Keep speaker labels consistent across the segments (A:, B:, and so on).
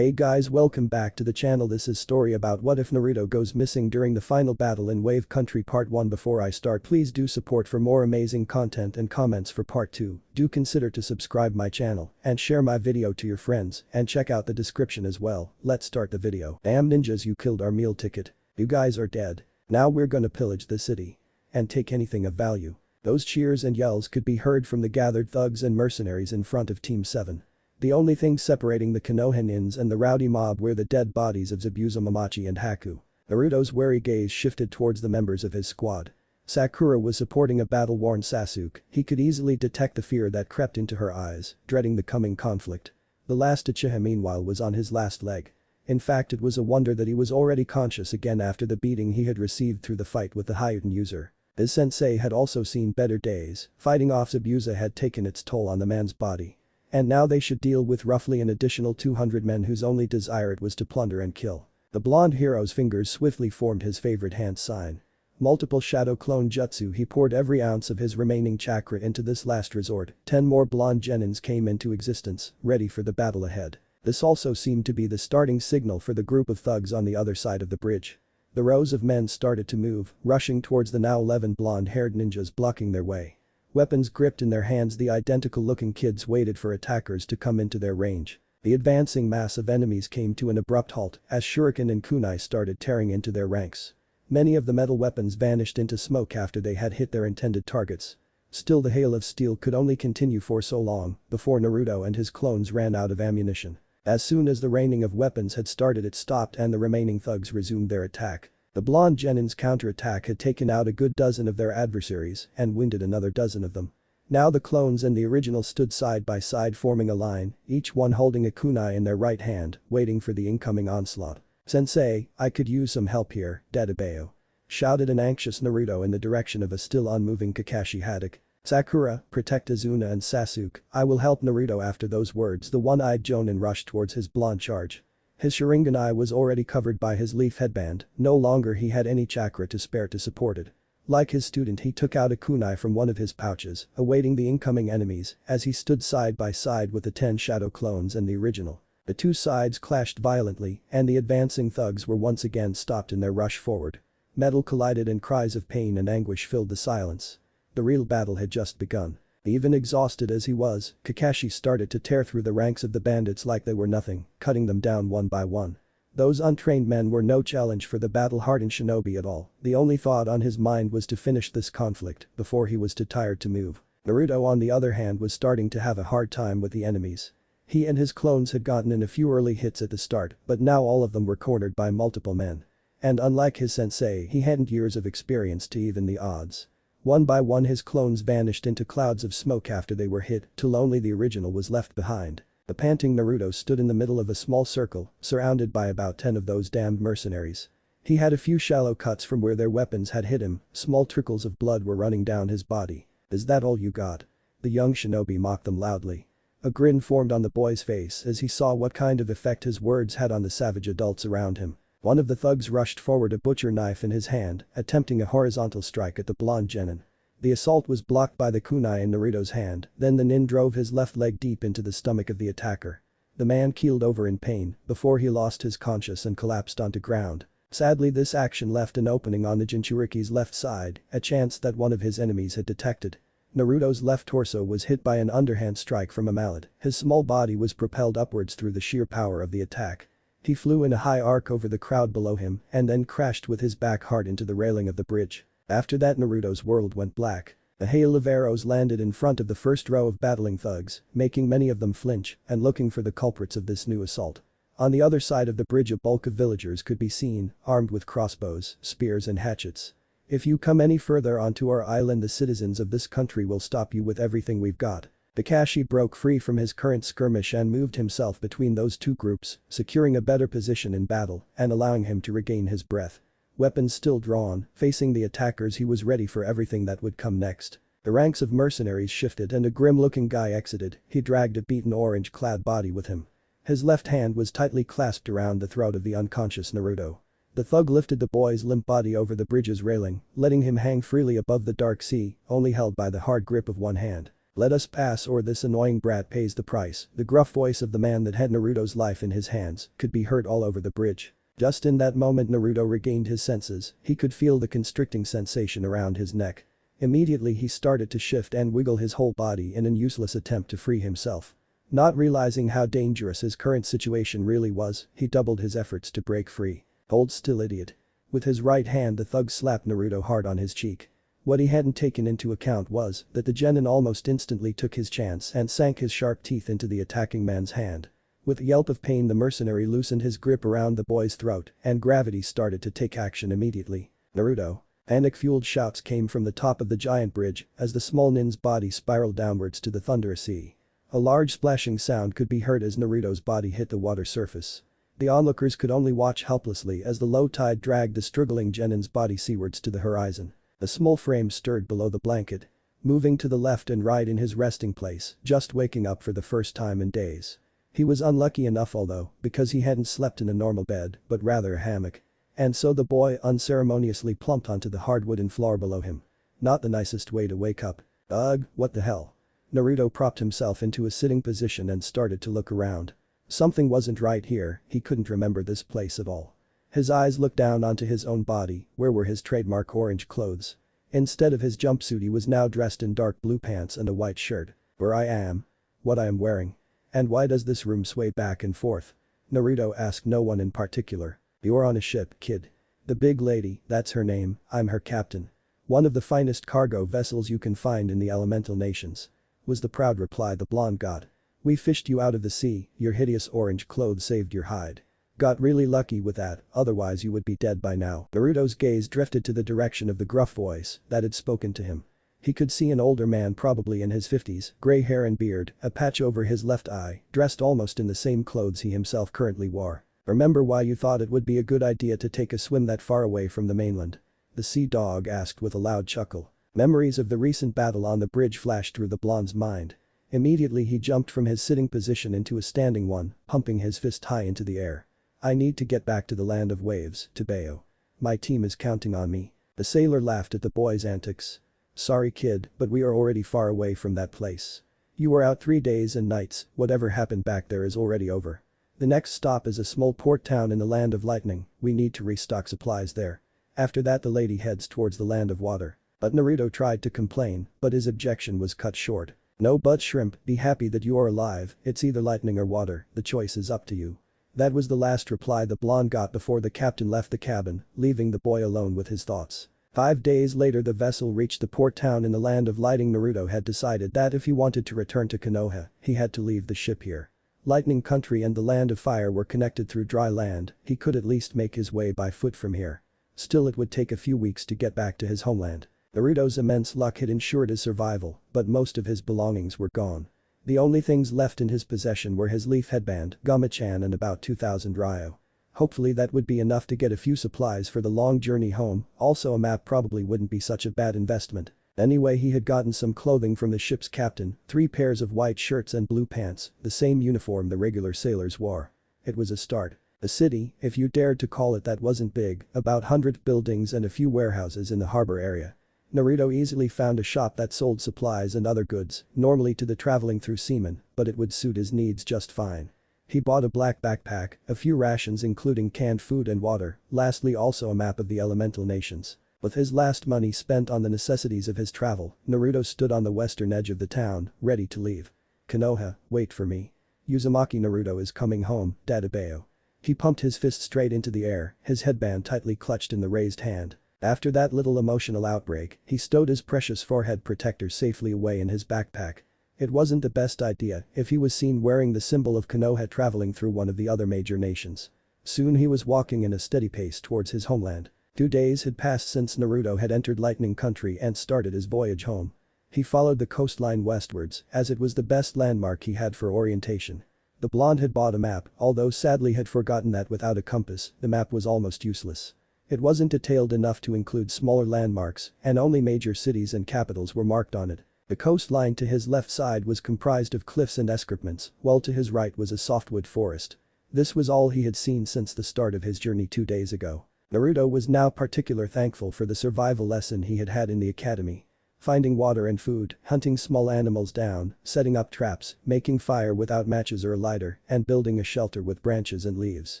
A: Hey guys, welcome back to the channel. This is story about what if Naruto goes missing during the final battle in Wave Country Part 1. Before I start, please do support for more amazing content and comments for Part 2. Do consider to subscribe my channel and share my video to your friends and check out the description as well. Let's start the video. Damn ninjas, you killed our meal ticket. You guys are dead. Now we're gonna pillage the city and take anything of value. Those cheers and yells could be heard from the gathered thugs and mercenaries in front of Team 7. The only thing separating the Konohanins and the rowdy mob were the dead bodies of Zabuza, Momochi and Haku. Naruto's wary gaze shifted towards the members of his squad. Sakura was supporting a battle-worn Sasuke. He could easily detect the fear that crept into her eyes, dreading the coming conflict. The last Uchiha meanwhile was on his last leg. In fact, it was a wonder that he was already conscious again after the beating he had received through the fight with the Hyutin user. His sensei had also seen better days. Fighting off Zabuza had taken its toll on the man's body. And now they should deal with roughly an additional 200 men whose only desire it was to plunder and kill. The blonde hero's fingers swiftly formed his favorite hand sign. Multiple shadow clone jutsu, he poured every ounce of his remaining chakra into this last resort. 10 more blonde genins came into existence, ready for the battle ahead. This also seemed to be the starting signal for the group of thugs on the other side of the bridge. The rows of men started to move, rushing towards the now 11 blonde-haired ninjas blocking their way. Weapons gripped in their hands, the identical-looking kids waited for attackers to come into their range. The advancing mass of enemies came to an abrupt halt as shuriken and kunai started tearing into their ranks. Many of the metal weapons vanished into smoke after they had hit their intended targets. Still, the hail of steel could only continue for so long before Naruto and his clones ran out of ammunition. As soon as the raining of weapons had started, it stopped and the remaining thugs resumed their attack. The blonde genins' counterattack had taken out a good dozen of their adversaries and winded another dozen of them. Now the clones and the original stood side by side forming a line, each one holding a kunai in their right hand, waiting for the incoming onslaught. "Sensei, I could use some help here," Dadabeo shouted an anxious Naruto in the direction of a still unmoving Kakashi Haddock. "Sakura, protect Azuna and Sasuke, I will help Naruto." After those words, the one-eyed Jonin rushed towards his blonde charge. His Sharingan eye was already covered by his leaf headband, no longer he had any chakra to spare to support it. Like his student, he took out a kunai from one of his pouches, awaiting the incoming enemies as he stood side by side with the 10 shadow clones and the original. The two sides clashed violently and the advancing thugs were once again stopped in their rush forward. Metal collided and cries of pain and anguish filled the silence. The real battle had just begun. Even exhausted as he was, Kakashi started to tear through the ranks of the bandits like they were nothing, cutting them down one by one. Those untrained men were no challenge for the battle-hardened shinobi at all. The only thought on his mind was to finish this conflict before he was too tired to move. Naruto, on the other hand, was starting to have a hard time with the enemies. He and his clones had gotten in a few early hits at the start, but now all of them were cornered by multiple men. And unlike his sensei, he hadn't years of experience to even the odds. One by one his clones vanished into clouds of smoke after they were hit, till only the original was left behind. The panting Naruto stood in the middle of a small circle, surrounded by about 10 of those damned mercenaries. He had a few shallow cuts from where their weapons had hit him, small trickles of blood were running down his body. "Is that all you got?" the young shinobi mocked them loudly. A grin formed on the boy's face as he saw what kind of effect his words had on the savage adults around him. One of the thugs rushed forward, a butcher knife in his hand, attempting a horizontal strike at the blonde genin. The assault was blocked by the kunai in Naruto's hand, then the nin drove his left leg deep into the stomach of the attacker. The man keeled over in pain before he lost his conscience and collapsed onto ground. Sadly, this action left an opening on the Jinchuriki's left side, a chance that one of his enemies had detected. Naruto's left torso was hit by an underhand strike from a mallet. His small body was propelled upwards through the sheer power of the attack. He flew in a high arc over the crowd below him and then crashed with his back hard into the railing of the bridge. After that, Naruto's world went black. A hail of arrows landed in front of the first row of battling thugs, making many of them flinch and looking for the culprits of this new assault. On the other side of the bridge, a bulk of villagers could be seen, armed with crossbows, spears and hatchets. "If you come any further onto our island, the citizens of this country will stop you with everything we've got." Kakashi broke free from his current skirmish and moved himself between those two groups, securing a better position in battle and allowing him to regain his breath. Weapons still drawn, facing the attackers, he was ready for everything that would come next. The ranks of mercenaries shifted and a grim-looking guy exited. He dragged a beaten orange-clad body with him. His left hand was tightly clasped around the throat of the unconscious Naruto. The thug lifted the boy's limp body over the bridge's railing, letting him hang freely above the dark sea, only held by the hard grip of one hand. Let us pass or this annoying brat pays the price. The gruff voice of the man that had Naruto's life in his hands could be heard all over the bridge. Just in that moment Naruto regained his senses, he could feel the constricting sensation around his neck. Immediately he started to shift and wiggle his whole body in an useless attempt to free himself. Not realizing how dangerous his current situation really was, he doubled his efforts to break free. Hold still, idiot. With his right hand the thug slapped Naruto hard on his cheek. What he hadn't taken into account was that the genin almost instantly took his chance and sank his sharp teeth into the attacking man's hand. With a yelp of pain the mercenary loosened his grip around the boy's throat and gravity started to take action immediately. Naruto. Panic-fueled shouts came from the top of the giant bridge as the small nin's body spiraled downwards to the thunderous sea. A large splashing sound could be heard as Naruto's body hit the water surface. The onlookers could only watch helplessly as the low tide dragged the struggling genin's body seawards to the horizon. A small frame stirred below the blanket, moving to the left and right in his resting place, just waking up for the first time in days. He was unlucky enough although, because he hadn't slept in a normal bed, but rather a hammock. And so the boy unceremoniously plumped onto the hard wooden floor below him. Not the nicest way to wake up. Ugh, what the hell? Naruto propped himself into a sitting position and started to look around. Something wasn't right here, he couldn't remember this place at all. His eyes looked down onto his own body, where were his trademark orange clothes. Instead of his jumpsuit he was now dressed in dark blue pants and a white shirt. Where I am. What I am wearing. And why does this room sway back and forth? Naruto asked no one in particular. You're on a ship, kid. The big lady, that's her name, I'm her captain. One of the finest cargo vessels you can find in the elemental nations. Was the proud reply the blonde got. We fished you out of the sea, your hideous orange clothes saved your hide. Got really lucky with that, otherwise you would be dead by now. Naruto's gaze drifted to the direction of the gruff voice that had spoken to him. He could see an older man probably in his 50s, gray hair and beard, a patch over his left eye, dressed almost in the same clothes he himself currently wore. Remember why you thought it would be a good idea to take a swim that far away from the mainland? The sea dog asked with a loud chuckle. Memories of the recent battle on the bridge flashed through the blonde's mind. Immediately he jumped from his sitting position into a standing one, pumping his fist high into the air. I need to get back to the land of waves, to Bayo. My team is counting on me. The sailor laughed at the boy's antics. Sorry kid, but we are already far away from that place. You were out 3 days and nights, whatever happened back there is already over. The next stop is a small port town in the land of lightning, we need to restock supplies there. After that the lady heads towards the land of water. But Naruto tried to complain, but his objection was cut short. No but shrimp, be happy that you are alive, it's either lightning or water, the choice is up to you. That was the last reply the blonde got before the captain left the cabin, leaving the boy alone with his thoughts. 5 days later the vessel reached the port town in the land of lightning. Naruto had decided that if he wanted to return to Konoha, he had to leave the ship here. Lightning country and the land of fire were connected through dry land, he could at least make his way by foot from here. Still it would take a few weeks to get back to his homeland. Naruto's immense luck had ensured his survival, but most of his belongings were gone. The only things left in his possession were his leaf headband, Gama-chan and about 2,000 ryo. Hopefully that would be enough to get a few supplies for the long journey home, also a map probably wouldn't be such a bad investment. Anyway he had gotten some clothing from the ship's captain, 3 pairs of white shirts and blue pants, the same uniform the regular sailors wore. It was a start. The city, if you dared to call it that, wasn't big, about 100 buildings and a few warehouses in the harbor area. Naruto easily found a shop that sold supplies and other goods, normally to the traveling through seamen, but it would suit his needs just fine. He bought a black backpack, a few rations including canned food and water, lastly also a map of the elemental nations. With his last money spent on the necessities of his travel, Naruto stood on the western edge of the town, ready to leave. Konoha, wait for me. Uzumaki Naruto is coming home, Dadabayo. He pumped his fist straight into the air, his headband tightly clutched in the raised hand. After that little emotional outbreak, he stowed his precious forehead protector safely away in his backpack. It wasn't the best idea if he was seen wearing the symbol of Konoha traveling through one of the other major nations. Soon he was walking in a steady pace towards his homeland. 2 days had passed since Naruto had entered Lightning Country and started his voyage home. He followed the coastline westwards as it was the best landmark he had for orientation. The blonde had bought a map, although sadly had forgotten that without a compass, the map was almost useless. It wasn't detailed enough to include smaller landmarks, and only major cities and capitals were marked on it. The coastline to his left side was comprised of cliffs and escarpments, while to his right was a softwood forest. This was all he had seen since the start of his journey 2 days ago. Naruto was now particularly thankful for the survival lesson he had had in the academy. Finding water and food, hunting small animals down, setting up traps, making fire without matches or a lighter, and building a shelter with branches and leaves.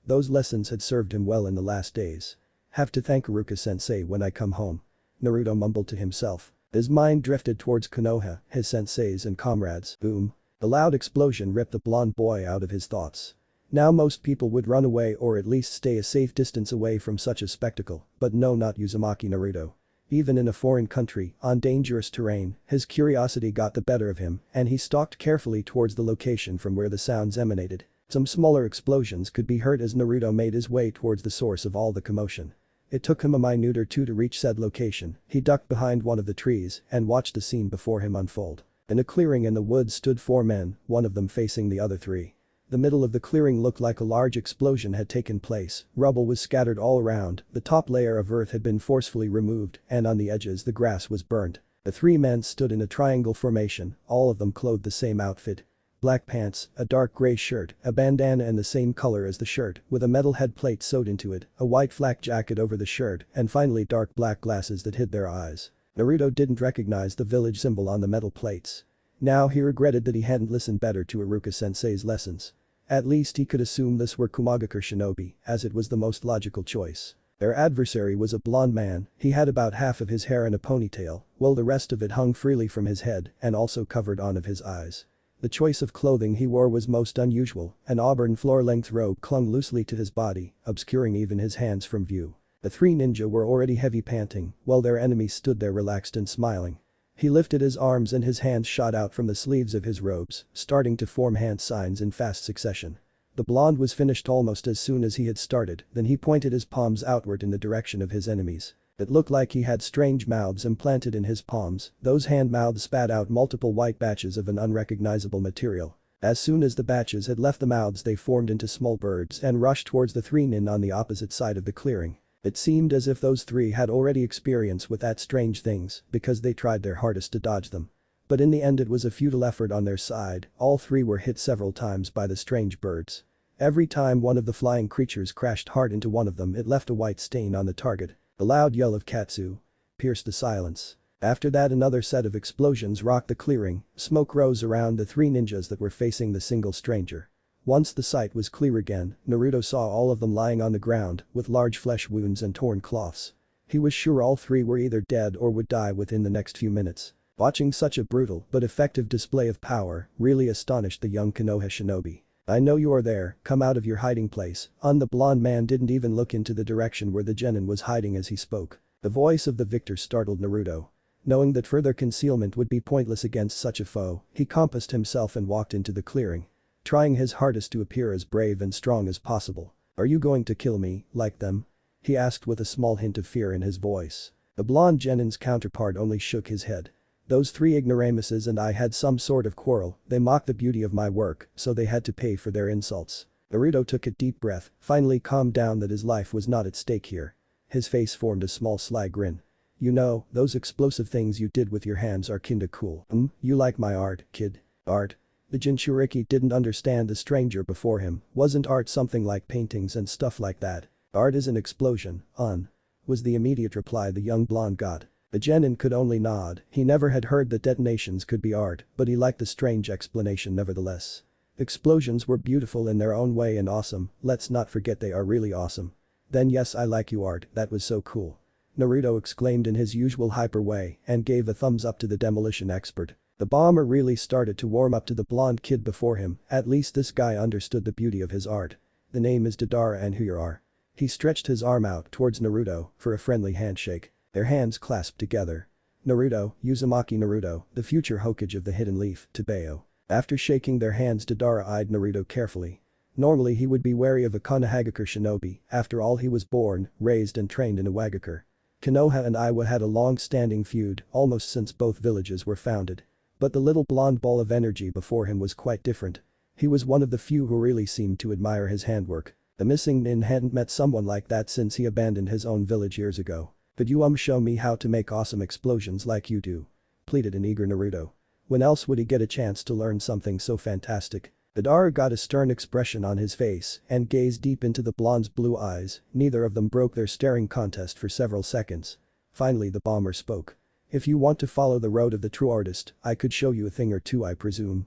A: Those lessons had served him well in the last days. Have to thank Iruka-sensei when I come home. Naruto mumbled to himself. His mind drifted towards Konoha, his senseis and comrades. Boom. The loud explosion ripped the blonde boy out of his thoughts. Now most people would run away or at least stay a safe distance away from such a spectacle, but no, not Uzumaki Naruto. Even in a foreign country, on dangerous terrain, his curiosity got the better of him and he stalked carefully towards the location from where the sounds emanated. Some smaller explosions could be heard as Naruto made his way towards the source of all the commotion. It took him a minute or two to reach said location. He ducked behind one of the trees and watched the scene before him unfold. In a clearing in the woods stood 4 men, one of them facing the other 3. The middle of the clearing looked like a large explosion had taken place, rubble was scattered all around, the top layer of earth had been forcefully removed, and on the edges the grass was burnt. The 3 men stood in a triangle formation, all of them clothed the same outfit. Black pants, a dark gray shirt, a bandana in the same color as the shirt, with a metal head plate sewed into it, a white flak jacket over the shirt, and finally dark black glasses that hid their eyes. Naruto didn't recognize the village symbol on the metal plates. Now he regretted that he hadn't listened better to Iruka-sensei's lessons. At least he could assume this were Kumagakure shinobi, as it was the most logical choice. Their adversary was a blonde man, he had about half of his hair in a ponytail, while the rest of it hung freely from his head and also covered one of his eyes. The choice of clothing he wore was most unusual, an auburn floor-length robe clung loosely to his body, obscuring even his hands from view. The 3 ninja were already heavy panting, while their enemies stood there relaxed and smiling. He lifted his arms and his hands shot out from the sleeves of his robes, starting to form hand signs in fast succession. The blonde was finished almost as soon as he had started, then he pointed his palms outward in the direction of his enemies. It looked like he had strange mouths implanted in his palms, those hand mouths spat out multiple white batches of an unrecognizable material. As soon as the batches had left the mouths they formed into small birds and rushed towards the 3 nin on the opposite side of the clearing. It seemed as if those 3 had already experience with that strange things because they tried their hardest to dodge them. But in the end it was a futile effort on their side, all 3 were hit several times by the strange birds. Every time one of the flying creatures crashed hard into one of them it left a white stain on the target. The loud yell of Katsu pierced the silence. After that another set of explosions rocked the clearing, smoke rose around the 3 ninjas that were facing the single stranger. Once the sight was clear again, Naruto saw all of them lying on the ground with large flesh wounds and torn cloths. He was sure all 3 were either dead or would die within the next few minutes. Watching such a brutal but effective display of power really astonished the young Konoha shinobi. I know you are there, come out of your hiding place. The blonde man didn't even look into the direction where the genin was hiding as he spoke. The voice of the victor startled Naruto. Knowing that further concealment would be pointless against such a foe, he compassed himself and walked into the clearing. Trying his hardest to appear as brave and strong as possible. Are you going to kill me, like them? He asked with a small hint of fear in his voice. The blonde genin's counterpart only shook his head. Those 3 ignoramuses and I had some sort of quarrel, they mocked the beauty of my work, so they had to pay for their insults. Naruto took a deep breath, finally calmed down that his life was not at stake here. His face formed a small sly grin. You know, those explosive things you did with your hands are kinda cool. You like my art, kid? Art? The Jinchuriki didn't understand the stranger before him, wasn't art something like paintings and stuff like that? Art is an explosion, was the immediate reply the young blonde got. The genin could only nod, he never had heard that detonations could be art, but he liked the strange explanation nevertheless. Explosions were beautiful in their own way and awesome, let's not forget they are really awesome. Then yes, I like you art, that was so cool. Naruto exclaimed in his usual hyper way and gave a thumbs up to the demolition expert. The bomber really started to warm up to the blonde kid before him, at least this guy understood the beauty of his art. The name is Deidara and who you are. He stretched his arm out towards Naruto for a friendly handshake. Their hands clasped together. Naruto, Uzumaki Naruto, the future Hokage of the Hidden Leaf, Tebeo. After shaking their hands Deidara eyed Naruto carefully. Normally he would be wary of a Konohagakure shinobi, after all he was born, raised and trained in a Wagakure. Konoha and Iwa had a long-standing feud almost since both villages were founded. But the little blonde ball of energy before him was quite different. He was one of the few who really seemed to admire his handwork. The missing nin hadn't met someone like that since he abandoned his own village years ago. Could you show me how to make awesome explosions like you do? Pleaded an eager Naruto. When else would he get a chance to learn something so fantastic? Deidara got a stern expression on his face and gazed deep into the blonde's blue eyes, neither of them broke their staring contest for several seconds. Finally the bomber spoke. If you want to follow the road of the true artist, I could show you a thing or two I presume,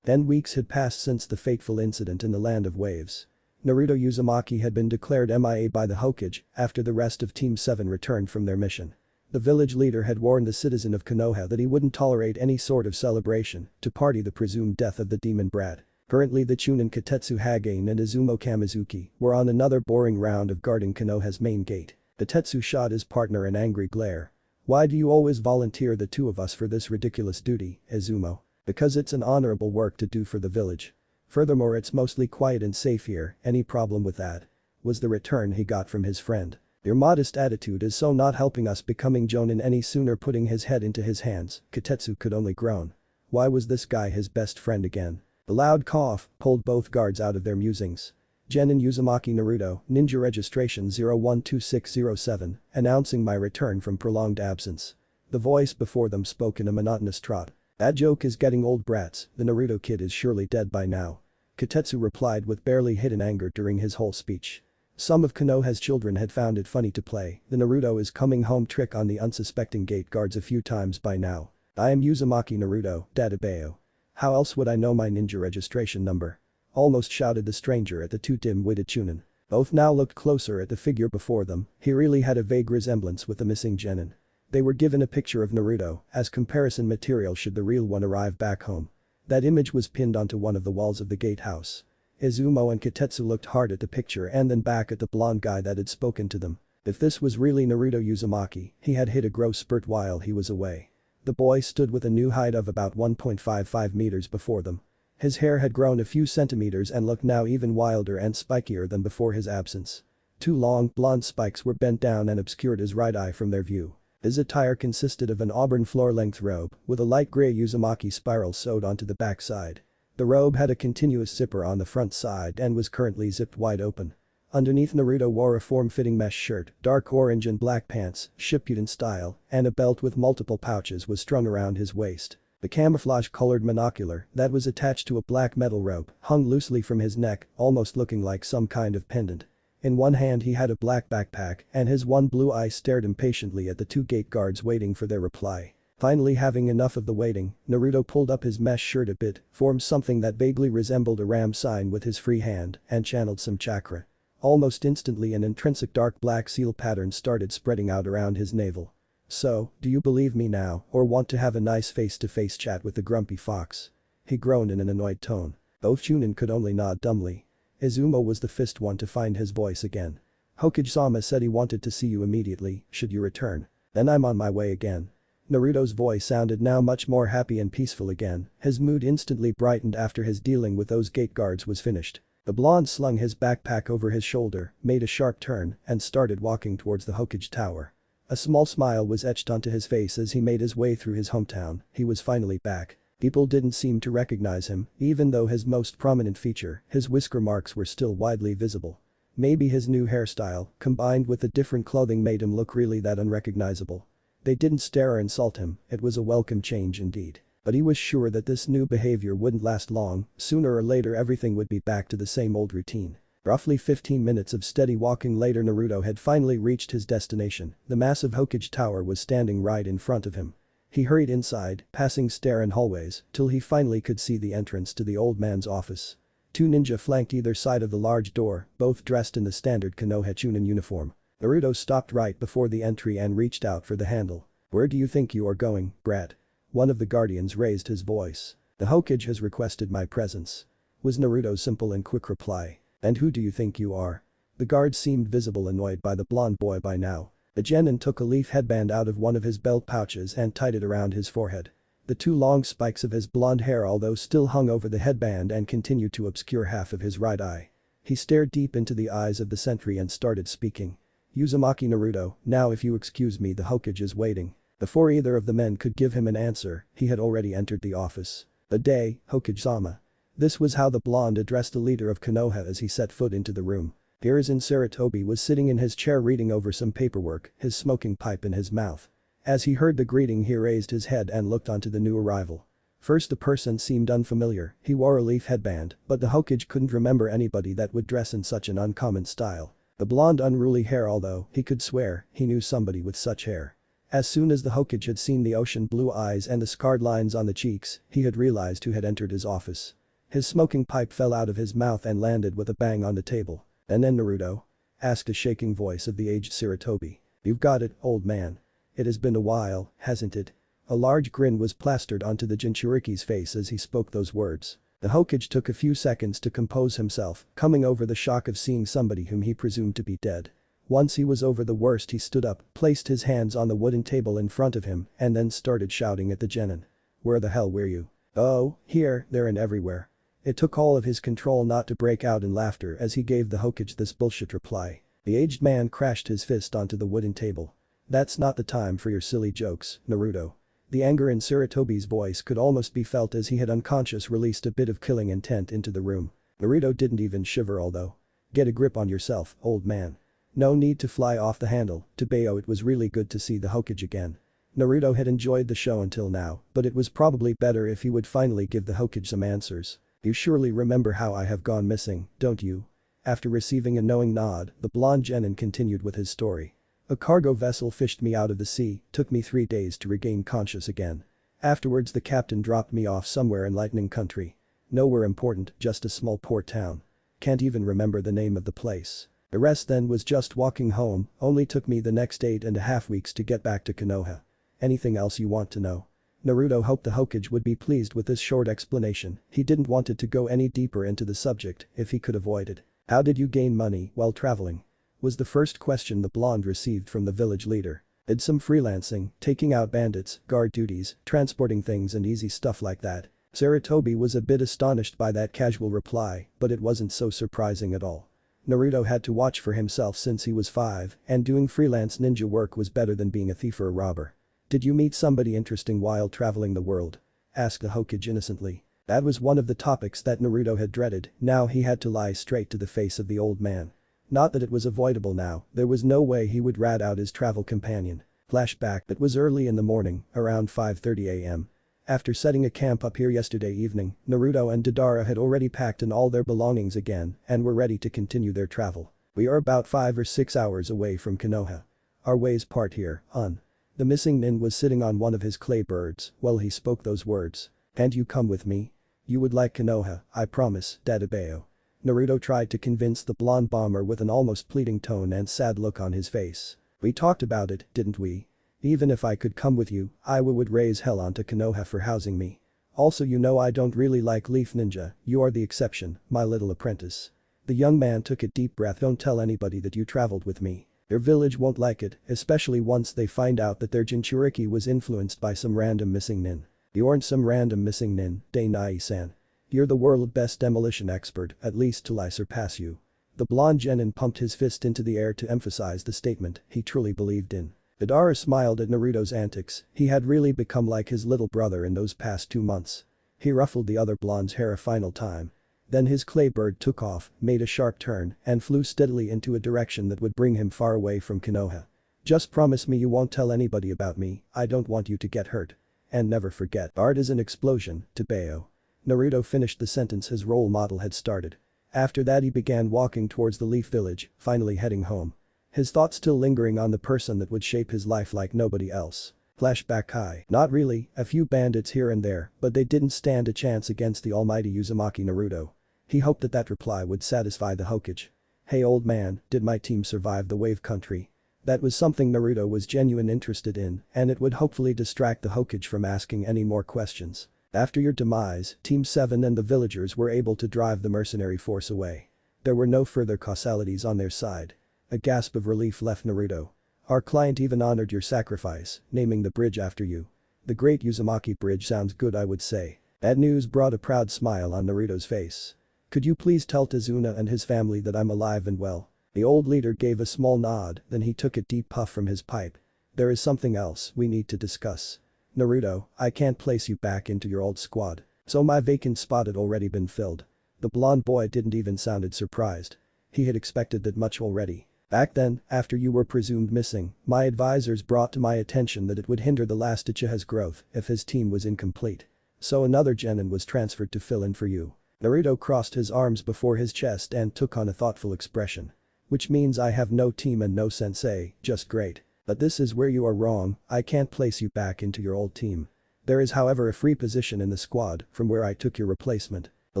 A: Then weeks had passed since the fateful incident in the Land of Waves. Naruto Uzumaki had been declared MIA by the Hokage after the rest of Team 7 returned from their mission. The village leader had warned the citizen of Konoha that he wouldn't tolerate any sort of celebration to party the presumed death of the demon brat. Currently the Chunin Katetsu Hagane and Izumo Kamizuki were on another boring round of guarding Konoha's main gate. Katetsu shot his partner an angry glare. "Why do you always volunteer the two of us for this ridiculous duty, Izumo?" "Because it's an honorable work to do for the village. Furthermore, it's mostly quiet and safe here, any problem with that?" was the return he got from his friend. "Your modest attitude is so not helping us becoming Jonin any sooner." Putting his head into his hands, Katetsu could only groan. Why was this guy his best friend again? The loud cough pulled both guards out of their musings. "Genin Uzumaki Naruto, Ninja Registration 012607, announcing my return from prolonged absence." The voice before them spoke in a monotonous trot. "That joke is getting old, brats, the Naruto kid is surely dead by now." Katetsu replied with barely hidden anger during his whole speech. Some of Konoha's children had found it funny to play the Naruto is coming home trick on the unsuspecting gate guards a few times by now. "I am Uzumaki Naruto, Databeo. How else would I know my ninja registration number?" almost shouted the stranger at the two dim-witted Chunin. Both now looked closer at the figure before them, he really had a vague resemblance with the missing genin. They were given a picture of Naruto as comparison material should the real one arrive back home. That image was pinned onto one of the walls of the gatehouse. Izumo and Katetsu looked hard at the picture and then back at the blonde guy that had spoken to them. If this was really Naruto Uzumaki, he had hit a growth spurt while he was away. The boy stood with a new height of about 1.55 meters before them. His hair had grown a few centimeters and looked now even wilder and spikier than before his absence. Two long, blonde spikes were bent down and obscured his right eye from their view. His attire consisted of an auburn floor-length robe with a light gray Uzumaki spiral sewed onto the back side. The robe had a continuous zipper on the front side and was currently zipped wide open. Underneath, Naruto wore a form-fitting mesh shirt, dark orange and black pants, Shippuden style, and a belt with multiple pouches was strung around his waist. The camouflage-colored monocular that was attached to a black metal rope hung loosely from his neck, almost looking like some kind of pendant. In one hand he had a black backpack and his one blue eye stared impatiently at the two gate guards waiting for their reply. Finally, having enough of the waiting, Naruto pulled up his mesh shirt a bit, formed something that vaguely resembled a ram sign with his free hand, and channeled some chakra. Almost instantly an intrinsic dark black seal pattern started spreading out around his navel. "So, do you believe me now or want to have a nice face-to-face chat with the grumpy fox?" he groaned in an annoyed tone. Both Chunin could only nod dumbly. Izumo was the first one to find his voice again. "Hokage-sama said he wanted to see you immediately, should you return." "Then I'm on my way again." Naruto's voice sounded now much more happy and peaceful again, his mood instantly brightened after his dealing with those gate guards was finished. The blonde slung his backpack over his shoulder, made a sharp turn, and started walking towards the Hokage Tower. A small smile was etched onto his face as he made his way through his hometown, he was finally back. People didn't seem to recognize him, even though his most prominent feature, his whisker marks were still widely visible. Maybe his new hairstyle, combined with the different clothing made him look really that unrecognizable. They didn't stare or insult him, it was a welcome change indeed. But he was sure that this new behavior wouldn't last long, sooner or later everything would be back to the same old routine. Roughly 15 minutes of steady walking later, Naruto had finally reached his destination, the massive Hokage Tower was standing right in front of him. He hurried inside, passing stair and hallways, till he finally could see the entrance to the old man's office. Two ninja flanked either side of the large door, both dressed in the standard Konoha Chunin uniform. Naruto stopped right before the entry and reached out for the handle. "Where do you think you are going, brat?" One of the guardians raised his voice. "The Hokage has requested my presence," was Naruto's simple and quick reply. "And who do you think you are?" The guard seemed visibly annoyed by the blonde boy by now. The genin took a leaf headband out of one of his belt pouches and tied it around his forehead. The two long spikes of his blonde hair although still hung over the headband and continued to obscure half of his right eye. He stared deep into the eyes of the sentry and started speaking. "Uzumaki Naruto, now if you excuse me, the Hokage is waiting." Before either of the men could give him an answer, he had already entered the office. "Good day, Hokage-sama." This was how the blonde addressed the leader of Konoha as he set foot into the room. Hiruzen Sarutobi was sitting in his chair reading over some paperwork, his smoking pipe in his mouth. As he heard the greeting, he raised his head and looked onto the new arrival. First, the person seemed unfamiliar, he wore a leaf headband, but the Hokage couldn't remember anybody that would dress in such an uncommon style. The blonde unruly hair, although he could swear he knew somebody with such hair. As soon as the Hokage had seen the ocean blue eyes and the scarred lines on the cheeks, he had realized who had entered his office. His smoking pipe fell out of his mouth and landed with a bang on the table. "And then Naruto?" asked a shaking voice of the aged Sarutobi. "You've got it, old man. It has been a while, hasn't it?" A large grin was plastered onto the Jinchuriki's face as he spoke those words. The Hokage took a few seconds to compose himself, coming over the shock of seeing somebody whom he presumed to be dead. Once he was over the worst, he stood up, placed his hands on the wooden table in front of him, and then started shouting at the genin. "Where the hell were you?" "Oh, here, there and everywhere." It took all of his control not to break out in laughter as he gave the Hokage this bullshit reply. The aged man crashed his fist onto the wooden table. "That's not the time for your silly jokes, Naruto." The anger in Sarutobi's voice could almost be felt as he had unconscious released a bit of killing intent into the room. Naruto didn't even shiver although. "Get a grip on yourself, old man. No need to fly off the handle." To Bayo, it was really good to see the Hokage again. Naruto had enjoyed the show until now, but it was probably better if he would finally give the Hokage some answers. "You surely remember how I have gone missing, don't you?" After receiving a knowing nod, the blonde genin continued with his story. "A cargo vessel fished me out of the sea, took me 3 days to regain conscious again. Afterwards the captain dropped me off somewhere in Lightning Country. Nowhere important, just a small port town. Can't even remember the name of the place. The rest then was just walking home, only took me the next 8.5 weeks to get back to Konoha. Anything else you want to know?" Naruto hoped the Hokage would be pleased with this short explanation. He didn't want it to go any deeper into the subject if he could avoid it. "How did you gain money while traveling?" was the first question the blonde received from the village leader. "Did some freelancing, taking out bandits, guard duties, transporting things and easy stuff like that." Sarutobi was a bit astonished by that casual reply, but it wasn't so surprising at all. Naruto had to watch for himself since he was 5, and doing freelance ninja work was better than being a thief or a robber. "Did you meet somebody interesting while traveling the world?" asked the Hokage innocently. That was one of the topics that Naruto had dreaded. Now he had to lie straight to the face of the old man. Not that it was avoidable now, there was no way he would rat out his travel companion. Flashback. It was early in the morning, around 5:30 am. After setting a camp up here yesterday evening, Naruto and Deidara had already packed in all their belongings again and were ready to continue their travel. "We are about 5 or 6 hours away from Konoha. Our ways part here, on." The missing nin was sitting on one of his clay birds while he spoke those words. "And you come with me? You would like Konoha, I promise, Dadabayo." Naruto tried to convince the blonde bomber with an almost pleading tone and sad look on his face. "We talked about it, didn't we? Even if I could come with you, I would raise hell onto Konoha for housing me. Also you know I don't really like Leaf Ninja, you are the exception, my little apprentice." The young man took a deep breath. "Don't tell anybody that you traveled with me. Your village won't like it, especially once they find out that their Jinchuriki was influenced by some random missing nin." "You aren't some random missing nin, Dai-Nai-san. You're the world's best demolition expert, at least till I surpass you." The blonde genin pumped his fist into the air to emphasize the statement he truly believed in. Deidara smiled at Naruto's antics. He had really become like his little brother in those past 2 months. He ruffled the other blonde's hair a final time. Then his clay bird took off, made a sharp turn, and flew steadily into a direction that would bring him far away from Konoha. "Just promise me you won't tell anybody about me, I don't want you to get hurt. And never forget, art is an explosion, Tabayo." Naruto finished the sentence his role model had started. After that he began walking towards the Leaf Village, finally heading home. His thoughts still lingering on the person that would shape his life like nobody else. Flashback high. Not really, a few bandits here and there, but they didn't stand a chance against the almighty Uzumaki Naruto. He hoped that that reply would satisfy the Hokage. "Hey old man, did my team survive the Wave Country?" That was something Naruto was genuinely interested in, and it would hopefully distract the Hokage from asking any more questions. "After your demise, Team 7 and the villagers were able to drive the mercenary force away. There were no further causalities on their side." A gasp of relief left Naruto. "Our client even honored your sacrifice, naming the bridge after you. The Great Uzumaki Bridge sounds good, I would say." That news brought a proud smile on Naruto's face. "Could you please tell Tazuna and his family that I'm alive and well?" The old leader gave a small nod, then he took a deep puff from his pipe. "There is something else we need to discuss. Naruto, I can't place you back into your old squad. So my vacant spot had already been filled." The blonde boy didn't even sounded surprised. He had expected that much already. "Back then, after you were presumed missing, my advisors brought to my attention that it would hinder the last Uchiha's growth if his team was incomplete. So another genin was transferred to fill in for you." Naruto crossed his arms before his chest and took on a thoughtful expression. "Which means I have no team and no sensei, just great." But this is where you are wrong, I can't place you back into your old team. There is however a free position in the squad from where I took your replacement. A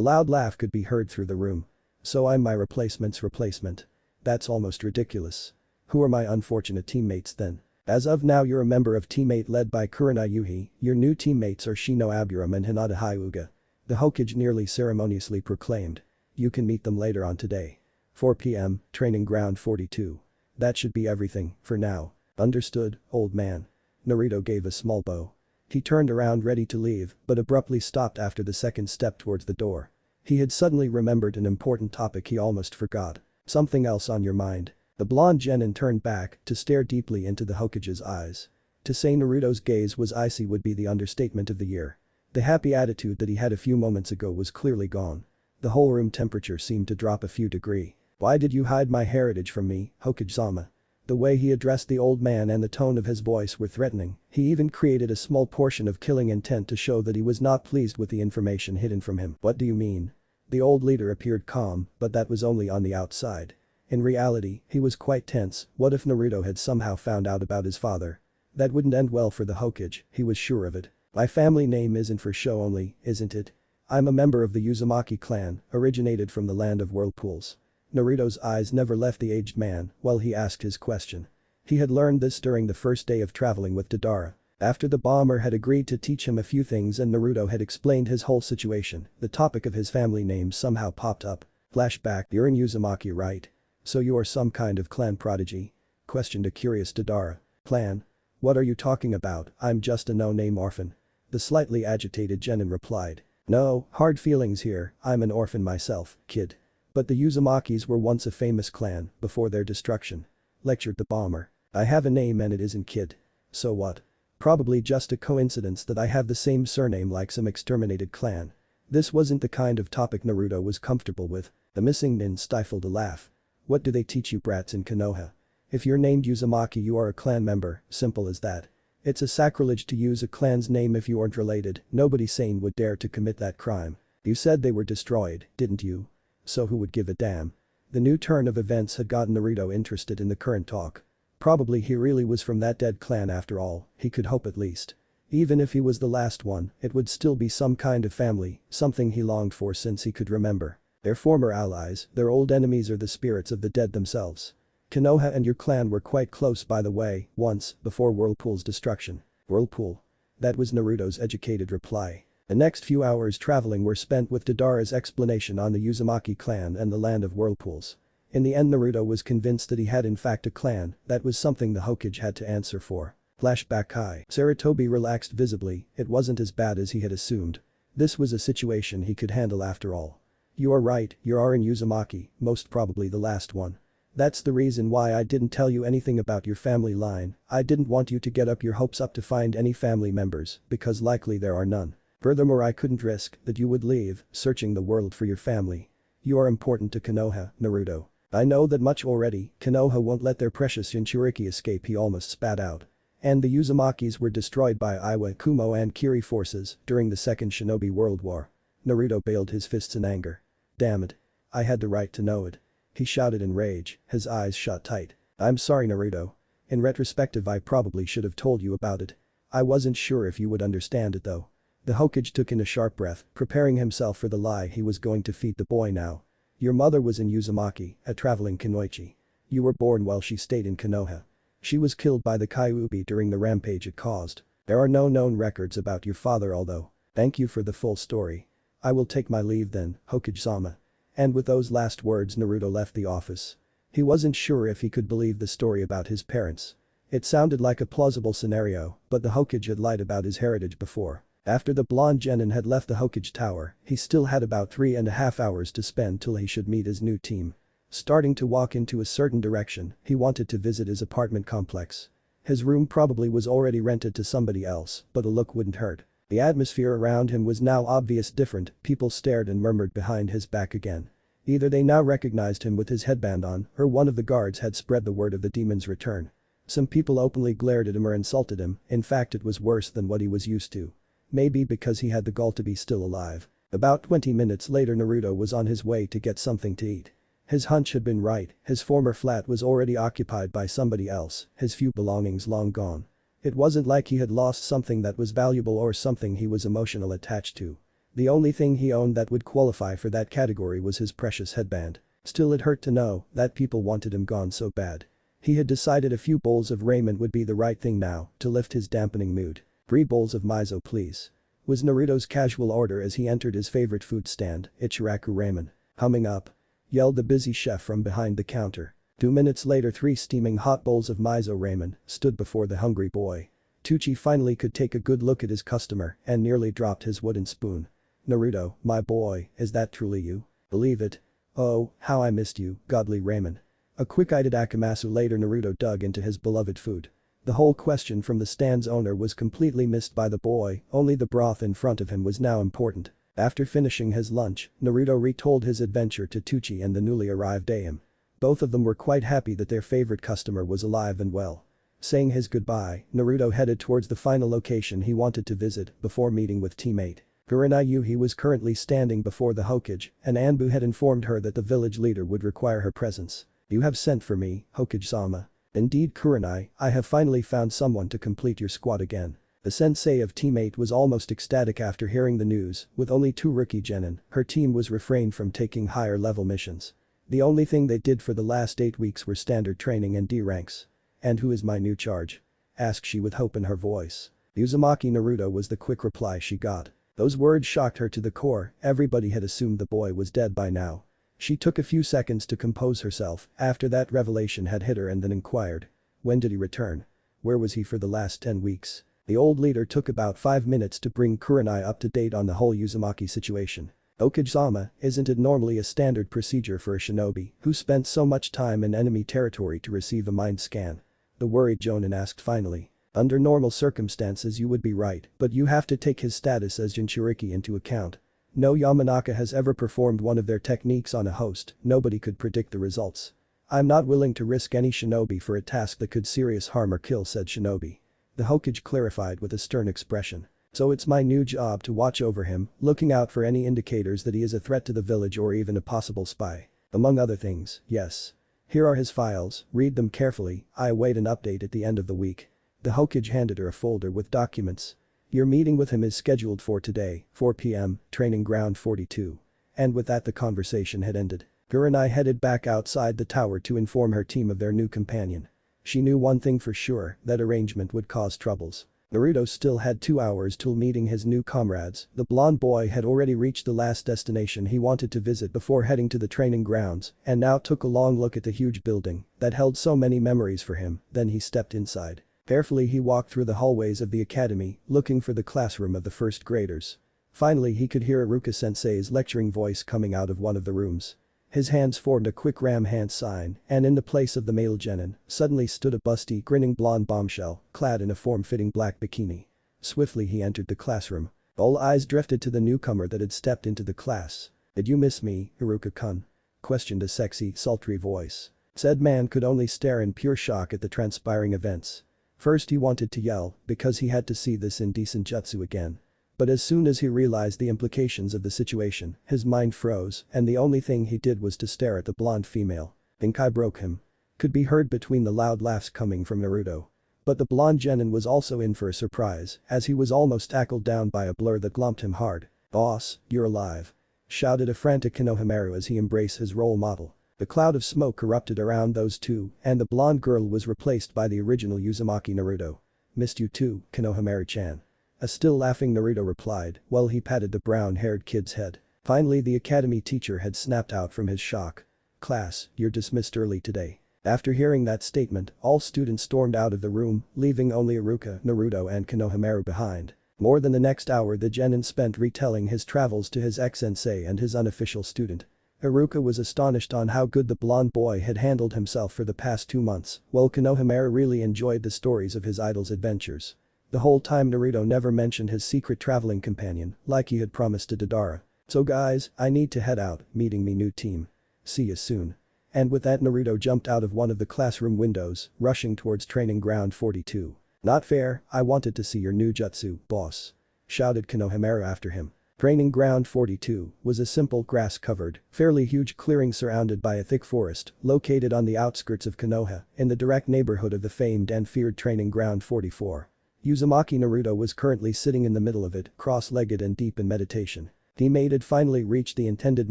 A: loud laugh could be heard through the room. So I'm my replacement's replacement. That's almost ridiculous. Who are my unfortunate teammates then? As of now you're a member of teammate led by Kurina Yuhi, your new teammates are Shino Aburam and Hinata Hyuga. The Hokage nearly ceremoniously proclaimed. You can meet them later on today. 4 p.m., training ground 42. That should be everything, for now. Understood, old man. Naruto gave a small bow. He turned around ready to leave, but abruptly stopped after the second step towards the door. He had suddenly remembered an important topic he almost forgot. Something else on your mind. The blonde genin turned back to stare deeply into the Hokage's eyes. To say Naruto's gaze was icy would be the understatement of the year. The happy attitude that he had a few moments ago was clearly gone. The whole room temperature seemed to drop a few degrees. Why did you hide my heritage from me, Hokage-sama? The way he addressed the old man and the tone of his voice were threatening. He even created a small portion of killing intent to show that he was not pleased with the information hidden from him. What do you mean? The old leader appeared calm, but that was only on the outside. In reality, he was quite tense. What if Naruto had somehow found out about his father? That wouldn't end well for the Hokage, he was sure of it. My family name isn't for show only, isn't it? I'm a member of the Uzumaki clan, originated from the land of whirlpools. Naruto's eyes never left the aged man while he asked his question. He had learned this during the first day of traveling with Deidara. After the bomber had agreed to teach him a few things and Naruto had explained his whole situation, the topic of his family name somehow popped up. Flashback, you're in Uzumaki, right? So you are some kind of clan prodigy? Questioned a curious Deidara. Clan? What are you talking about? I'm just a no-name orphan. The slightly agitated genin replied. No, hard feelings here, I'm an orphan myself, kid. But the Uzumakis were once a famous clan before their destruction. Lectured the bomber. I have a name and it isn't kid. So what? Probably just a coincidence that I have the same surname like some exterminated clan. This wasn't the kind of topic Naruto was comfortable with. The missing nin stifled a laugh. What do they teach you brats in Konoha? If you're named Uzumaki you are a clan member, simple as that. It's a sacrilege to use a clan's name if you aren't related, nobody sane would dare to commit that crime. You said they were destroyed, didn't you? So who would give a damn? The new turn of events had gotten Naruto interested in the current talk. Probably he really was from that dead clan after all, he could hope at least. Even if he was the last one, it would still be some kind of family, something he longed for since he could remember. Their former allies, their old enemies are the spirits of the dead themselves. Konoha and your clan were quite close by the way, once, before Whirlpool's destruction. Whirlpool? That was Naruto's educated reply. The next few hours traveling were spent with Deidara's explanation on the Uzumaki clan and the land of whirlpools. In the end Naruto was convinced that he had in fact a clan, that was something the Hokage had to answer for. Flashback high. Sarutobi relaxed visibly, it wasn't as bad as he had assumed. This was a situation he could handle after all. You are right, you are in Uzumaki, most probably the last one. That's the reason why I didn't tell you anything about your family line, I didn't want you to get up your hopes up to find any family members, because likely there are none. Furthermore I couldn't risk that you would leave, searching the world for your family. You are important to Konoha, Naruto. I know that much already, Konoha won't let their precious Jinchuriki escape he almost spat out. And the Uzumakis were destroyed by Iwa, Kumo and Kiri forces during the Second Shinobi World War. Naruto baled his fists in anger. Damn it. I had the right to know it. He shouted in rage, his eyes shut tight. I'm sorry Naruto. In retrospective I probably should have told you about it. I wasn't sure if you would understand it though. The Hokage took in a sharp breath, preparing himself for the lie he was going to feed the boy now. Your mother was in Uzumaki, a traveling kunoichi. You were born while she stayed in Konoha. She was killed by the Kyuubi during the rampage it caused. There are no known records about your father although. Thank you for the full story. I will take my leave then, Hokage-sama. And with those last words Naruto left the office. He wasn't sure if he could believe the story about his parents. It sounded like a plausible scenario, but the Hokage had lied about his heritage before. After the blonde genin had left the Hokage tower, he still had about 3.5 hours to spend till he should meet his new team. Starting to walk into a certain direction, he wanted to visit his apartment complex. His room probably was already rented to somebody else, but a look wouldn't hurt. The atmosphere around him was now obvious different, people stared and murmured behind his back again. Either they now recognized him with his headband on, or one of the guards had spread the word of the demon's return. Some people openly glared at him or insulted him, in fact it was worse than what he was used to. Maybe because he had the gall to be still alive. About 20 minutes later Naruto was on his way to get something to eat. His hunch had been right, his former flat was already occupied by somebody else, his few belongings long gone. It wasn't like he had lost something that was valuable or something he was emotionally attached to. The only thing he owned that would qualify for that category was his precious headband. Still, it hurt to know that people wanted him gone so bad. He had decided a few bowls of ramen would be the right thing now to lift his dampening mood. 3 bowls of miso please. Was Naruto's casual order as he entered his favorite food stand, Ichiraku Ramen. Humming up, yelled the busy chef from behind the counter. 2 minutes later 3 steaming hot bowls of miso ramen stood before the hungry boy. Tucci finally could take a good look at his customer and nearly dropped his wooden spoon. Naruto, my boy, is that truly you? Believe it? Oh, how I missed you, godly ramen. A quick-eyed Akamatsu later Naruto dug into his beloved food. The whole question from the stand's owner was completely missed by the boy, only the broth in front of him was now important. After finishing his lunch, Naruto retold his adventure to Tucci and the newly arrived AM. Both of them were quite happy that their favorite customer was alive and well. Saying his goodbye, Naruto headed towards the final location he wanted to visit before meeting with teammate Kurenai. He was currently standing before the Hokage, and Anbu had informed her that the village leader would require her presence. You have sent for me, Hokage-sama. Indeed Kurenai, I have finally found someone to complete your squad again. The sensei of teammate was almost ecstatic after hearing the news. With only 2 rookie genin, her team was refrained from taking higher level missions. The only thing they did for the last 8 weeks were standard training and D ranks. And who is my new charge? Asked she with hope in her voice. Uzumaki Naruto was the quick reply she got. Those words shocked her to the core, everybody had assumed the boy was dead by now. She took a few seconds to compose herself after that revelation had hit her and then inquired. When did he return? Where was he for the last 10 weeks? The old leader took about 5 minutes to bring Kurenai up to date on the whole Uzumaki situation. Hokage-sama, isn't it normally a standard procedure for a shinobi who spent so much time in enemy territory to receive a mind scan? The worried Jonin asked finally. Under normal circumstances you would be right, but you have to take his status as Jinchuriki into account. No Yamanaka has ever performed one of their techniques on a host, nobody could predict the results. I'm not willing to risk any shinobi for a task that could serious harm or kill said shinobi. The Hokage clarified with a stern expression. So it's my new job to watch over him, looking out for any indicators that he is a threat to the village or even a possible spy. Among other things, yes. Here are his files, read them carefully, I await an update at the end of the week. The Hokage handed her a folder with documents. Your meeting with him is scheduled for today, 4 p.m., training ground 42. And with that the conversation had ended. Kurenai headed back outside the tower to inform her team of their new companion. She knew one thing for sure, that arrangement would cause troubles. Naruto still had 2 hours till meeting his new comrades. The blonde boy had already reached the last destination he wanted to visit before heading to the training grounds and now took a long look at the huge building that held so many memories for him, then he stepped inside. Carefully he walked through the hallways of the academy, looking for the classroom of the first graders. Finally he could hear Iruka-sensei's lecturing voice coming out of one of the rooms. His hands formed a quick ram hand sign, and in the place of the male genin, suddenly stood a busty, grinning blonde bombshell, clad in a form-fitting black bikini. Swiftly he entered the classroom. All eyes drifted to the newcomer that had stepped into the class. Did you miss me, Iruka-kun? Questioned a sexy, sultry voice. Said man could only stare in pure shock at the transpiring events. First he wanted to yell, because he had to see this indecent jutsu again. But as soon as he realized the implications of the situation, his mind froze and the only thing he did was to stare at the blonde female. Think I broke him? Could be heard between the loud laughs coming from Naruto. But the blonde genin was also in for a surprise, as he was almost tackled down by a blur that glomped him hard. Boss, you're alive. Shouted a frantic Konohamaru as he embraced his role model. The cloud of smoke erupted around those two, and the blonde girl was replaced by the original Uzumaki Naruto. Missed you too, Konohamaru-chan. A still laughing Naruto replied, while he patted the brown-haired kid's head. Finally the academy teacher had snapped out from his shock. Class, you're dismissed early today. After hearing that statement, all students stormed out of the room, leaving only Iruka, Naruto and Konohamaru behind. More than the next hour the genin spent retelling his travels to his ex-sensei and his unofficial student. Iruka was astonished on how good the blonde boy had handled himself for the past 2 months, while Konohamaru really enjoyed the stories of his idol's adventures. The whole time Naruto never mentioned his secret traveling companion, like he had promised to Deidara. So guys, I need to head out, meeting me new team. See you soon. And with that Naruto jumped out of one of the classroom windows, rushing towards training ground 42. Not fair, I wanted to see your new jutsu, boss. Shouted Konohamaru after him. Training Ground 42 was a simple grass-covered, fairly huge clearing surrounded by a thick forest, located on the outskirts of Konoha, in the direct neighborhood of the famed and feared Training Ground 44. Uzumaki Naruto was currently sitting in the middle of it, cross-legged and deep in meditation. Teammate had finally reached the intended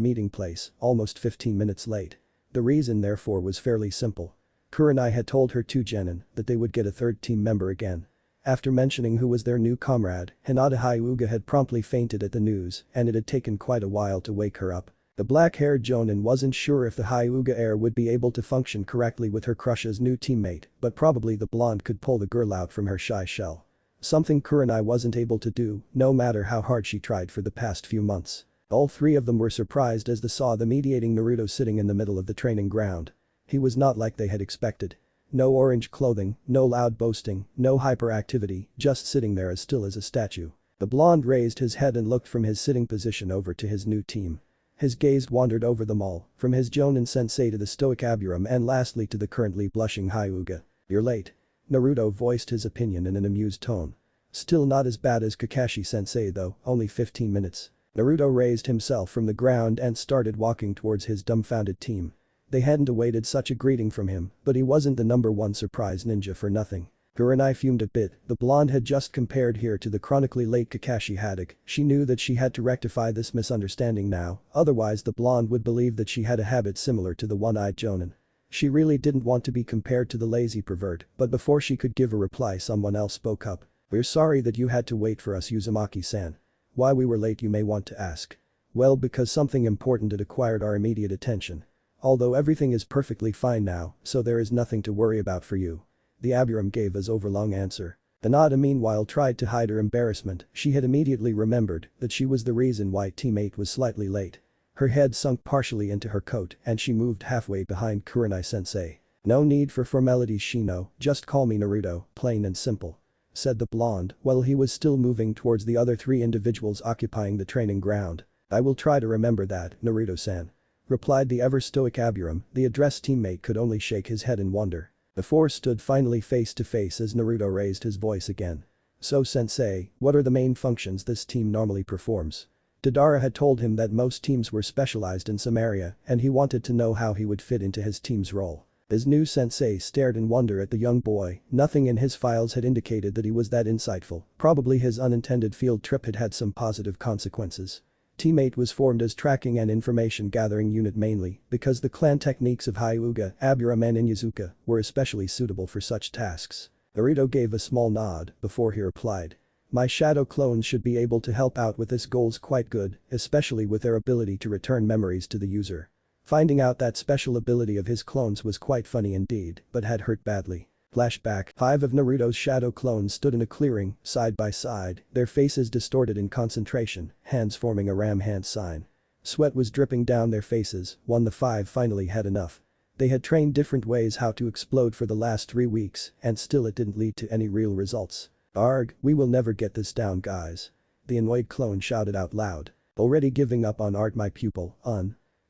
A: meeting place, almost 15 minutes late. The reason therefore was fairly simple. Kurenai had told her two genin that they would get a third team member again. After mentioning who was their new comrade, Hinata Hyuga had promptly fainted at the news, and it had taken quite a while to wake her up. The black-haired jonin wasn't sure if the Hyuga heir would be able to function correctly with her crush's new teammate, but probably the blonde could pull the girl out from her shy shell. Something Kurenai wasn't able to do, no matter how hard she tried for the past few months. All three of them were surprised as they saw the mediating Naruto sitting in the middle of the training ground. He was not like they had expected. No orange clothing, no loud boasting, no hyperactivity, just sitting there as still as a statue. The blonde raised his head and looked from his sitting position over to his new team. His gaze wandered over them all, from his Jonin sensei to the stoic Aburam and lastly to the currently blushing Hyuga. "You're late." Naruto voiced his opinion in an amused tone. "Still not as bad as Kakashi sensei though, only 15 minutes. Naruto raised himself from the ground and started walking towards his dumbfounded team. They hadn't awaited such a greeting from him, but he wasn't the #1 surprise ninja for nothing. Kurenai fumed a bit, the blonde had just compared here to the chronically late Kakashi Haddock. She knew that she had to rectify this misunderstanding now, otherwise the blonde would believe that she had a habit similar to the one-eyed jonin. She really didn't want to be compared to the lazy pervert, but before she could give a reply someone else spoke up. "We're sorry that you had to wait for us, Uzumaki-san. Why we were late, you may want to ask. Well, because something important had acquired our immediate attention. Although everything is perfectly fine now, so there is nothing to worry about for you." The Aburam gave his overlong answer. Hinata meanwhile tried to hide her embarrassment, she had immediately remembered that she was the reason why teammate was slightly late. Her head sunk partially into her coat and she moved halfway behind Kurenai-sensei. "No need for formalities, Shino, just call me Naruto, plain and simple," said the blonde while he was still moving towards the other three individuals occupying the training ground. "I will try to remember that, Naruto-san," replied the ever-stoic Aburam. The addressed teammate could only shake his head in wonder. The four stood finally face to face as Naruto raised his voice again. "So sensei, what are the main functions this team normally performs?" Deidara had told him that most teams were specialized in some area and he wanted to know how he would fit into his team's role. His new sensei stared in wonder at the young boy, nothing in his files had indicated that he was that insightful, probably his unintended field trip had had some positive consequences. Teammate was formed as tracking and information gathering unit mainly because the clan techniques of Hyuga, Aburam and Inyazuka were especially suitable for such tasks. Naruto gave a small nod before he replied. "My shadow clones should be able to help out with this goals quite good, especially with their ability to return memories to the user." Finding out that special ability of his clones was quite funny indeed, but had hurt badly. Flashback, 5 of Naruto's shadow clones stood in a clearing, side by side, their faces distorted in concentration, hands forming a ram hand sign. Sweat was dripping down their faces, the 5 finally had enough. They had trained different ways how to explode for the last 3 weeks, and still it didn't lead to any real results. "Arg, we will never get this down, guys." The annoyed clone shouted out loud. "Already giving up on art, my pupil,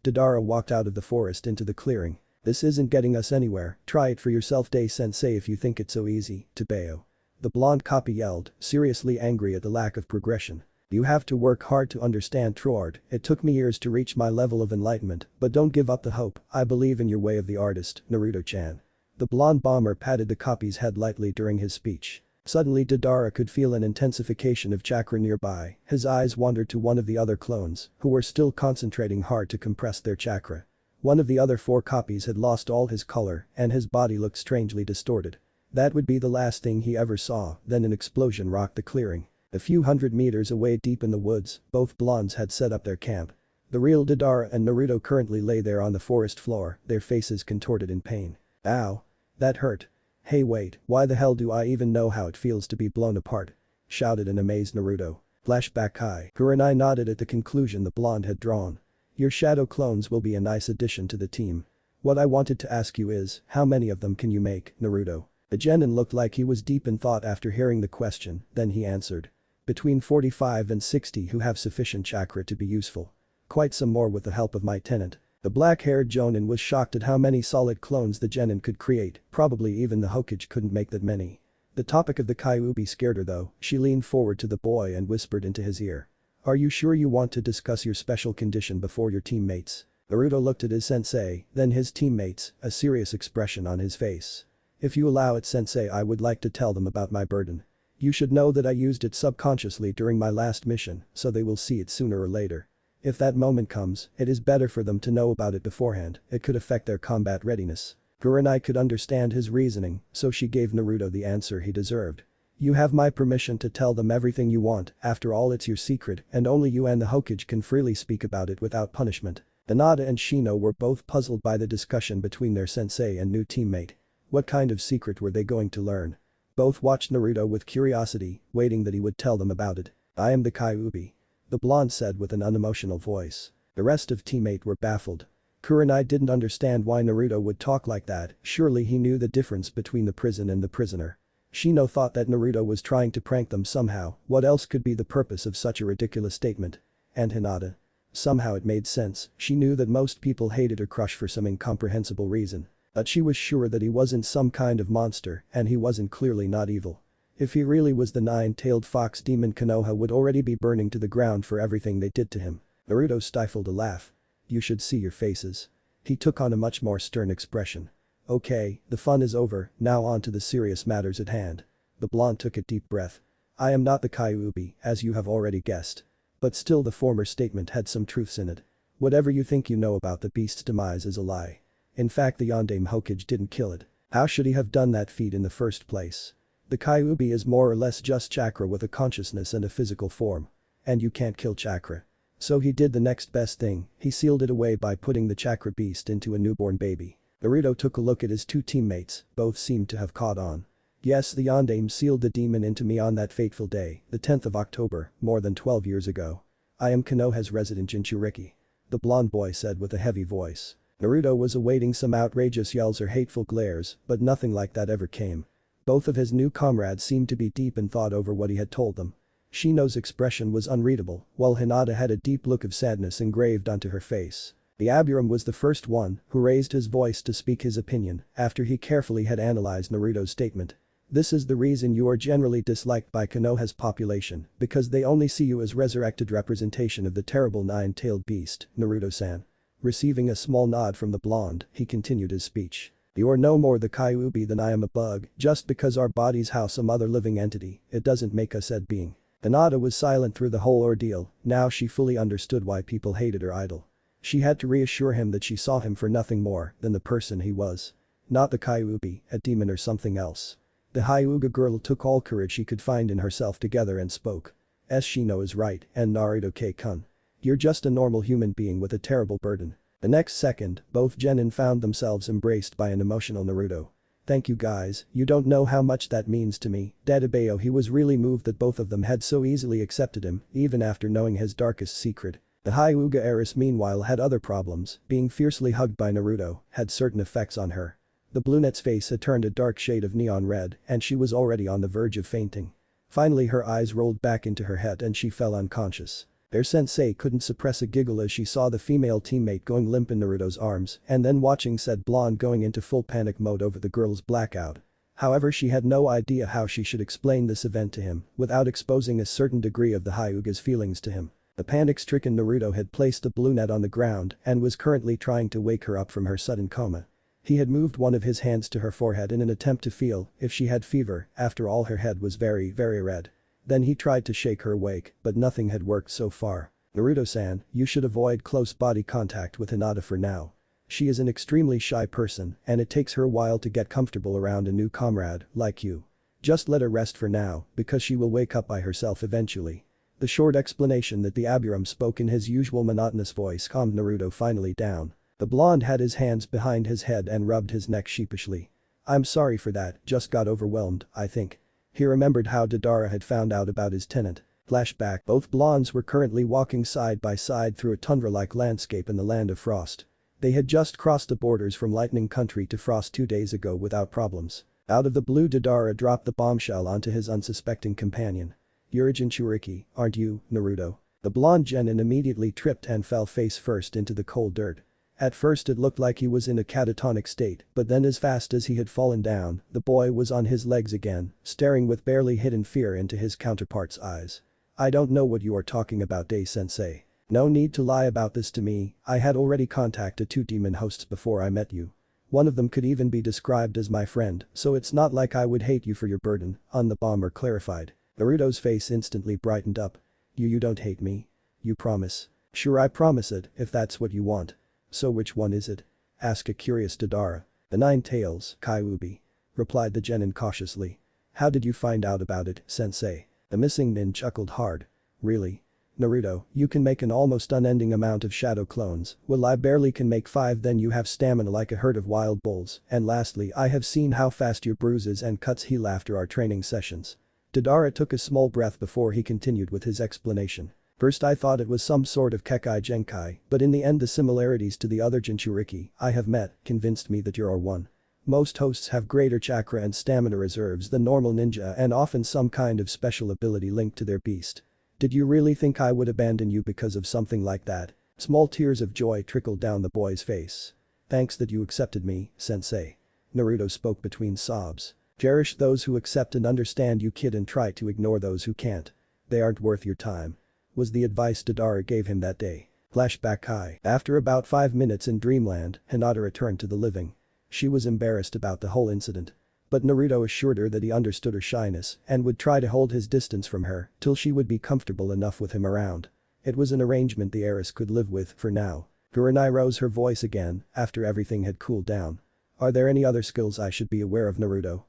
A: Deidara walked out of the forest into the clearing. "This isn't getting us anywhere, try it for yourself, Day-sensei, if you think it's so easy, Tebeo." The blonde copy yelled, seriously angry at the lack of progression. "You have to work hard to understand true art. It took me years to reach my level of enlightenment, but don't give up the hope, I believe in your way of the artist, Naruto-chan." The blonde bomber patted the copy's head lightly during his speech. Suddenly Deidara could feel an intensification of chakra nearby, his eyes wandered to one of the other clones, who were still concentrating hard to compress their chakra. One of the other 4 copies had lost all his color and his body looked strangely distorted. That would be the last thing he ever saw, then an explosion rocked the clearing. A few hundred meters away deep in the woods, both blondes had set up their camp. The real Deidara and Naruto currently lay there on the forest floor, their faces contorted in pain. "Ow. That hurt. Hey wait, why the hell do I even know how it feels to be blown apart?" shouted an amazed Naruto. Flashback high. Kurenai nodded at the conclusion the blonde had drawn. "Your shadow clones will be a nice addition to the team. What I wanted to ask you is, how many of them can you make, Naruto?" The genin looked like he was deep in thought after hearing the question, then he answered. "Between 45 and 60 who have sufficient chakra to be useful. Quite some more with the help of my tenant." The black-haired jonin was shocked at how many solid clones the genin could create, probably even the Hokage couldn't make that many. The topic of the Kyuubi scared her though, she leaned forward to the boy and whispered into his ear. Are you sure you want to discuss your special condition before your teammates? Naruto looked at his sensei, then his teammates, a serious expression on his face. If you allow it, sensei, I would like to tell them about my burden. You should know that I used it subconsciously during my last mission, so they will see it sooner or later. If that moment comes, it is better for them to know about it beforehand, it could affect their combat readiness. Kurenai could understand his reasoning, so she gave Naruto the answer he deserved. You have my permission to tell them everything you want, after all it's your secret and only you and the Hokage can freely speak about it without punishment. Hinata and Shino were both puzzled by the discussion between their sensei and new teammate. What kind of secret were they going to learn? Both watched Naruto with curiosity, waiting that he would tell them about it. I am the Kyuubi. The blonde said with an unemotional voice. The rest of teammate were baffled. Kurenai didn't understand why Naruto would talk like that, surely he knew the difference between the prison and the prisoner. Shino thought that Naruto was trying to prank them somehow, what else could be the purpose of such a ridiculous statement? And Hinata. Somehow it made sense, she knew that most people hated her crush for some incomprehensible reason. But she was sure that he wasn't some kind of monster and he wasn't clearly not evil. If he really was the nine-tailed fox demon, Konoha would already be burning to the ground for everything they did to him. Naruto stifled a laugh. You should see your faces. He took on a much more stern expression. Okay, the fun is over, now on to the serious matters at hand. The blonde took a deep breath. I am not the Kyuubi, as you have already guessed. But still the former statement had some truths in it. Whatever you think you know about the beast's demise is a lie. In fact, the Yondaime Hokage didn't kill it. How should he have done that feat in the first place? The Kyuubi is more or less just chakra with a consciousness and a physical form. And you can't kill chakra. So he did the next best thing, he sealed it away by putting the chakra beast into a newborn baby. Naruto took a look at his two teammates, both seemed to have caught on. Yes, the Yondaime sealed the demon into me on that fateful day, the 10th of October, more than 12 years ago. I am Konoha's resident Jinchuriki. The blonde boy said with a heavy voice. Naruto was awaiting some outrageous yells or hateful glares, but nothing like that ever came. Both of his new comrades seemed to be deep in thought over what he had told them. Shino's expression was unreadable, while Hinata had a deep look of sadness engraved onto her face. The Aburam was the first one who raised his voice to speak his opinion after he carefully had analyzed Naruto's statement. This is the reason you are generally disliked by Konoha's population, because they only see you as resurrected representation of the terrible nine-tailed beast, Naruto-san. Receiving a small nod from the blonde, he continued his speech. You are no more the Kyuubi than I am a bug, just because our bodies house some other living entity, it doesn't make us said being. Hinata was silent through the whole ordeal, now she fully understood why people hated her idol. She had to reassure him that she saw him for nothing more than the person he was. Not the Kyuubi, a demon or something else. The Hyuga girl took all courage she could find in herself together and spoke. Shino is right, and Naruto-kun. You're just a normal human being with a terrible burden. The next second, both genin found themselves embraced by an emotional Naruto. Thank you guys, you don't know how much that means to me. Dadabayo, he was really moved that both of them had so easily accepted him, even after knowing his darkest secret. The Hyuga heiress meanwhile had other problems, being fiercely hugged by Naruto had certain effects on her. The brunette's face had turned a dark shade of neon red and she was already on the verge of fainting. Finally her eyes rolled back into her head and she fell unconscious. Their sensei couldn't suppress a giggle as she saw the female teammate going limp in Naruto's arms and then watching said blonde going into full panic mode over the girl's blackout. However, she had no idea how she should explain this event to him without exposing a certain degree of the Hyuga's feelings to him. The panic-stricken Naruto had placed the brunette on the ground and was currently trying to wake her up from her sudden coma. He had moved one of his hands to her forehead in an attempt to feel if she had fever, after all her head was very red. Then he tried to shake her awake, but nothing had worked so far. Naruto-san, you should avoid close body contact with Hinata for now. She is an extremely shy person and it takes her a while to get comfortable around a new comrade like you. Just let her rest for now because she will wake up by herself eventually. The short explanation that the Aburam spoke in his usual monotonous voice calmed Naruto finally down. The blonde had his hands behind his head and rubbed his neck sheepishly. I'm sorry for that, just got overwhelmed, I think. He remembered how Deidara had found out about his tenant. Flashback, both blondes were currently walking side by side through a tundra-like landscape in the land of frost. They had just crossed the borders from lightning country to frost 2 days ago without problems. Out of the blue, Deidara dropped the bombshell onto his unsuspecting companion. You're a Jinchuriki, aren't you, Naruto? The blonde genin immediately tripped and fell face first into the cold dirt. At first it looked like he was in a catatonic state, but then as fast as he had fallen down, the boy was on his legs again, staring with barely hidden fear into his counterpart's eyes. I don't know what you are talking about, Day-sensei. No need to lie about this to me, I had already contacted 2 demon hosts before I met you. One of them could even be described as my friend, so it's not like I would hate you for your burden, on the bomber clarified. Naruto's face instantly brightened up. You don't hate me? You promise? Sure, I promise it, if that's what you want. So which one is it? Asked a curious Deidara. The 9 tails, Kyuubi. Replied the genin cautiously. How did you find out about it, sensei? The missing nin chuckled hard. Really? Naruto, you can make an almost unending amount of shadow clones, well I barely can make 5, then you have stamina like a herd of wild bulls, and lastly I have seen how fast your bruises and cuts heal after our training sessions. Deidara took a small breath before he continued with his explanation. First I thought it was some sort of Kekai Genkai, but in the end the similarities to the other Jinchuriki I have met convinced me that you're one. Most hosts have greater chakra and stamina reserves than normal ninja and often some kind of special ability linked to their beast. Did you really think I would abandon you because of something like that? Small tears of joy trickled down the boy's face. Thanks that you accepted me, sensei. Naruto spoke between sobs. Cherish those who accept and understand you, kid, and try to ignore those who can't. They aren't worth your time. Was the advice Deidara gave him that day. Flashback high. After about 5 minutes in Dreamland, Hinata returned to the living. She was embarrassed about the whole incident. But Naruto assured her that he understood her shyness and would try to hold his distance from her till she would be comfortable enough with him around. It was an arrangement the heiress could live with for now. Kurenai rose her voice again after everything had cooled down. Are there any other skills I should be aware of, Naruto?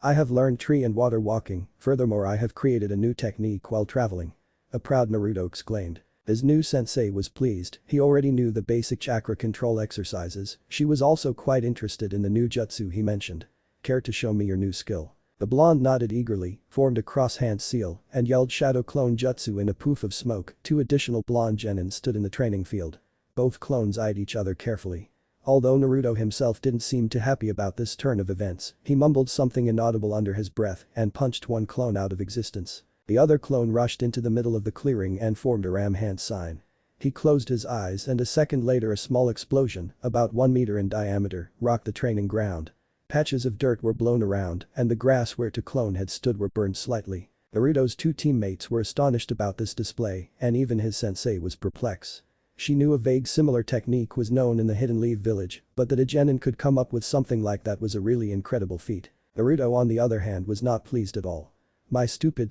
A: I have learned tree and water walking, furthermore I have created a new technique while traveling. A proud Naruto exclaimed. His new sensei was pleased, he already knew the basic chakra control exercises, she was also quite interested in the new jutsu he mentioned. Care to show me your new skill? The blonde nodded eagerly, formed a cross-hand seal, and yelled shadow clone jutsu in a poof of smoke. 2 additional blonde genin stood in the training field. Both clones eyed each other carefully. Although Naruto himself didn't seem too happy about this turn of events, he mumbled something inaudible under his breath and punched one clone out of existence. The other clone rushed into the middle of the clearing and formed a ram hand sign. He closed his eyes and a second later a small explosion, about 1 meter in diameter, rocked the training ground. Patches of dirt were blown around and the grass where the clone had stood were burned slightly. Naruto's 2 teammates were astonished about this display and even his sensei was perplexed. She knew a vague similar technique was known in the Hidden Leaf village, but that a genin could come up with something like that was a really incredible feat. Naruto on the other hand was not pleased at all. My stupid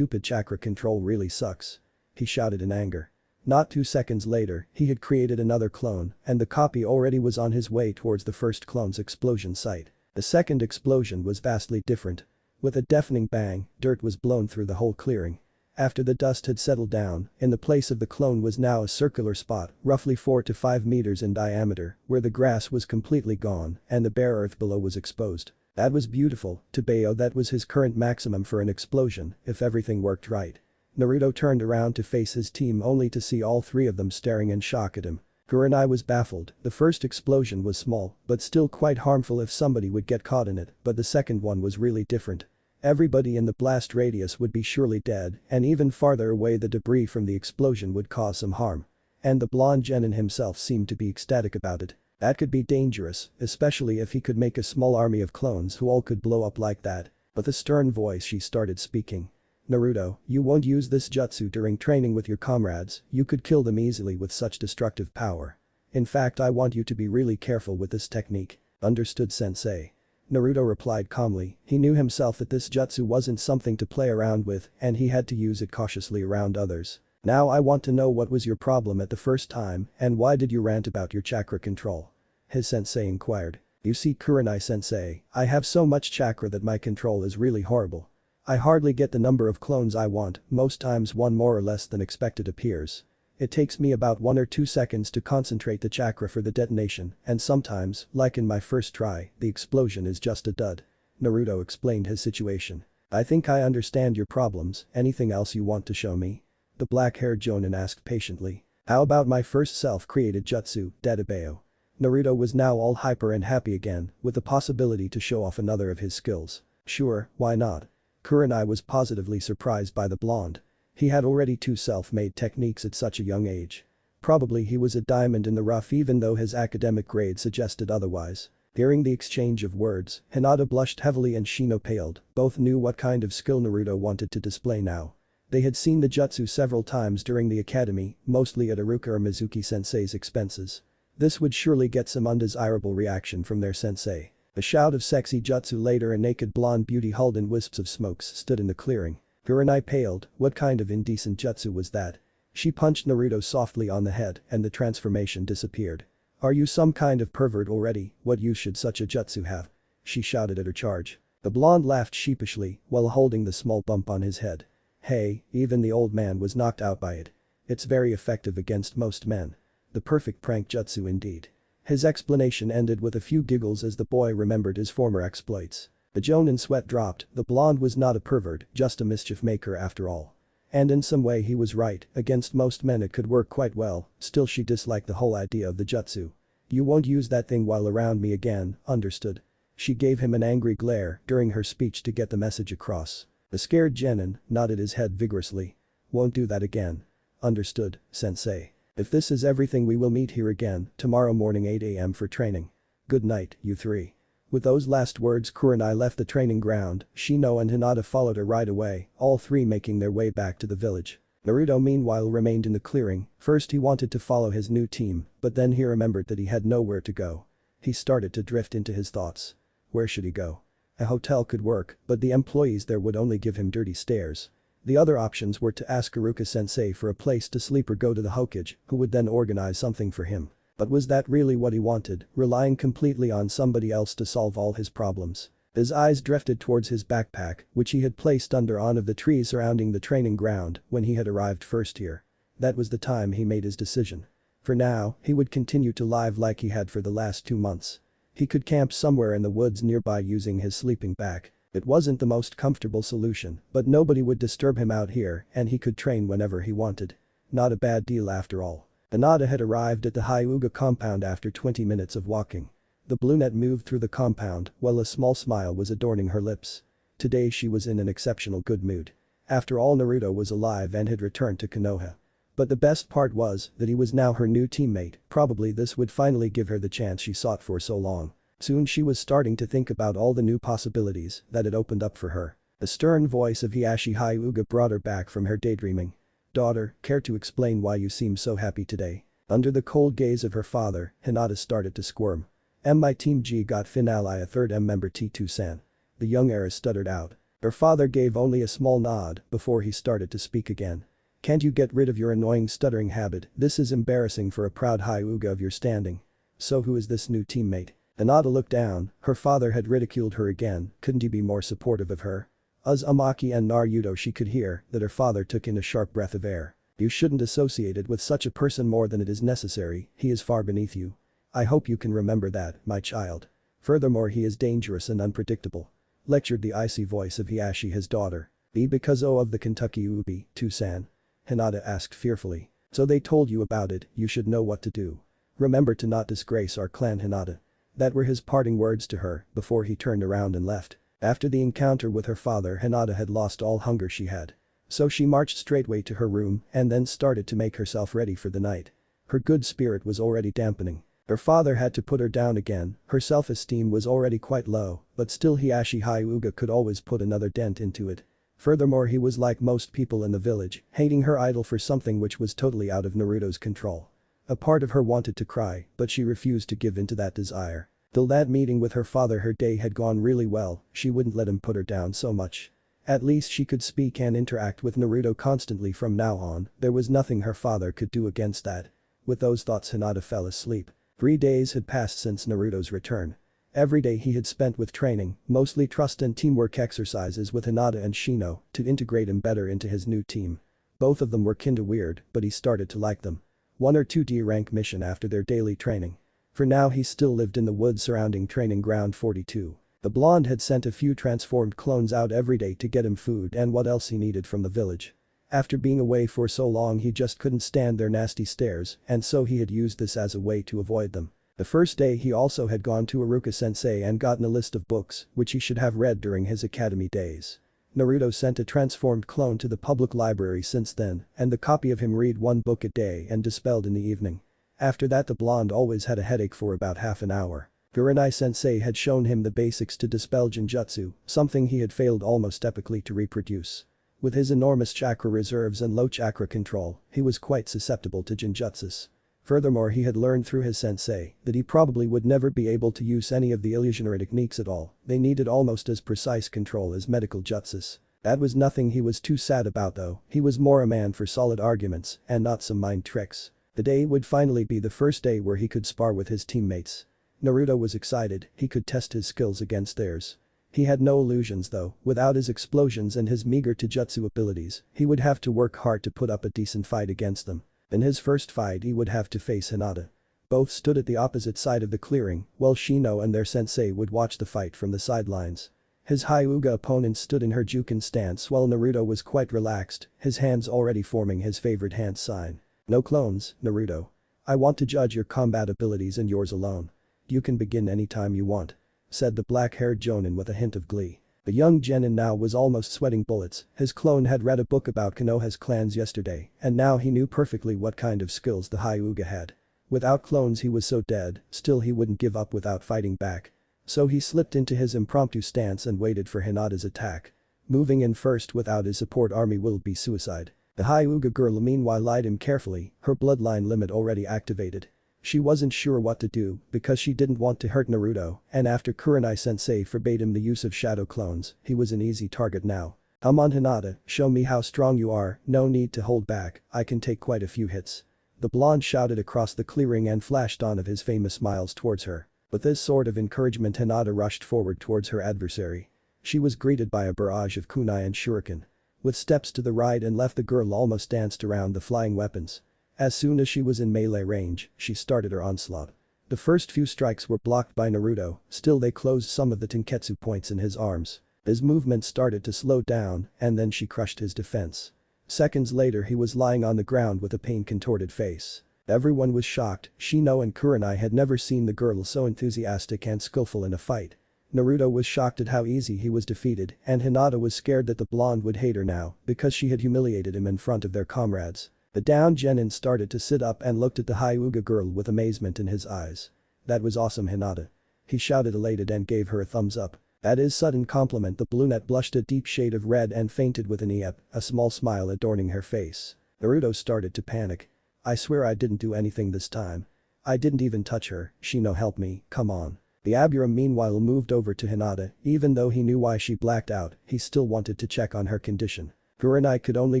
A: chakra control really sucks. He shouted in anger. Not 2 seconds later, he had created another clone, and the copy already was on his way towards the first clone's explosion site. The second explosion was vastly different. With a deafening bang, dirt was blown through the whole clearing. After the dust had settled down, in the place of the clone was now a circular spot, roughly 4 to 5 meters in diameter, where the grass was completely gone and the bare earth below was exposed. That was beautiful, to Bayo that was his current maximum for an explosion, if everything worked right. Naruto turned around to face his team only to see all 3 of them staring in shock at him. Kurenai was baffled, the first explosion was small, but still quite harmful if somebody would get caught in it, but the second one was really different. Everybody in the blast radius would be surely dead, and even farther away the debris from the explosion would cause some harm. And the blonde genin himself seemed to be ecstatic about it. That could be dangerous, especially if he could make a small army of clones who all could blow up like that. With a stern voice she started speaking. Naruto, you won't use this jutsu during training with your comrades, you could kill them easily with such destructive power. In fact, I want you to be really careful with this technique. Understood, sensei? Naruto replied calmly, he knew himself that this jutsu wasn't something to play around with and he had to use it cautiously around others. Now I want to know what was your problem at the first time and why did you rant about your chakra control? His sensei inquired. You see, Kurenai sensei, I have so much chakra that my control is really horrible. I hardly get the number of clones I want, most times one more or less than expected appears. It takes me about 1 or 2 seconds to concentrate the chakra for the detonation, and sometimes, like in my first try, the explosion is just a dud. Naruto explained his situation. I think I understand your problems, anything else you want to show me? The black-haired jonin asked patiently. How about my first self-created jutsu, Dadabeo? Naruto was now all hyper and happy again, with the possibility to show off another of his skills. Sure, why not? Kurenai was positively surprised by the blonde. He had already 2 self-made techniques at such a young age. Probably he was a diamond in the rough even though his academic grade suggested otherwise. Hearing the exchange of words, Hinata blushed heavily and Shino paled, both knew what kind of skill Naruto wanted to display now. They had seen the jutsu several times during the academy, mostly at Iruka or Mizuki-sensei's expenses. This would surely get some undesirable reaction from their sensei. A shout of sexy jutsu later, a naked blonde beauty hulled in wisps of smokes stood in the clearing. Kurenai paled. What kind of indecent jutsu was that? She punched Naruto softly on the head and the transformation disappeared. Are you some kind of pervert already? What use should such a jutsu have? She shouted at her charge. The blonde laughed sheepishly while holding the small bump on his head. Hey, even the old man was knocked out by it. It's very effective against most men. The perfect prank jutsu indeed. His explanation ended with a few giggles as the boy remembered his former exploits. The Jonin sweat dropped. The blonde was not a pervert, just a mischief maker after all. And in some way he was right, against most men it could work quite well, still she disliked the whole idea of the jutsu. You won't use that thing while around me again, understood? She gave him an angry glare during her speech to get the message across. The scared genin nodded his head vigorously. Won't do that again. Understood, sensei. If this is everything, we will meet here again tomorrow morning 8 a.m. for training. Good night, you three. With those last words, Kurenai left the training ground. Shino and Hinata followed her right away, all three making their way back to the village. Naruto meanwhile remained in the clearing. First he wanted to follow his new team, but then he remembered that he had nowhere to go. He started to drift into his thoughts. Where should he go? A hotel could work, but the employees there would only give him dirty stares. The other options were to ask Iruka-sensei for a place to sleep or go to the Hokage, who would then organize something for him. But was that really what he wanted, relying completely on somebody else to solve all his problems? His eyes drifted towards his backpack, which he had placed under one of the trees surrounding the training ground when he had arrived first here. That was the time he made his decision. For now, he would continue to live like he had for the last 2 months. He could camp somewhere in the woods nearby using his sleeping bag. It wasn't the most comfortable solution, but nobody would disturb him out here and he could train whenever he wanted. Not a bad deal after all. Hinata had arrived at the Hyuga compound after 20 minutes of walking. The brunette moved through the compound while a small smile was adorning her lips. Today she was in an exceptional good mood. After all, Naruto was alive and had returned to Konoha. But the best part was that he was now her new teammate. Probably this would finally give her the chance she sought for so long. Soon she was starting to think about all the new possibilities that had opened up for her. The stern voice of Hiashi Hyuga brought her back from her daydreaming. Daughter, care to explain why you seem so happy today? Under the cold gaze of her father, Hinata started to squirm. My Team G got finale a third member T2-san. The young heiress stuttered out. Her father gave only a small nod before he started to speak again. Can't you get rid of your annoying stuttering habit? This is embarrassing for a proud Hyuga of your standing. So who is this new teammate? Hinata looked down. Her father had ridiculed her again, couldn't he be more supportive of her? Uzumaki and Naruto, she could hear that her father took in a sharp breath of air. You shouldn't associate it with such a person more than it is necessary, he is far beneath you. I hope you can remember that, my child. Furthermore, he is dangerous and unpredictable. Lectured the icy voice of Hiashi, his daughter. Because of the Kentucky Ubi, Tucson? Hinata asked fearfully. So they told you about it, you should know what to do. Remember to not disgrace our clan, Hinata. That were his parting words to her before he turned around and left. After the encounter with her father, Hinata had lost all hunger she had. So she marched straightway to her room and then started to make herself ready for the night. Her good spirit was already dampening. Her father had to put her down again, her self-esteem was already quite low, but still Hiashi Hyuga could always put another dent into it. Furthermore, he was like most people in the village, hating her idol for something which was totally out of Naruto's control. A part of her wanted to cry, but she refused to give in to that desire. Till that meeting with her father, her day had gone really well, she wouldn't let him put her down so much. At least she could speak and interact with Naruto constantly from now on, there was nothing her father could do against that. With those thoughts, Hinata fell asleep. 3 days had passed since Naruto's return. Every day he had spent with training, mostly trust and teamwork exercises with Hinata and Shino to integrate him better into his new team. Both of them were kinda weird, but he started to like them. 1 or 2 D-rank mission after their daily training. For now he still lived in the woods surrounding training ground 42. The blonde had sent a few transformed clones out every day to get him food and what else he needed from the village. After being away for so long he just couldn't stand their nasty stares and so he had used this as a way to avoid them. The first day he also had gone to Iruka-sensei and gotten a list of books which he should have read during his academy days. Naruto sent a transformed clone to the public library since then and the copy of him read 1 book a day and dispelled in the evening. After that the blonde always had a headache for about half an hour. Kurenai-sensei had shown him the basics to dispel genjutsu, something he had failed almost epically to reproduce. With his enormous chakra reserves and low chakra control, he was quite susceptible to genjutsus. Furthermore, he had learned through his sensei that he probably would never be able to use any of the illusionary techniques at all. They needed almost as precise control as medical jutsus. That was nothing he was too sad about though, he was more a man for solid arguments and not some mind tricks. The day would finally be the first day where he could spar with his teammates. Naruto was excited, he could test his skills against theirs. He had no illusions though, without his explosions and his meager taijutsu abilities, he would have to work hard to put up a decent fight against them. In his first fight he would have to face Hinata. Both stood at the opposite side of the clearing, while Shino and their sensei would watch the fight from the sidelines. His Hyuga opponent stood in her Juken stance while Naruto was quite relaxed, his hands already forming his favorite hand sign. No clones, Naruto. I want to judge your combat abilities and yours alone. You can begin anytime you want, said the black-haired Jonin with a hint of glee. The young genin now was almost sweating bullets, his clone had read a book about Konoha's clans yesterday, and now he knew perfectly what kind of skills the Hyuga had. Without clones he was so dead, still he wouldn't give up without fighting back. So he slipped into his impromptu stance and waited for Hinata's attack. Moving in first without his support army will be suicide. The Hyuga girl meanwhile eyed him carefully, her bloodline limit already activated. She wasn't sure what to do because she didn't want to hurt Naruto, and after Kurenai-sensei forbade him the use of shadow clones, he was an easy target now. Come on Hinata, show me how strong you are, no need to hold back, I can take quite a few hits. The blonde shouted across the clearing and flashed on of his famous smiles towards her. With this sort of encouragement Hinata rushed forward towards her adversary. She was greeted by a barrage of kunai and shuriken. With steps to the right and left the girl almost danced around the flying weapons. As soon as she was in melee range, she started her onslaught. The first few strikes were blocked by Naruto, still they closed some of the tenketsu points in his arms. His movement started to slow down and then she crushed his defense. Seconds later he was lying on the ground with a pain-contorted face. Everyone was shocked, Shino and Kurenai had never seen the girl so enthusiastic and skillful in a fight. Naruto was shocked at how easy he was defeated and Hinata was scared that the blonde would hate her now because she had humiliated him in front of their comrades. The downed genin started to sit up and looked at the Hyuga girl with amazement in his eyes. That was awesome Hinata. He shouted elated and gave her a thumbs up. At his sudden compliment the brunette blushed a deep shade of red and fainted with an iep, a small smile adorning her face. Naruto started to panic. I swear I didn't do anything this time. I didn't even touch her, Shino help me, come on. The Aburam meanwhile moved over to Hinata, even though he knew why she blacked out, he still wanted to check on her condition. Kurenai could only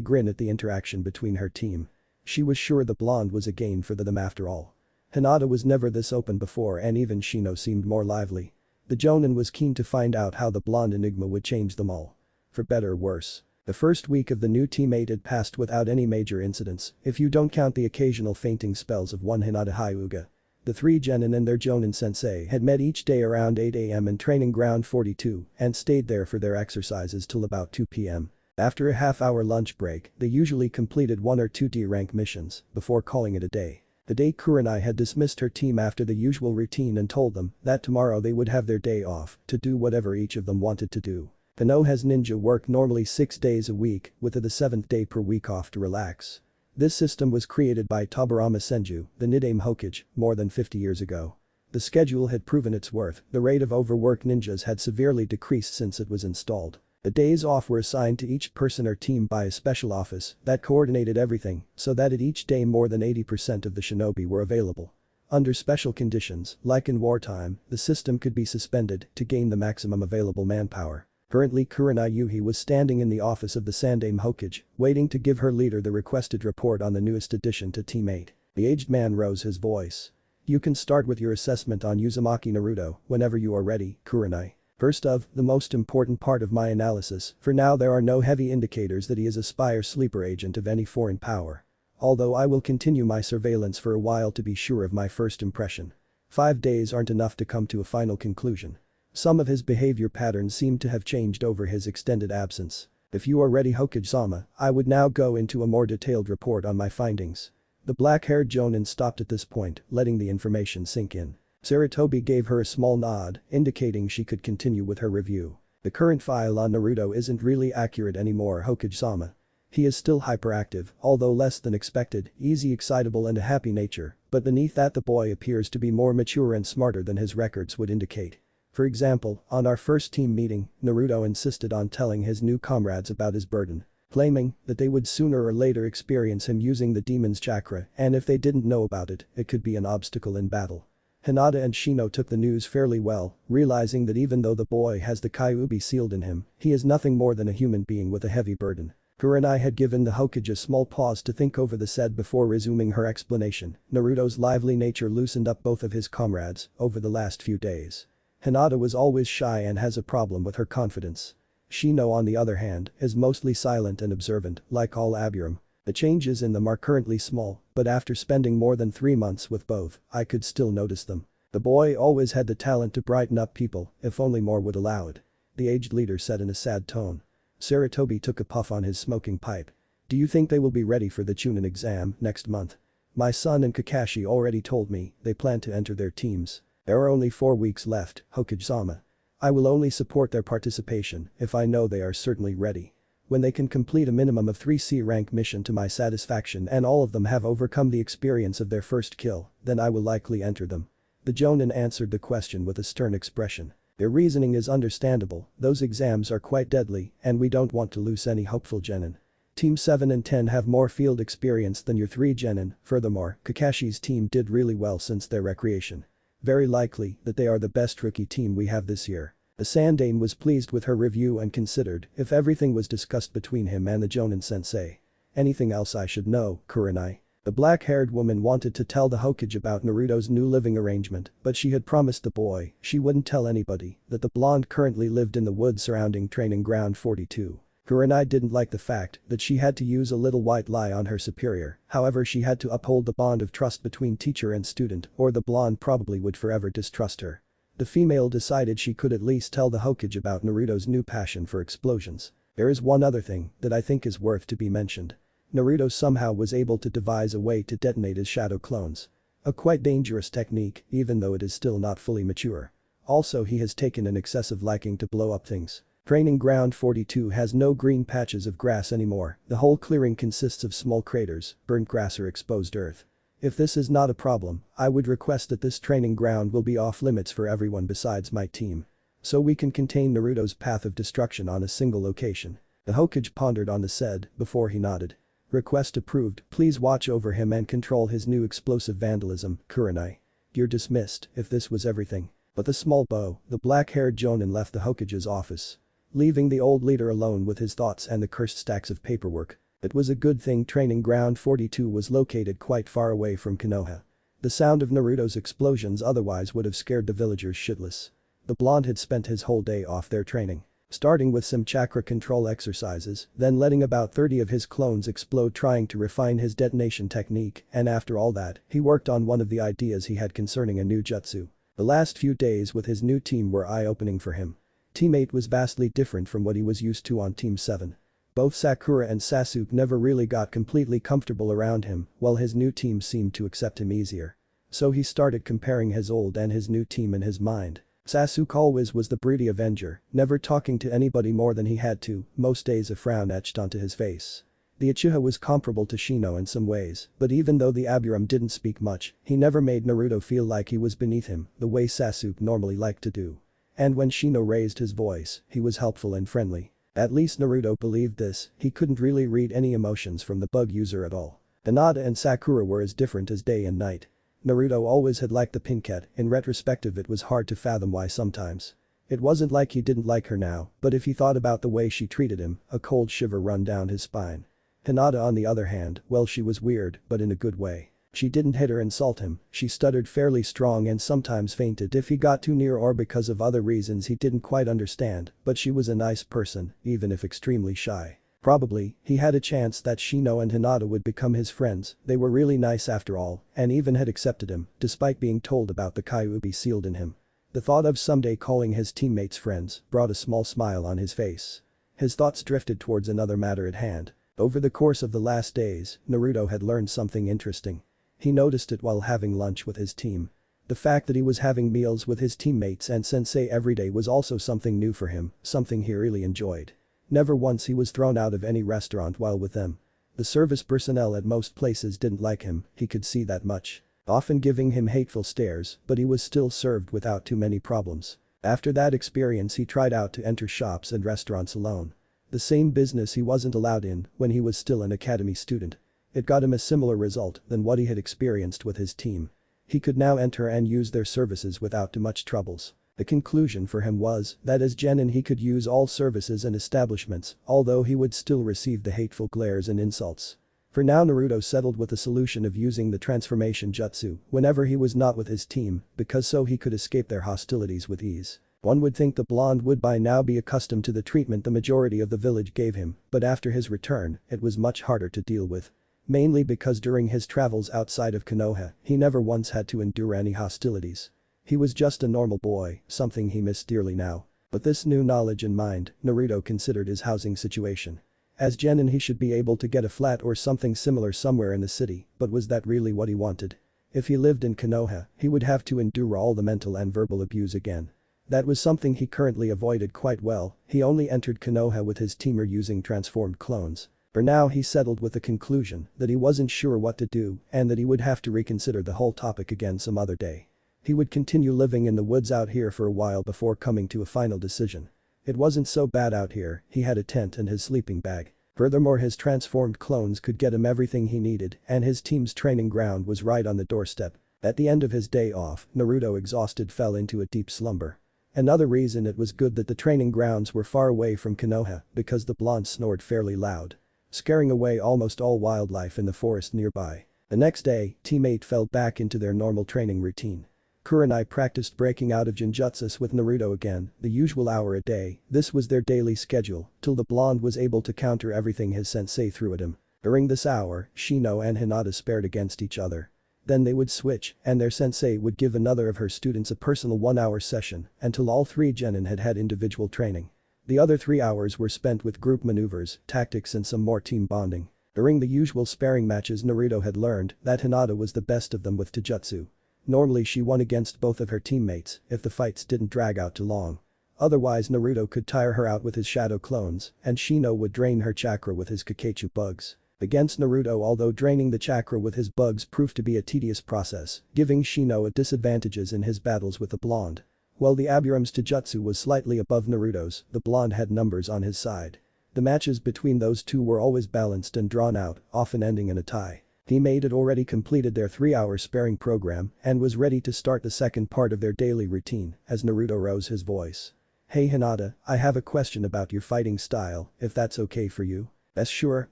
A: grin at the interaction between her team. She was sure the blonde was a gain for them after all. Hinata was never this open before and even Shino seemed more lively. The Jonin was keen to find out how the blonde enigma would change them all. For better or worse. The first week of the new teammate had passed without any major incidents, if you don't count the occasional fainting spells of one Hinata Hyuga. The three genin and their Jonin sensei had met each day around 8 am in training ground 42 and stayed there for their exercises till about 2 pm. After a half-hour lunch break, they usually completed 1 or 2 D-rank missions before calling it a day. The day Kurenai had dismissed her team after the usual routine and told them that tomorrow they would have their day off to do whatever each of them wanted to do. Konoha's ninja work normally 6 days a week with the 7th day per week off to relax. This system was created by Tobirama Senju, the Niddame Hokage, more than 50 years ago. The schedule had proven its worth, the rate of overwork ninjas had severely decreased since it was installed. The days off were assigned to each person or team by a special office that coordinated everything so that at each day more than 80% of the shinobi were available. Under special conditions, like in wartime, the system could be suspended to gain the maximum available manpower. Currently Kurenai Yuhi was standing in the office of the Sandaime Hokage, waiting to give her leader the requested report on the newest addition to Team 8. The aged man rose his voice. You can start with your assessment on Uzumaki Naruto whenever you are ready, Kurenai. First of, the most important part of my analysis, for now there are no heavy indicators that he is a spy or sleeper agent of any foreign power. Although I will continue my surveillance for a while to be sure of my first impression. 5 days aren't enough to come to a final conclusion. Some of his behavior patterns seem to have changed over his extended absence. If you are ready Hokage-sama, I would now go into a more detailed report on my findings. The black-haired Jonin stopped at this point, letting the information sink in. Sarutobi gave her a small nod, indicating she could continue with her review. The current file on Naruto isn't really accurate anymore Hokage-sama. He is still hyperactive, although less than expected, easy excitable and a happy nature, but beneath that the boy appears to be more mature and smarter than his records would indicate. For example, on our first team meeting, Naruto insisted on telling his new comrades about his burden. claiming that they would sooner or later experience him using the demon's chakra, and if they didn't know about it, it could be an obstacle in battle. Hinata and Shino took the news fairly well, realizing that even though the boy has the Kyuubi sealed in him, he is nothing more than a human being with a heavy burden. Kurenai had given the Hokage a small pause to think over the said before resuming her explanation. Naruto's lively nature loosened up both of his comrades over the last few days. Hinata was always shy and has a problem with her confidence. Shino, on the other hand, is mostly silent and observant, like all Aburam. The changes in them are currently small, but after spending more than 3 months with both, I could still notice them. The boy always had the talent to brighten up people, if only more would allow it. The aged leader said in a sad tone. Saratobi took a puff on his smoking pipe. Do you think they will be ready for the Chunin exam next month? My son and Kakashi already told me they plan to enter their teams. There are only 4 weeks left, Hokage-sama. I will only support their participation if I know they are certainly ready. When they can complete a minimum of 3 C rank mission to my satisfaction and all of them have overcome the experience of their first kill, then I will likely enter them. The Jonin answered the question with a stern expression. Their reasoning is understandable, those exams are quite deadly and we don't want to lose any hopeful genin. Team 7 and 10 have more field experience than your 3 genin, furthermore, Kakashi's team did really well since their recreation. Very likely that they are the best rookie team we have this year. The Sandane was pleased with her review and considered if everything was discussed between him and the Jonin sensei. Anything else I should know, Kurenai? The black-haired woman wanted to tell the Hokage about Naruto's new living arrangement, but she had promised the boy she wouldn't tell anybody that the blonde currently lived in the woods surrounding Training Ground 42. Kurenai didn't like the fact that she had to use a little white lie on her superior, however she had to uphold the bond of trust between teacher and student or the blonde probably would forever distrust her. The female decided she could at least tell the Hokage about Naruto's new passion for explosions. There is one other thing that I think is worth to be mentioned. Naruto somehow was able to devise a way to detonate his shadow clones. A quite dangerous technique, even though it is still not fully mature. Also, he has taken an excessive liking to blow up things. Training Ground 42 has no green patches of grass anymore, the whole clearing consists of small craters, burnt grass or exposed earth. If this is not a problem, I would request that this training ground will be off limits for everyone besides my team. So we can contain Naruto's path of destruction on a single location. The Hokage pondered on the said before he nodded. Request approved, please watch over him and control his new explosive vandalism, Kurenai. You're dismissed if this was everything. But the small bow, the black-haired Jonin left the Hokage's office. Leaving the old leader alone with his thoughts and the cursed stacks of paperwork. It was a good thing Training Ground 42 was located quite far away from Konoha. The sound of Naruto's explosions otherwise would have scared the villagers shitless. The blonde had spent his whole day off their training. Starting with some chakra control exercises, then letting about 30 of his clones explode trying to refine his detonation technique, and after all that, he worked on one of the ideas he had concerning a new jutsu. The last few days with his new team were eye-opening for him. Team 8 was vastly different from what he was used to on Team 7. Both Sakura and Sasuke never really got completely comfortable around him, while his new team seemed to accept him easier. So he started comparing his old and his new team in his mind. Sasuke always was the broody avenger, never talking to anybody more than he had to, most days a frown etched onto his face. The Uchiha was comparable to Shino in some ways, but even though the Aburam didn't speak much, he never made Naruto feel like he was beneath him, the way Sasuke normally liked to do. And when Shino raised his voice, he was helpful and friendly. At least Naruto believed this, he couldn't really read any emotions from the bug user at all. Hinata and Sakura were as different as day and night. Naruto always had liked the Pinkette, in retrospective it was hard to fathom why sometimes. It wasn't like he didn't like her now, but if he thought about the way she treated him, a cold shiver run down his spine. Hinata on the other hand, well she was weird, but in a good way. She didn't hit or insult him, she stuttered fairly strong and sometimes fainted if he got too near or because of other reasons he didn't quite understand, but she was a nice person, even if extremely shy. Probably, he had a chance that Shino and Hinata would become his friends, they were really nice after all, and even had accepted him, despite being told about the Kyuubi sealed in him. The thought of someday calling his teammates friends brought a small smile on his face. His thoughts drifted towards another matter at hand. Over the course of the last days, Naruto had learned something interesting. He noticed it while having lunch with his team. The fact that he was having meals with his teammates and sensei every day was also something new for him, something he really enjoyed. Never once he was thrown out of any restaurant while with them. The service personnel at most places didn't like him, he could see that much. Often giving him hateful stares, but he was still served without too many problems. After that experience he tried out to enter shops and restaurants alone. The same business he wasn't allowed in when he was still an academy student. It got him a similar result than what he had experienced with his team. He could now enter and use their services without too much troubles. The conclusion for him was that as genin he could use all services and establishments, although he would still receive the hateful glares and insults. For now Naruto settled with the solution of using the transformation jutsu whenever he was not with his team, because so he could escape their hostilities with ease. One would think the blonde would by now be accustomed to the treatment the majority of the village gave him, but after his return, it was much harder to deal with. Mainly because during his travels outside of Konoha, he never once had to endure any hostilities. He was just a normal boy, something he missed dearly now. But this new knowledge in mind, Naruto considered his housing situation. As genin he should be able to get a flat or something similar somewhere in the city, but was that really what he wanted? If he lived in Konoha, he would have to endure all the mental and verbal abuse again. That was something he currently avoided quite well. He only entered Konoha with his teamer using transformed clones. For now he settled with the conclusion that he wasn't sure what to do and that he would have to reconsider the whole topic again some other day. He would continue living in the woods out here for a while before coming to a final decision. It wasn't so bad out here, he had a tent and his sleeping bag. Furthermore, his transformed clones could get him everything he needed and his team's training ground was right on the doorstep. At the end of his day off, Naruto exhausted fell into a deep slumber. Another reason it was good that the training grounds were far away from Konoha because the blonde snored fairly loud, scaring away almost all wildlife in the forest nearby. The next day, Team 8 fell back into their normal training routine. Kurenai practiced breaking out of Genjutsus with Naruto again, the usual hour a day. This was their daily schedule, till the blonde was able to counter everything his sensei threw at him. During this hour, Shino and Hinata spared against each other. Then they would switch, and their sensei would give another of her students a personal 1-hour session until all three genin had had individual training. The other 3 hours were spent with group maneuvers, tactics and some more team bonding. During the usual sparring matches Naruto had learned that Hinata was the best of them with Taijutsu. Normally she won against both of her teammates if the fights didn't drag out too long. Otherwise Naruto could tire her out with his shadow clones and Shino would drain her chakra with his Kakechu bugs. Against Naruto, although draining the chakra with his bugs proved to be a tedious process, giving Shino a disadvantages in his battles with the blonde. While the Aburam's Taijutsu was slightly above Naruto's, the blonde had numbers on his side. The matches between those two were always balanced and drawn out, often ending in a tie. Team 8 had already completed their 3-hour sparring program and was ready to start the second part of their daily routine as Naruto rose his voice. "Hey Hinata, I have a question about your fighting style, if that's okay for you." "That's sure,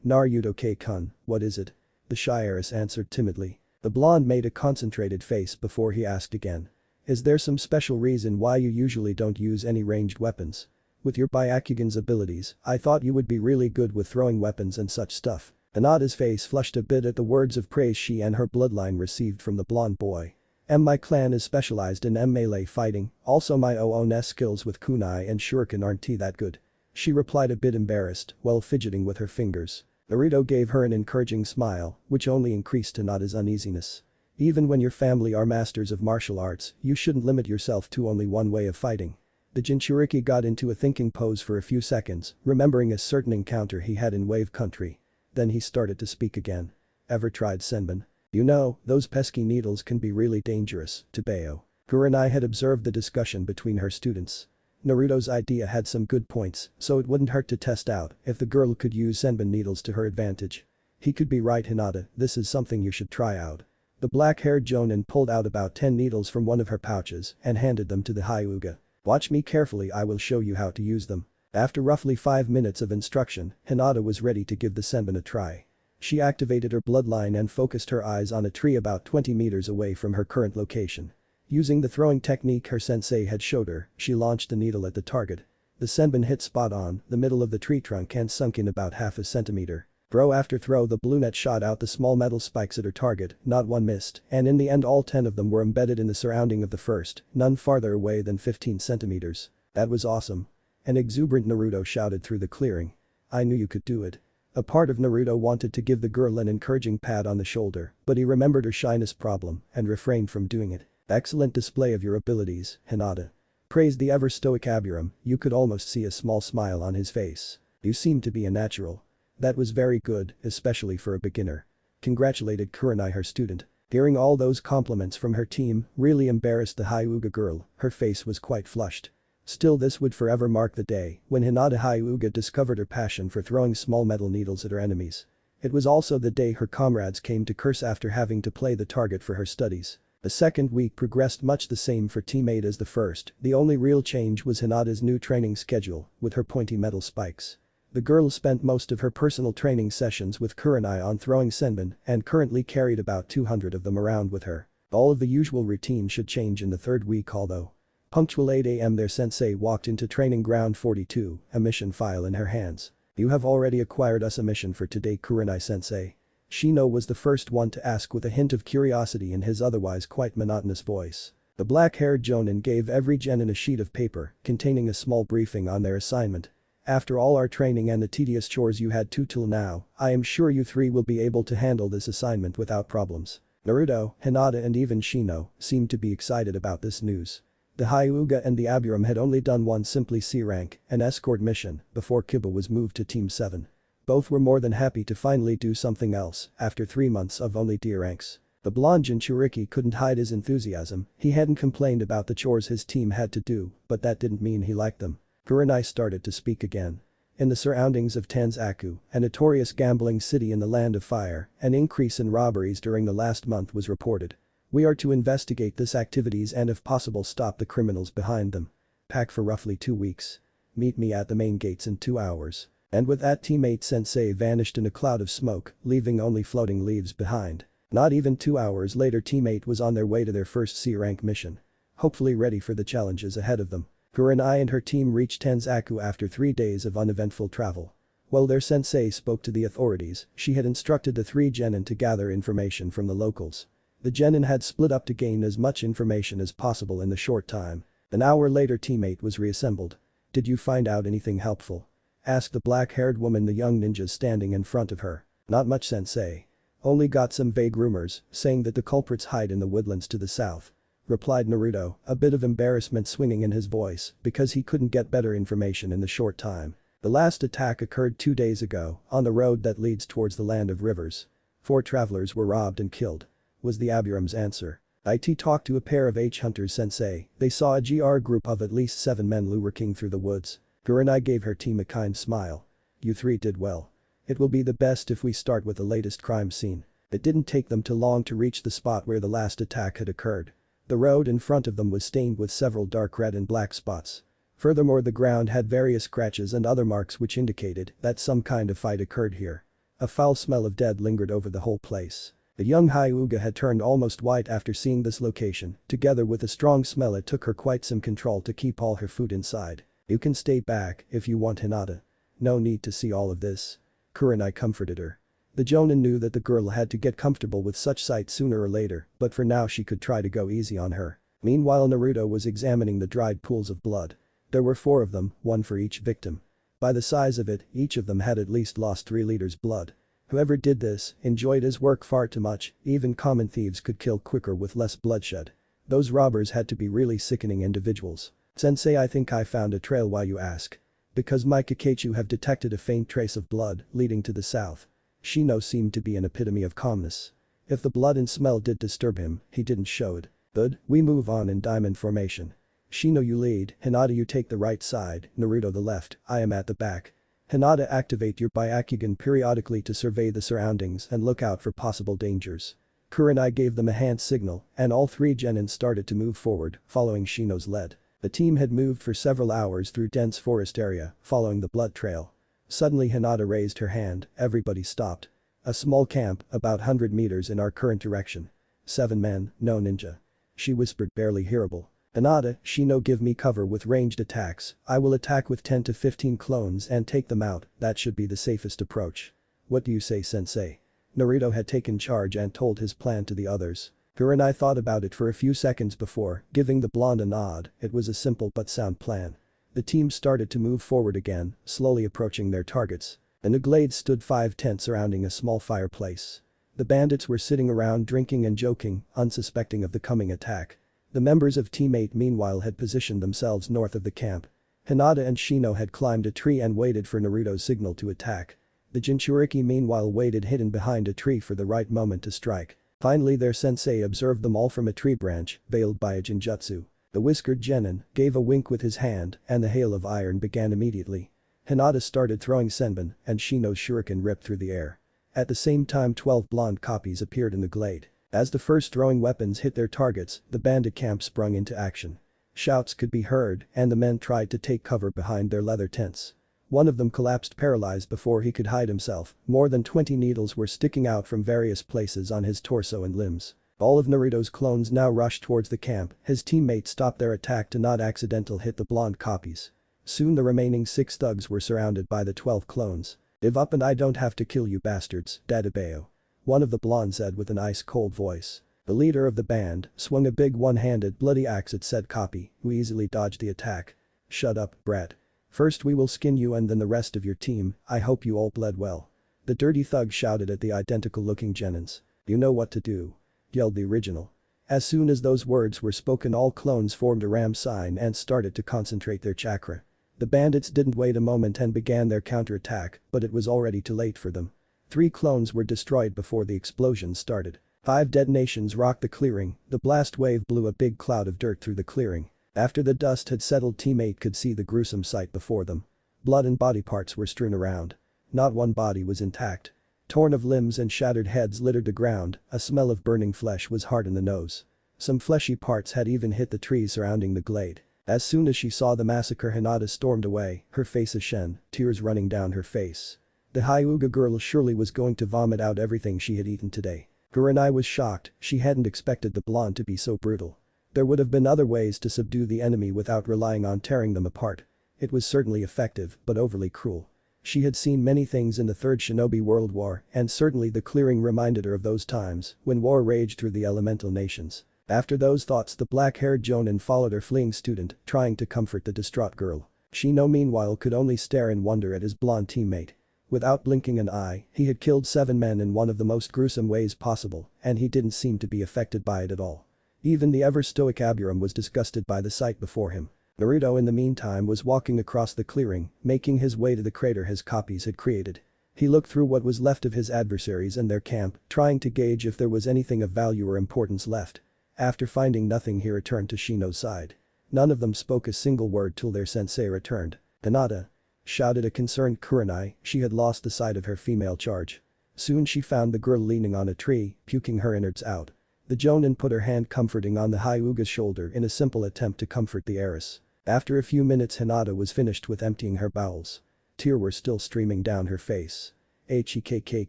A: Naruto-kun, what is it?" the shy heiress answered timidly. The blonde made a concentrated face before he asked again. "Is there some special reason why you usually don't use any ranged weapons? With your Byakugan's abilities, I thought you would be really good with throwing weapons and such stuff." Hinata's face flushed a bit at the words of praise she and her bloodline received from the blonde boy. My clan is specialized in melee fighting, also my own skills with kunai and shuriken aren't that good." She replied a bit embarrassed while fidgeting with her fingers. Naruto gave her an encouraging smile, which only increased Hinata's uneasiness. "Even when your family are masters of martial arts, you shouldn't limit yourself to only one way of fighting." The Jinchuriki got into a thinking pose for a few seconds, remembering a certain encounter he had in Wave Country. Then he started to speak again. "Ever tried Senbon? You know, those pesky needles can be really dangerous, Tobeo." Kurenai had observed the discussion between her students. Naruto's idea had some good points, so it wouldn't hurt to test out if the girl could use Senbon needles to her advantage. "He could be right Hinata, this is something you should try out." The black-haired Jonin pulled out about 10 needles from one of her pouches and handed them to the Hyuga. "Watch me carefully, I will show you how to use them." After roughly 5 minutes of instruction, Hinata was ready to give the Senbon a try. She activated her bloodline and focused her eyes on a tree about 20 meters away from her current location. Using the throwing technique her sensei had showed her, she launched the needle at the target. The Senbon hit spot on the middle of the tree trunk and sunk in about half a centimeter. Throw after throw the blue net shot out the small metal spikes at her target, not one missed, and in the end all 10 of them were embedded in the surrounding of the first, none farther away than 15 centimeters. "That was awesome." An exuberant Naruto shouted through the clearing. "I knew you could do it." A part of Naruto wanted to give the girl an encouraging pat on the shoulder, but he remembered her shyness problem and refrained from doing it. "Excellent display of your abilities, Hinata." Praised the ever-stoic Aburam, you could almost see a small smile on his face. "You seem to be a natural." "That was very good, especially for a beginner." Congratulated Kurenai her student. Hearing all those compliments from her team really embarrassed the Hyuga girl, her face was quite flushed. Still, this would forever mark the day when Hinata Hyuga discovered her passion for throwing small metal needles at her enemies. It was also the day her comrades came to curse after having to play the target for her studies. The second week progressed much the same for teammate as the first, the only real change was Hinata's new training schedule, with her pointy metal spikes. The girl spent most of her personal training sessions with Kurenai on throwing senbon and currently carried about 200 of them around with her. All of the usual routine should change in the third week although. Punctual 8 a.m. their sensei walked into training ground 42, a mission file in her hands. "You have already acquired us a mission for today, Kurenai-sensei." Shino was the first one to ask with a hint of curiosity in his otherwise quite monotonous voice. The black-haired jonin gave every genin a sheet of paper containing a small briefing on their assignment. "After all our training and the tedious chores you had to till now, I am sure you three will be able to handle this assignment without problems." Naruto, Hinata and even Shino seemed to be excited about this news. The Hyuga and the Abiram had only done one simply C rank, an escort mission, before Kiba was moved to Team 7. Both were more than happy to finally do something else after 3 months of only D ranks. The blonde Jinchuriki couldn't hide his enthusiasm, he hadn't complained about the chores his team had to do, but that didn't mean he liked them. Kurenai started to speak again. In the surroundings of Tanzaku, a notorious gambling city in the Land of Fire, an increase in robberies during the last month was reported. "We are to investigate this activities and if possible stop the criminals behind them. Pack for roughly 2 weeks. Meet me at the main gates in 2 hours." And with that teammate sensei vanished in a cloud of smoke, leaving only floating leaves behind. Not even 2 hours later teammate was on their way to their first C-rank mission. Hopefully ready for the challenges ahead of them. Kurenai and her team reached Tanzaku after 3 days of uneventful travel. While their sensei spoke to the authorities, she had instructed the 3 genin to gather information from the locals. The genin had split up to gain as much information as possible in the short time. An hour later teammate was reassembled. "Did you find out anything helpful?" asked the black-haired woman, the young ninja standing in front of her. "Not much, sensei. Only got some vague rumors saying that the culprits hide in the woodlands to the south," replied Naruto, a bit of embarrassment swinging in his voice because he couldn't get better information in the short time. "The last attack occurred 2 days ago on the road that leads towards the land of rivers. 4 travelers were robbed and killed," was the Abiram's answer. "It talked to a pair of H-hunters, sensei. They saw a GR group of at least 7 men lurking through the woods." Kurenai gave her team a kind smile. "You 3 did well. It will be the best if we start with the latest crime scene." It didn't take them too long to reach the spot where the last attack had occurred. The road in front of them was stained with several dark red and black spots. Furthermore, the ground had various scratches and other marks which indicated that some kind of fight occurred here. A foul smell of dead lingered over the whole place. The young Hyuga had turned almost white after seeing this location. Together with a strong smell, it took her quite some control to keep all her food inside. "You can stay back if you want, Hinata. No need to see all of this." Kurenai comforted her. The jonin knew that the girl had to get comfortable with such sights sooner or later, but for now she could try to go easy on her. Meanwhile, Naruto was examining the dried pools of blood. There were 4 of them, 1 for each victim. By the size of it, each of them had at least lost 3 liters blood. Whoever did this enjoyed his work far too much, even common thieves could kill quicker with less bloodshed. Those robbers had to be really sickening individuals. "Sensei, I think I found a trail. Why you ask?" "Because my Kakachu have detected a faint trace of blood leading to the south." Shino seemed to be an epitome of calmness. If the blood and smell did disturb him, he didn't show it. "Good, we move on in diamond formation. Shino, you lead, Hinata you take the right side, Naruto the left, I am at the back. Hinata, activate your Byakugan periodically to survey the surroundings and look out for possible dangers." Kurenai gave them a hand signal and all 3 genin started to move forward, following Shino's lead. The team had moved for several hours through dense forest area, following the blood trail. Suddenly Hinata raised her hand, everybody stopped. "A small camp, about 100 meters in our current direction. 7 men, no ninja." She whispered, barely hearable. "Hinata, Shino, give me cover with ranged attacks. I will attack with 10 to 15 clones and take them out, that should be the safest approach." "What do you say, sensei?" Naruto had taken charge and told his plan to the others. Kurenai thought about it for a few seconds before giving the blonde a nod. It was a simple but sound plan. The team started to move forward again, slowly approaching their targets. In a glade stood 5 tents surrounding a small fireplace. The bandits were sitting around drinking and joking, unsuspecting of the coming attack. The members of Team 8 meanwhile had positioned themselves north of the camp. Hinata and Shino had climbed a tree and waited for Naruto's signal to attack. The Jinchuriki meanwhile waited hidden behind a tree for the right moment to strike. Finally their sensei observed them all from a tree branch, veiled by a Jinjutsu. The whiskered genin gave a wink with his hand and the hail of iron began immediately. Hinata started throwing senbon and Shino's shuriken ripped through the air. At the same time 12 blonde copies appeared in the glade. As the first throwing weapons hit their targets, the bandit camp sprung into action. Shouts could be heard and the men tried to take cover behind their leather tents. One of them collapsed paralyzed before he could hide himself. More than 20 needles were sticking out from various places on his torso and limbs. All of Naruto's clones now rushed towards the camp, his teammates stopped their attack to not accidental hit the blonde copies. Soon the remaining 6 thugs were surrounded by the 12 clones. "Give up and I don't have to kill you bastards, Dadabeo," one of the blondes said with an ice-cold voice. The leader of the band swung a big one-handed bloody axe at said copy, who easily dodged the attack. "Shut up, brat. First we will skin you and then the rest of your team, I hope you all bled well." The dirty thug shouted at the identical-looking genins. "You know what to do," yelled the original. As soon as those words were spoken all clones formed a ram sign and started to concentrate their chakra. The bandits didn't wait a moment and began their counterattack, but it was already too late for them. 3 clones were destroyed before the explosion started. 5 detonations rocked the clearing, the blast wave blew a big cloud of dirt through the clearing. After the dust had settled teammate could see the gruesome sight before them. Blood and body parts were strewn around. Not one body was intact. Torn of limbs and shattered heads littered the ground, a smell of burning flesh was hard in the nose. Some fleshy parts had even hit the trees surrounding the glade. As soon as she saw the massacre Hinata stormed away, her face ashen, tears running down her face. The Hyuga girl surely was going to vomit out everything she had eaten today. Kurenai was shocked, she hadn't expected the blonde to be so brutal. There would have been other ways to subdue the enemy without relying on tearing them apart. It was certainly effective, but overly cruel. She had seen many things in the Third Shinobi World War, and certainly the clearing reminded her of those times when war raged through the elemental nations. After those thoughts the black-haired Jonin followed her fleeing student, trying to comfort the distraught girl. Shino meanwhile could only stare in wonder at his blonde teammate. Without blinking an eye, he had killed 7 men in one of the most gruesome ways possible, and he didn't seem to be affected by it at all. Even the ever-stoic Aburam was disgusted by the sight before him. Naruto in the meantime was walking across the clearing, making his way to the crater his copies had created. He looked through what was left of his adversaries and their camp, trying to gauge if there was anything of value or importance left. After finding nothing he returned to Shino's side. None of them spoke a single word till their sensei returned. "Hinata!" shouted a concerned Kurenai, she had lost the sight of her female charge. Soon she found the girl leaning on a tree, puking her innards out. The Jonin put her hand comforting on the Hyuga's shoulder in a simple attempt to comfort the heiress. After a few minutes Hinata was finished with emptying her bowels. Tears were still streaming down her face. "Hekk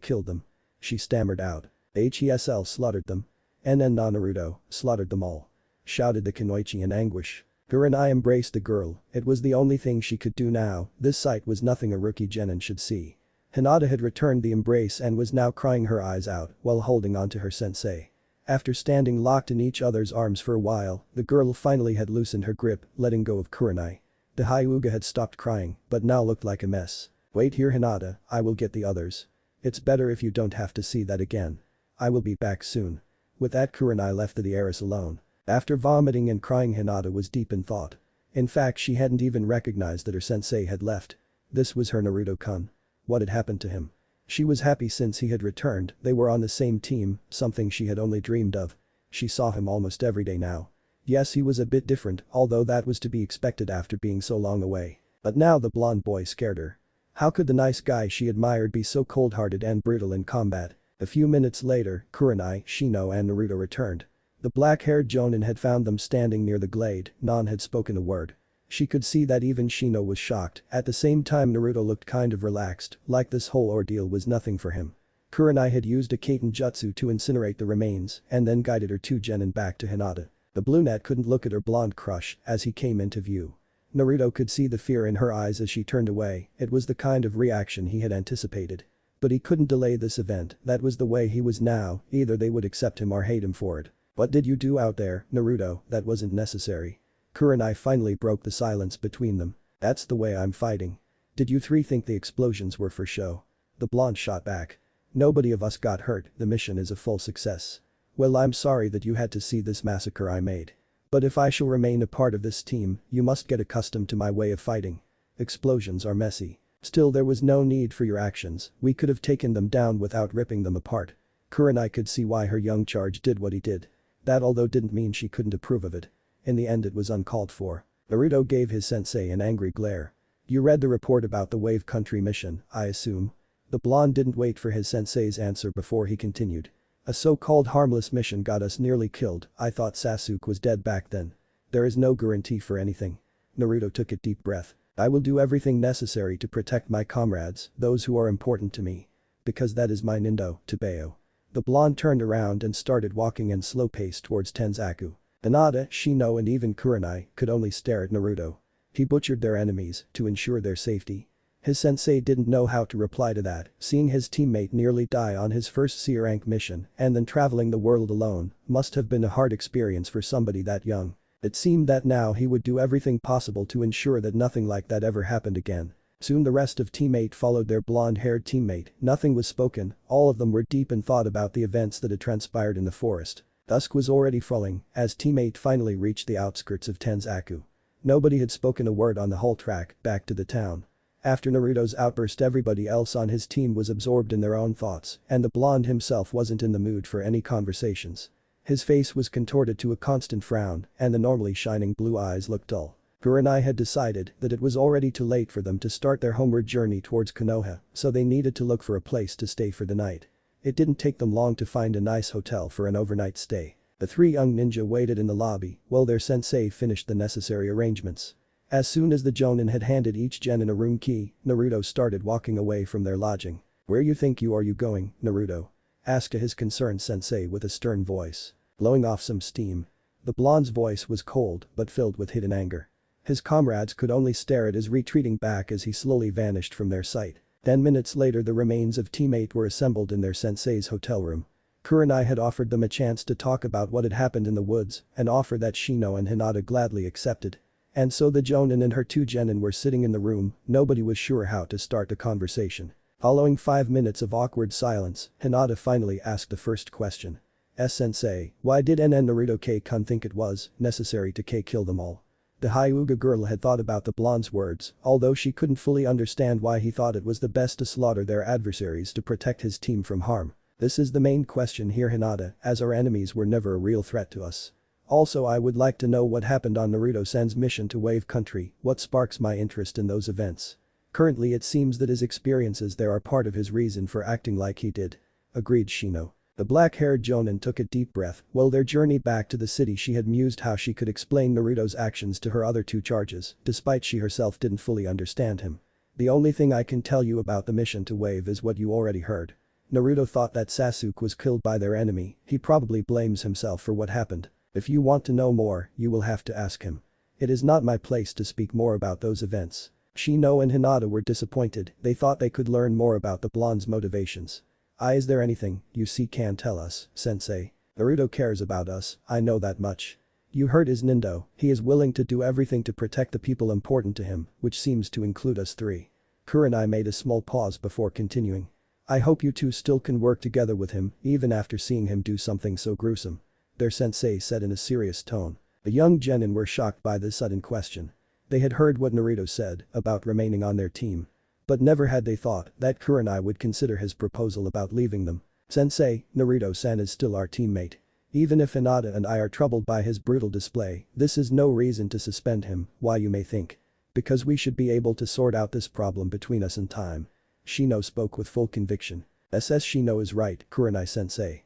A: killed them," she stammered out. "Hesl slaughtered them. NN Naruto slaughtered them all," shouted the Kunoichi in anguish. Kurenai embraced the girl, it was the only thing she could do now, this sight was nothing a rookie genin should see. Hinata had returned the embrace and was now crying her eyes out while holding onto her sensei. After standing locked in each other's arms for a while, the girl finally had loosened her grip, letting go of Kurenai. The Hyuga had stopped crying, but now looked like a mess. "Wait here Hinata, I will get the others. It's better if you don't have to see that again. I will be back soon." With that Kurenai left the heiress alone. After vomiting and crying Hinata was deep in thought. In fact she hadn't even recognized that her sensei had left. This was her Naruto-kun. What had happened to him? She was happy since he had returned, they were on the same team, something she had only dreamed of. She saw him almost every day now. Yes he was a bit different, although that was to be expected after being so long away. But now the blonde boy scared her. How could the nice guy she admired be so cold-hearted and brutal in combat? A few minutes later, Kurenai, Shino and Naruto returned. The black-haired Jonin had found them standing near the glade, none had spoken a word. She could see that even Shino was shocked, at the same time Naruto looked kind of relaxed, like this whole ordeal was nothing for him. Kurenai had used a Kaiten jutsu to incinerate the remains and then guided her 2 genin back to Hinata. The brunette couldn't look at her blonde crush as he came into view. Naruto could see the fear in her eyes as she turned away, it was the kind of reaction he had anticipated. But he couldn't delay this event, that was the way he was now, either they would accept him or hate him for it. "What did you do out there, Naruto, that wasn't necessary." Kurenai finally broke the silence between them. "That's the way I'm fighting. Did you 3 think the explosions were for show?" The blonde shot back. "Nobody of us got hurt, the mission is a full success. Well I'm sorry that you had to see this massacre I made. But if I shall remain a part of this team, you must get accustomed to my way of fighting. Explosions are messy. Still there was no need for your actions, we could have taken them down without ripping them apart." Kurenai could see why her young charge did what he did. That although didn't mean she couldn't approve of it. In the end it was uncalled for. Naruto gave his sensei an angry glare. You read the report about the Wave Country mission, I assume? The blonde didn't wait for his sensei's answer before he continued. A so-called harmless mission got us nearly killed. I thought Sasuke was dead back then. There is no guarantee for anything. Naruto took a deep breath. I will do everything necessary to protect my comrades, those who are important to me. Because that is my Nindo, Tebeo. The blonde turned around and started walking in slow pace towards Tenzaku. Hinata, Shino and even Kurenai could only stare at Naruto. He butchered their enemies to ensure their safety. His sensei didn't know how to reply to that, seeing his teammate nearly die on his first C-rank mission and then traveling the world alone must have been a hard experience for somebody that young. It seemed that now he would do everything possible to ensure that nothing like that ever happened again. Soon the rest of teammate followed their blonde-haired teammate, nothing was spoken, all of them were deep in thought about the events that had transpired in the forest. Dusk was already falling as teammate finally reached the outskirts of Tenzaku. Nobody had spoken a word on the whole track back to the town. After Naruto's outburst everybody else on his team was absorbed in their own thoughts and the blonde himself wasn't in the mood for any conversations. His face was contorted to a constant frown and the normally shining blue eyes looked dull. Kurenai had decided that it was already too late for them to start their homeward journey towards Konoha, so they needed to look for a place to stay for the night. It didn't take them long to find a nice hotel for an overnight stay. The three young ninja waited in the lobby while their sensei finished the necessary arrangements. As soon as the Jonin had handed each genin a room key, Naruto started walking away from their lodging. Where you think you going, Naruto? Asked his concerned sensei with a stern voice. Blowing off some steam. The blonde's voice was cold but filled with hidden anger. His comrades could only stare at his retreating back as he slowly vanished from their sight. 10 minutes later the remains of teammate were assembled in their sensei's hotel room. Kurenai had offered them a chance to talk about what had happened in the woods, an offer that Shino and Hinata gladly accepted. And so the Jonin and her two genin were sitting in the room, nobody was sure how to start the conversation. Following 5 minutes of awkward silence, Hinata finally asked the first question. Sensei, why did NN Naruto K-kun think it was necessary to kill them all? The Hyuga girl had thought about the blonde's words, although she couldn't fully understand why he thought it was the best to slaughter their adversaries to protect his team from harm. This is the main question here, Hinata, as our enemies were never a real threat to us. Also I would like to know what happened on Naruto-san's mission to Wave Country, what sparks my interest in those events. Currently it seems that his experiences there are part of his reason for acting like he did. Agreed Shino. The black-haired Jonin took a deep breath while their journey back to the city she had mused how she could explain Naruto's actions to her other two charges, despite she herself didn't fully understand him. The only thing I can tell you about the mission to Wave is what you already heard. Naruto thought that Sasuke was killed by their enemy, he probably blames himself for what happened. If you want to know more, you will have to ask him. It is not my place to speak more about those events. Shino and Hinata were disappointed, they thought they could learn more about the blonde's motivations. Is there anything you see can tell us, sensei? Naruto cares about us, I know that much. You heard his Nindo, he is willing to do everything to protect the people important to him, which seems to include us three. Kurenai made a small pause before continuing. I hope you two still can work together with him, even after seeing him do something so gruesome. Their sensei said in a serious tone. The young genin were shocked by this sudden question. They had heard what Naruto said about remaining on their team. But never had they thought that Kurenai would consider his proposal about leaving them. Sensei, Naruto-san is still our teammate. Even if Hinata and I are troubled by his brutal display, this is no reason to suspend him, why you may think. Because we should be able to sort out this problem between us in time. Shino spoke with full conviction. SS Shino is right, Kurenai-sensei.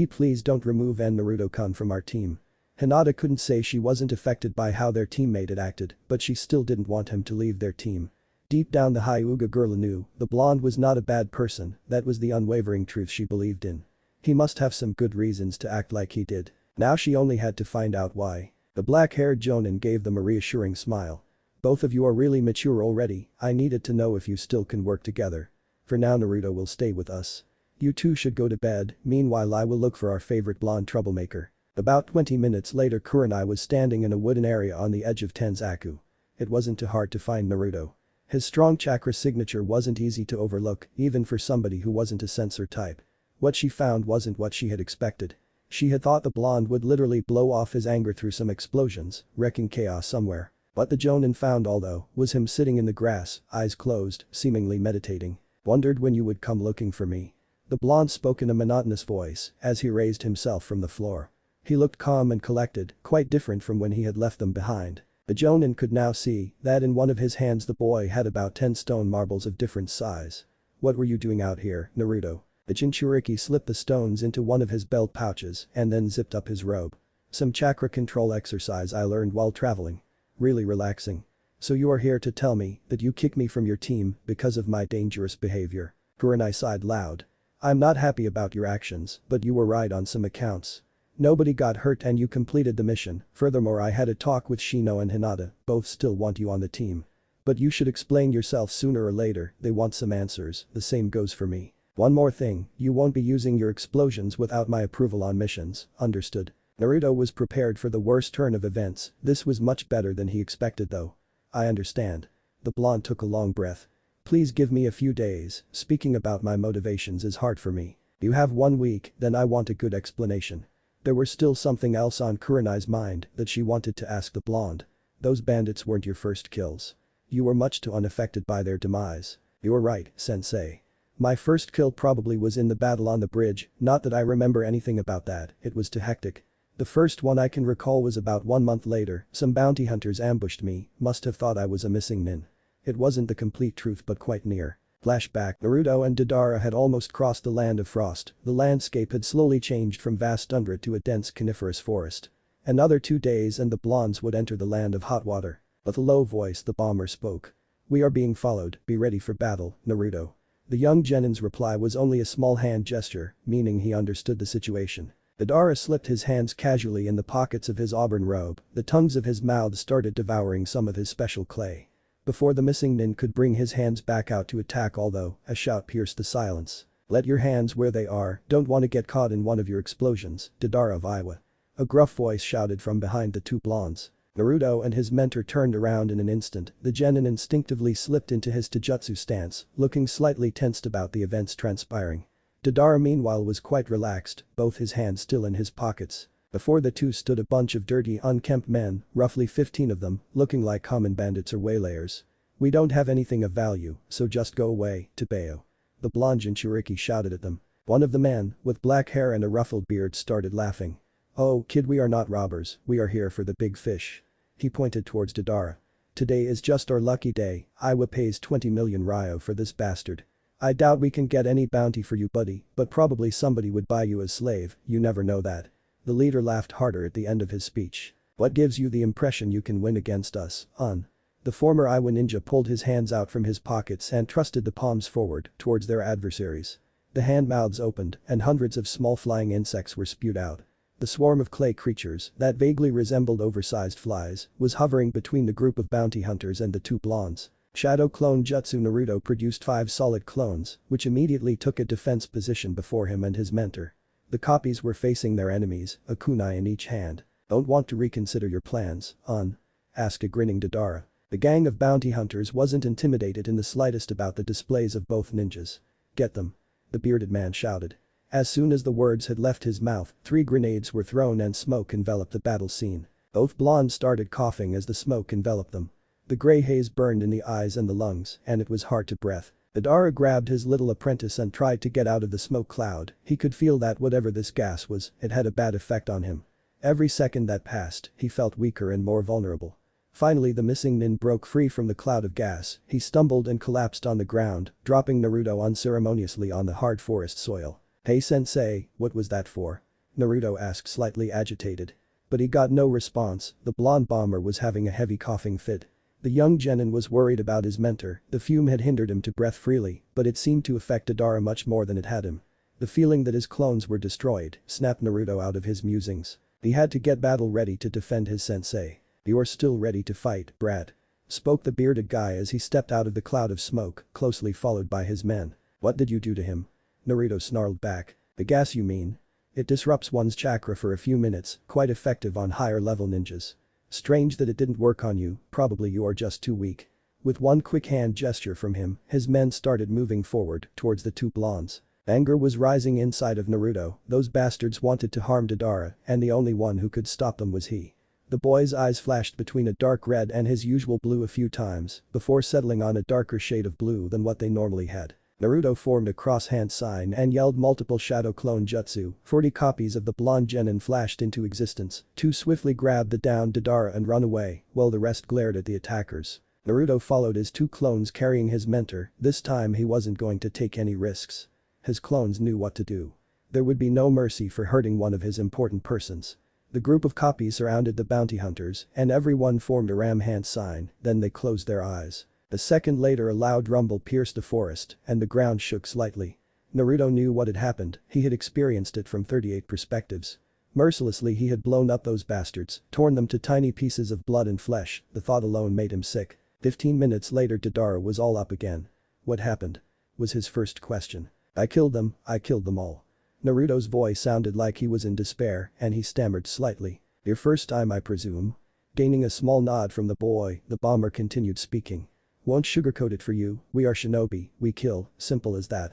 A: Please don't remove Naruto-kun from our team. Hinata couldn't say she wasn't affected by how their teammate had acted, but she still didn't want him to leave their team. Deep down the Hyuga girl knew the blonde was not a bad person, that was the unwavering truth she believed in. He must have some good reasons to act like he did. Now she only had to find out why. The black-haired Jonin gave them a reassuring smile. Both of you are really mature already, I needed to know if you still can work together. For now Naruto will stay with us. You two should go to bed, meanwhile I will look for our favorite blonde troublemaker. About 20 minutes later Kurenai was standing in a wooden area on the edge of Tenzaku. It wasn't too hard to find Naruto. His strong chakra signature wasn't easy to overlook, even for somebody who wasn't a sensor type. What she found wasn't what she had expected. She had thought the blonde would literally blow off his anger through some explosions, wrecking chaos somewhere. What the Jonin found although was him sitting in the grass, eyes closed, seemingly meditating. Wondered when you would come looking for me. The blonde spoke in a monotonous voice as he raised himself from the floor. He looked calm and collected, quite different from when he had left them behind. The Jonin could now see that in one of his hands the boy had about 10 stone marbles of different size. "What were you doing out here, Naruto?" The Jinchuriki slipped the stones into one of his belt pouches and then zipped up his robe. "Some chakra control exercise I learned while traveling. Really relaxing. So you are here to tell me that you kicked me from your team because of my dangerous behavior." Kurenai sighed loud. "I'm not happy about your actions, but you were right on some accounts. Nobody got hurt and you completed the mission. Furthermore, I had a talk with Shino and Hinata, both still want you on the team. But you should explain yourself sooner or later, they want some answers, the same goes for me. One more thing, you won't be using your explosions without my approval on missions, understood?" Naruto was prepared for the worst turn of events, this was much better than he expected though. "I understand." The blonde took a long breath. "Please give me a few days, speaking about my motivations is hard for me. You have 1 week, then I want a good explanation." There was still something else on Kurenai's mind that she wanted to ask the blonde. "Those bandits weren't your first kills. You were much too unaffected by their demise." "You're right, sensei. My first kill probably was in the battle on the bridge, not that I remember anything about that, it was too hectic. The first one I can recall was about 1 month later, some bounty hunters ambushed me, must have thought I was a missing nin. It wasn't the complete truth but quite near." Flashback. Naruto and Deidara had almost crossed the land of frost, the landscape had slowly changed from vast tundra to a dense coniferous forest. Another 2 days and the blondes would enter the land of hot water. With a low voice the bomber spoke. "We are being followed, be ready for battle, Naruto." The young genin's reply was only a small hand gesture, meaning he understood the situation. Deidara slipped his hands casually in the pockets of his auburn robe, the tongues of his mouth started devouring some of his special clay. Before the missing nin could bring his hands back out to attack although, a shout pierced the silence. "Let your hands where they are, don't want to get caught in one of your explosions, Deidara of Iowa." A gruff voice shouted from behind the two blondes. Naruto and his mentor turned around in an instant, the genin instinctively slipped into his taijutsu stance, looking slightly tensed about the events transpiring. Deidara meanwhile was quite relaxed, both his hands still in his pockets. Before the two stood a bunch of dirty unkempt men, roughly 15 of them, looking like common bandits or waylayers. "We don't have anything of value, so just go away, Tebeo." The blonde Jinchuriki shouted at them. One of the men, with black hair and a ruffled beard started laughing. "Oh, kid, we are not robbers, we are here for the big fish." He pointed towards Deidara. "Today is just our lucky day, Iowa pays 20 million ryo for this bastard. I doubt we can get any bounty for you buddy, but probably somebody would buy you as slave, you never know that." The leader laughed harder at the end of his speech. "What gives you the impression you can win against us, Un?" The former Iowa ninja pulled his hands out from his pockets and thrusted the palms forward towards their adversaries. The hand mouths opened and hundreds of small flying insects were spewed out. The swarm of clay creatures that vaguely resembled oversized flies was hovering between the group of bounty hunters and the two blondes. Shadow clone Jutsu Naruto produced 5 solid clones, which immediately took a defense position before him and his mentor. The copies were facing their enemies, a kunai in each hand. "Don't want to reconsider your plans, Un?" asked a grinning Deidara. The gang of bounty hunters wasn't intimidated in the slightest about the displays of both ninjas. "Get them." The bearded man shouted. As soon as the words had left his mouth, 3 grenades were thrown and smoke enveloped the battle scene. Both blondes started coughing as the smoke enveloped them. The gray haze burned in the eyes and the lungs, and it was hard to breathe. Deidara grabbed his little apprentice and tried to get out of the smoke cloud, he could feel that whatever this gas was, it had a bad effect on him. Every second that passed, he felt weaker and more vulnerable. Finally the missing nin broke free from the cloud of gas, he stumbled and collapsed on the ground, dropping Naruto unceremoniously on the hard forest soil. "Hey sensei, what was that for?" Naruto asked slightly agitated. But he got no response, the blonde bomber was having a heavy coughing fit. The young genin was worried about his mentor, the fume had hindered him to breathe freely, but it seemed to affect Deidara much more than it had him. The feeling that his clones were destroyed snapped Naruto out of his musings. He had to get battle ready to defend his sensei. "You're still ready to fight, brat," spoke the bearded guy as he stepped out of the cloud of smoke, closely followed by his men. "What did you do to him?" Naruto snarled back. "The gas you mean? It disrupts one's chakra for a few minutes, quite effective on higher level ninjas. Strange that it didn't work on you, probably you are just too weak." With one quick hand gesture from him, his men started moving forward towards the two blondes. Anger was rising inside of Naruto, those bastards wanted to harm Deidara and the only one who could stop them was he. The boy's eyes flashed between a dark red and his usual blue a few times before settling on a darker shade of blue than what they normally had. Naruto formed a cross-hand sign and yelled multiple shadow clone jutsu. 40 copies of the blonde genin flashed into existence. Two swiftly grabbed the downed Deidara and run away, while the rest glared at the attackers. Naruto followed his two clones carrying his mentor. This time he wasn't going to take any risks. His clones knew what to do. There would be no mercy for hurting one of his important persons. The group of copies surrounded the bounty hunters and everyone formed a ram hand sign, then they closed their eyes. A second later a loud rumble pierced the forest and the ground shook slightly. Naruto knew what had happened, he had experienced it from 38 perspectives. Mercilessly he had blown up those bastards, torn them to tiny pieces of blood and flesh, the thought alone made him sick. 15 minutes later Deidara was all up again. What happened? Was his first question. I killed them all. Naruto's voice sounded like he was in despair and he stammered slightly. Your first time I presume? Gaining a small nod from the boy, the bomber continued speaking. Won't sugarcoat it for you, we are shinobi, we kill, simple as that,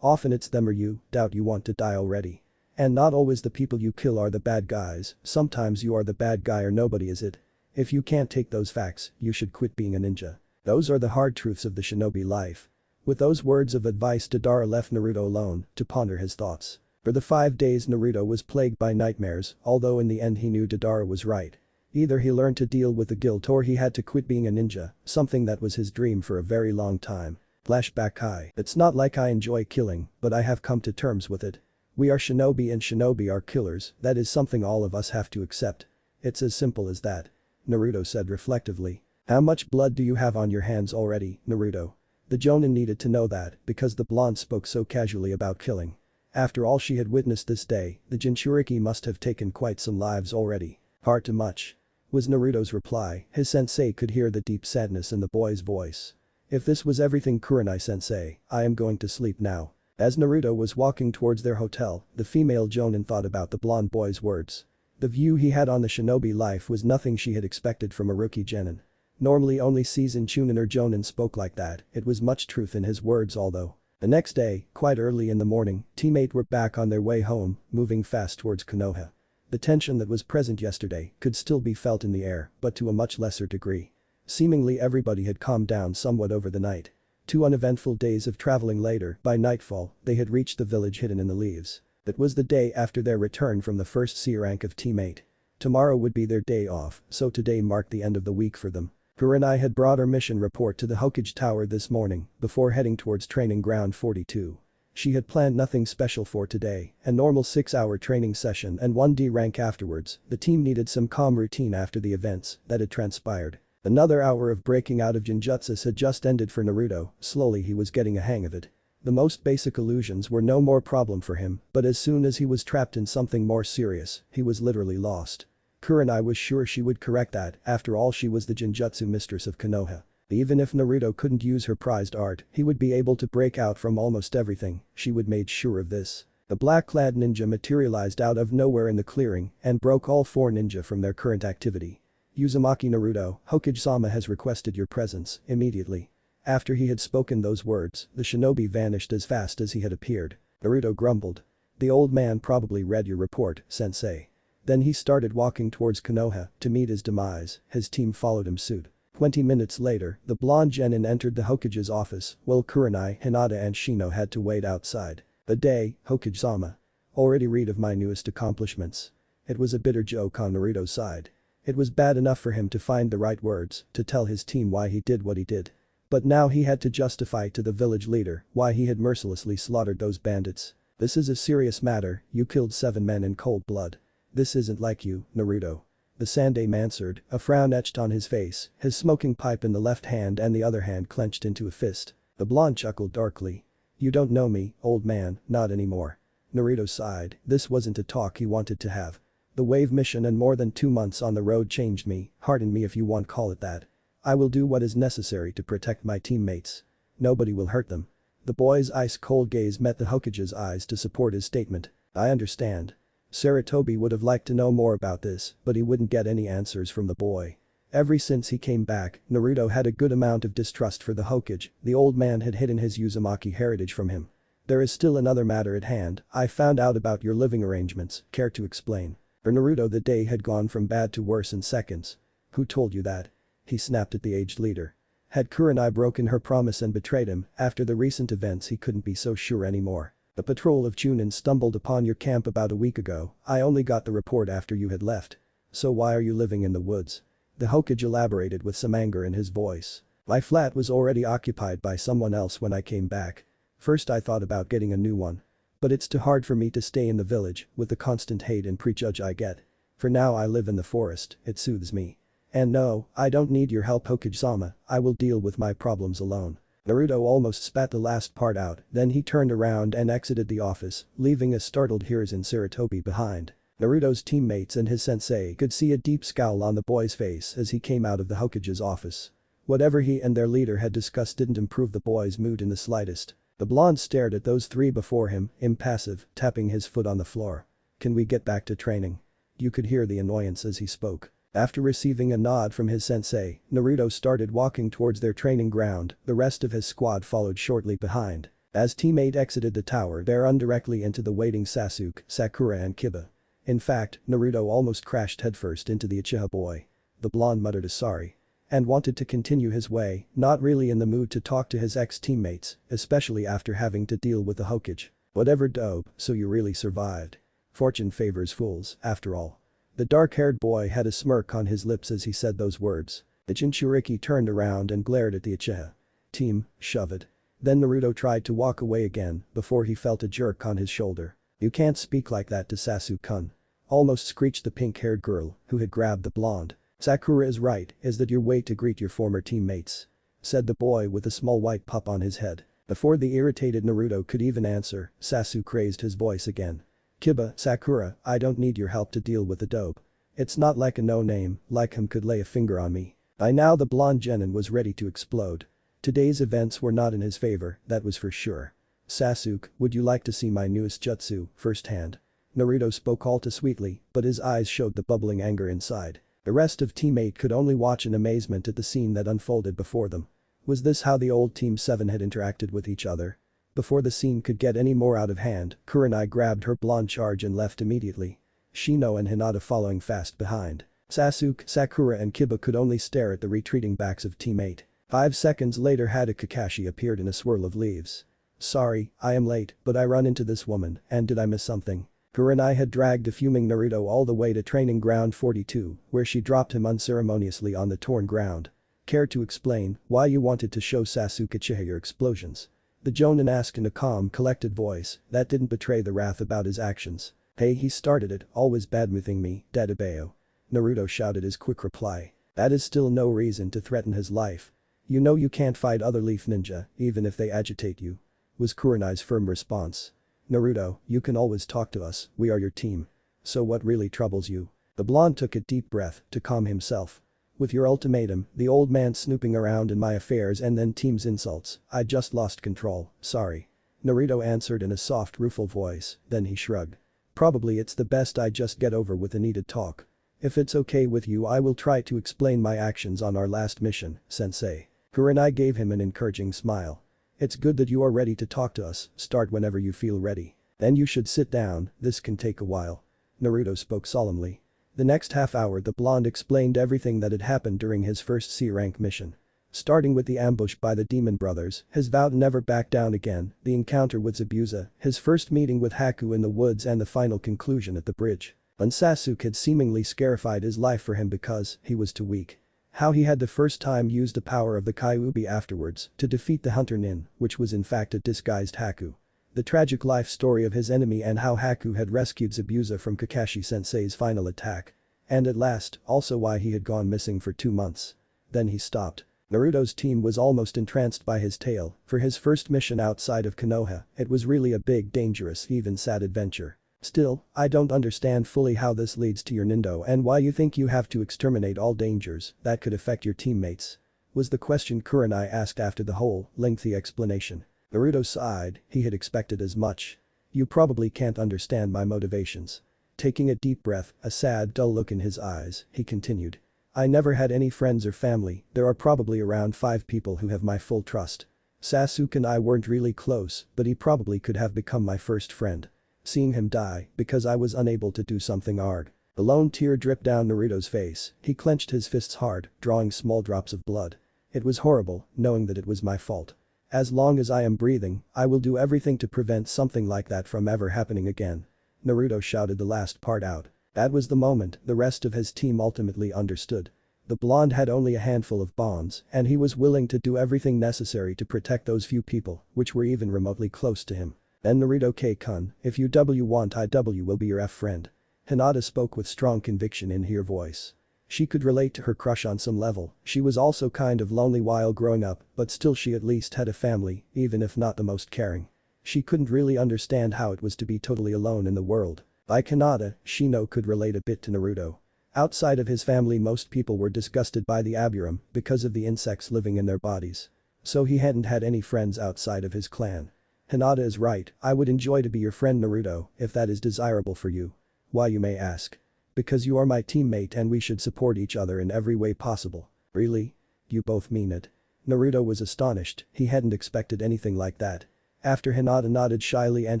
A: Often it's them or you, doubt you want to die already. And not always the people you kill are the bad guys, sometimes you are the bad guy or nobody is it. If you can't take those facts, you should quit being a ninja. Those are the hard truths of the shinobi life. With those words of advice Deidara left Naruto alone to ponder his thoughts. For the 5 days Naruto was plagued by nightmares, although in the end he knew Deidara was right. Either he learned to deal with the guilt or he had to quit being a ninja, something that was his dream for a very long time. Flashback High. It's not like I enjoy killing, but I have come to terms with it. We are shinobi and shinobi are killers, that is something all of us have to accept. It's as simple as that. Naruto said reflectively. How much blood do you have on your hands already, Naruto? The Jonin needed to know that because the blonde spoke so casually about killing. After all she had witnessed this day, the Jinchuriki must have taken quite some lives already. Far too much. Was Naruto's reply, his sensei could hear the deep sadness in the boy's voice. If this was everything Kurenai-sensei, I am going to sleep now. As Naruto was walking towards their hotel, the female Jonin thought about the blonde boy's words. The view he had on the shinobi life was nothing she had expected from a rookie genin. Normally only seasoned chunin or jonin spoke like that, it was much truth in his words although. The next day, quite early in the morning, teammates were back on their way home, moving fast towards Konoha. The tension that was present yesterday could still be felt in the air, but to a much lesser degree. Seemingly everybody had calmed down somewhat over the night. 2 uneventful days of traveling later, by nightfall, they had reached the village hidden in the leaves. That was the day after their return from the first C rank of teammate. Tomorrow would be their day off, so today marked the end of the week for them. Kurenai had brought her mission report to the Hokage Tower this morning, before heading towards training ground 42. She had planned nothing special for today, a normal 6-hour training session and 1 D rank afterwards. The team needed some calm routine after the events that had transpired. Another hour of breaking out of Jinjutsus had just ended for Naruto, slowly he was getting a hang of it. The most basic illusions were no more problem for him, but as soon as he was trapped in something more serious, he was literally lost. Kurenai was sure she would correct that, after all she was the Jinjutsu mistress of Konoha. Even if Naruto couldn't use her prized art, he would be able to break out from almost everything, she would made sure of this. The black-clad ninja materialized out of nowhere in the clearing and broke all 4 ninja from their current activity. Uzumaki Naruto, Hokage-sama has requested your presence, immediately. After he had spoken those words, the shinobi vanished as fast as he had appeared. Naruto grumbled. The old man probably read your report, sensei. Then he started walking towards Konoha to meet his demise, his team followed him suit. 20 minutes later, the blonde genin entered the Hokage's office, while Kurenai, Hinata and Shino had to wait outside. The day, Hokage-sama. Already read of my newest accomplishments. It was a bitter joke on Naruto's side. It was bad enough for him to find the right words to tell his team why he did what he did. But now he had to justify to the village leader why he had mercilessly slaughtered those bandits. This is a serious matter, you killed 7 men in cold blood. This isn't like you, Naruto. The Sandame answered, a frown etched on his face, his smoking pipe in the left hand and the other hand clenched into a fist. The blonde chuckled darkly. You don't know me, old man, not anymore. Naruto sighed, this wasn't a talk he wanted to have. The wave mission and more than 2 months on the road changed me, hardened me if you want call it that. I will do what is necessary to protect my teammates. Nobody will hurt them. The boy's ice-cold gaze met the Hokage's eyes to support his statement. I understand. Saratobi would have liked to know more about this, but he wouldn't get any answers from the boy. Ever since he came back, Naruto had a good amount of distrust for the Hokage, the old man had hidden his Uzumaki heritage from him. There is still another matter at hand, I found out about your living arrangements, care to explain? For Naruto the day had gone from bad to worse in seconds. Who told you that? He snapped at the aged leader. Had Kurenai broken her promise and betrayed him? After the recent events he couldn't be so sure anymore. The patrol of Chunin stumbled upon your camp about a week ago. I only got the report after you had left. So why are you living in the woods? The Hokage elaborated with some anger in his voice. My flat was already occupied by someone else when I came back. First I thought about getting a new one. But it's too hard for me to stay in the village with the constant hate and prejudge I get. For now I live in the forest, it soothes me. And no, I don't need your help Hokage-sama, I will deal with my problems alone. Naruto almost spat the last part out, then he turned around and exited the office, leaving a startled Hiruzen Sarutobi behind. Naruto's teammates and his sensei could see a deep scowl on the boy's face as he came out of the Hokage's office. Whatever he and their leader had discussed didn't improve the boy's mood in the slightest. The blonde stared at those three before him, impassive, tapping his foot on the floor. Can we get back to training? You could hear the annoyance as he spoke. After receiving a nod from his sensei, Naruto started walking towards their training ground, the rest of his squad followed shortly behind. As teammate exited the tower they ran directly into the waiting Sasuke, Sakura and Kiba. In fact, Naruto almost crashed headfirst into the Uchiha boy. The blonde muttered a sorry. And wanted to continue his way, not really in the mood to talk to his ex-teammates, especially after having to deal with the Hokage. Whatever dope, so you really survived. Fortune favors fools, after all. The dark-haired boy had a smirk on his lips as he said those words. The Jinchuriki turned around and glared at the Uchiha. Team, shove it. Then Naruto tried to walk away again before he felt a jerk on his shoulder. You can't speak like that to Sasuke-kun. Almost screeched the pink-haired girl, who had grabbed the blonde. Sakura is right, is that your way to greet your former teammates? Said the boy with a small white pup on his head. Before the irritated Naruto could even answer, Sasuke raised his voice again. Kiba, Sakura, I don't need your help to deal with the dope. It's not like a no-name, like him could lay a finger on me. By now the blonde genin was ready to explode. Today's events were not in his favor, that was for sure. Sasuke, would you like to see my newest jutsu, firsthand? Naruto spoke all too sweetly, but his eyes showed the bubbling anger inside. The rest of teammate could only watch in amazement at the scene that unfolded before them. Was this how the old Team 7 had interacted with each other? Before the scene could get any more out of hand, Kurenai grabbed her blonde charge and left immediately. Shino and Hinata following fast behind. Sasuke, Sakura and Kiba could only stare at the retreating backs of teammate. 5 seconds later Hada Kakashi appeared in a swirl of leaves. Sorry, I am late, but I run into this woman, and did I miss something? Kurenai had dragged a fuming Naruto all the way to training ground 42, where she dropped him unceremoniously on the torn ground. Care to explain why you wanted to show Sasuke Uchiha your explosions? The Jonin asked in a calm, collected voice that didn't betray the wrath about his actions. Hey, he started it, always badmouthing me, Dadabeo. Naruto shouted his quick reply. That is still no reason to threaten his life. You know you can't fight other leaf ninja, even if they agitate you. Was Kurenai's firm response. Naruto, you can always talk to us, we are your team. So what really troubles you? The blonde took a deep breath to calm himself. With your ultimatum, the old man snooping around in my affairs and then team's insults, I just lost control, sorry. Naruto answered in a soft rueful voice, then he shrugged. Probably it's the best I just get over with the needed talk. If it's okay with you I will try to explain my actions on our last mission, sensei. Kurenai gave him an encouraging smile. It's good that you are ready to talk to us, start whenever you feel ready. Then you should sit down, this can take a while. Naruto spoke solemnly. The next half hour the blonde explained everything that had happened during his first C-rank mission. Starting with the ambush by the demon brothers, his vow to never back down again, the encounter with Zabuza, his first meeting with Haku in the woods and the final conclusion at the bridge. When Sasuke had seemingly scarified his life for him because he was too weak. How he had the first time used the power of the Kyuubi afterwards to defeat the Hunter Nin, which was in fact a disguised Haku. The tragic life story of his enemy and how Haku had rescued Zabuza from Kakashi-sensei's final attack. And at last, also why he had gone missing for 2 months. Then he stopped. Naruto's team was almost entranced by his tale. For his first mission outside of Konoha, it was really a big, dangerous, even sad adventure. Still, I don't understand fully how this leads to your Nindo and why you think you have to exterminate all dangers that could affect your teammates. Was the question Kurenai asked after the whole, lengthy explanation. Naruto sighed, he had expected as much. You probably can't understand my motivations. Taking a deep breath, a sad, dull look in his eyes, he continued. I never had any friends or family, there are probably around 5 people who have my full trust. Sasuke and I weren't really close, but he probably could have become my first friend. Seeing him die, because I was unable to do something hard. A lone tear dripped down Naruto's face, he clenched his fists hard, drawing small drops of blood. It was horrible, knowing that it was my fault. As long as I am breathing, I will do everything to prevent something like that from ever happening again. Naruto shouted the last part out. That was the moment the rest of his team ultimately understood. The blonde had only a handful of bonds, and he was willing to do everything necessary to protect those few people, which were even remotely close to him. Then Naruto K-kun, if you want I will be your friend. Hinata spoke with strong conviction in her voice. She could relate to her crush on some level, she was also kind of lonely while growing up, but still she at least had a family, even if not the most caring. She couldn't really understand how it was to be totally alone in the world. Like Hinata, Shino could relate a bit to Naruto. Outside of his family most people were disgusted by the Aburum because of the insects living in their bodies. So he hadn't had any friends outside of his clan. Hinata is right, I would enjoy to be your friend Naruto, if that is desirable for you. Why you may ask. Because you are my teammate and we should support each other in every way possible. Really? You both mean it? Naruto was astonished, he hadn't expected anything like that. After Hinata nodded shyly and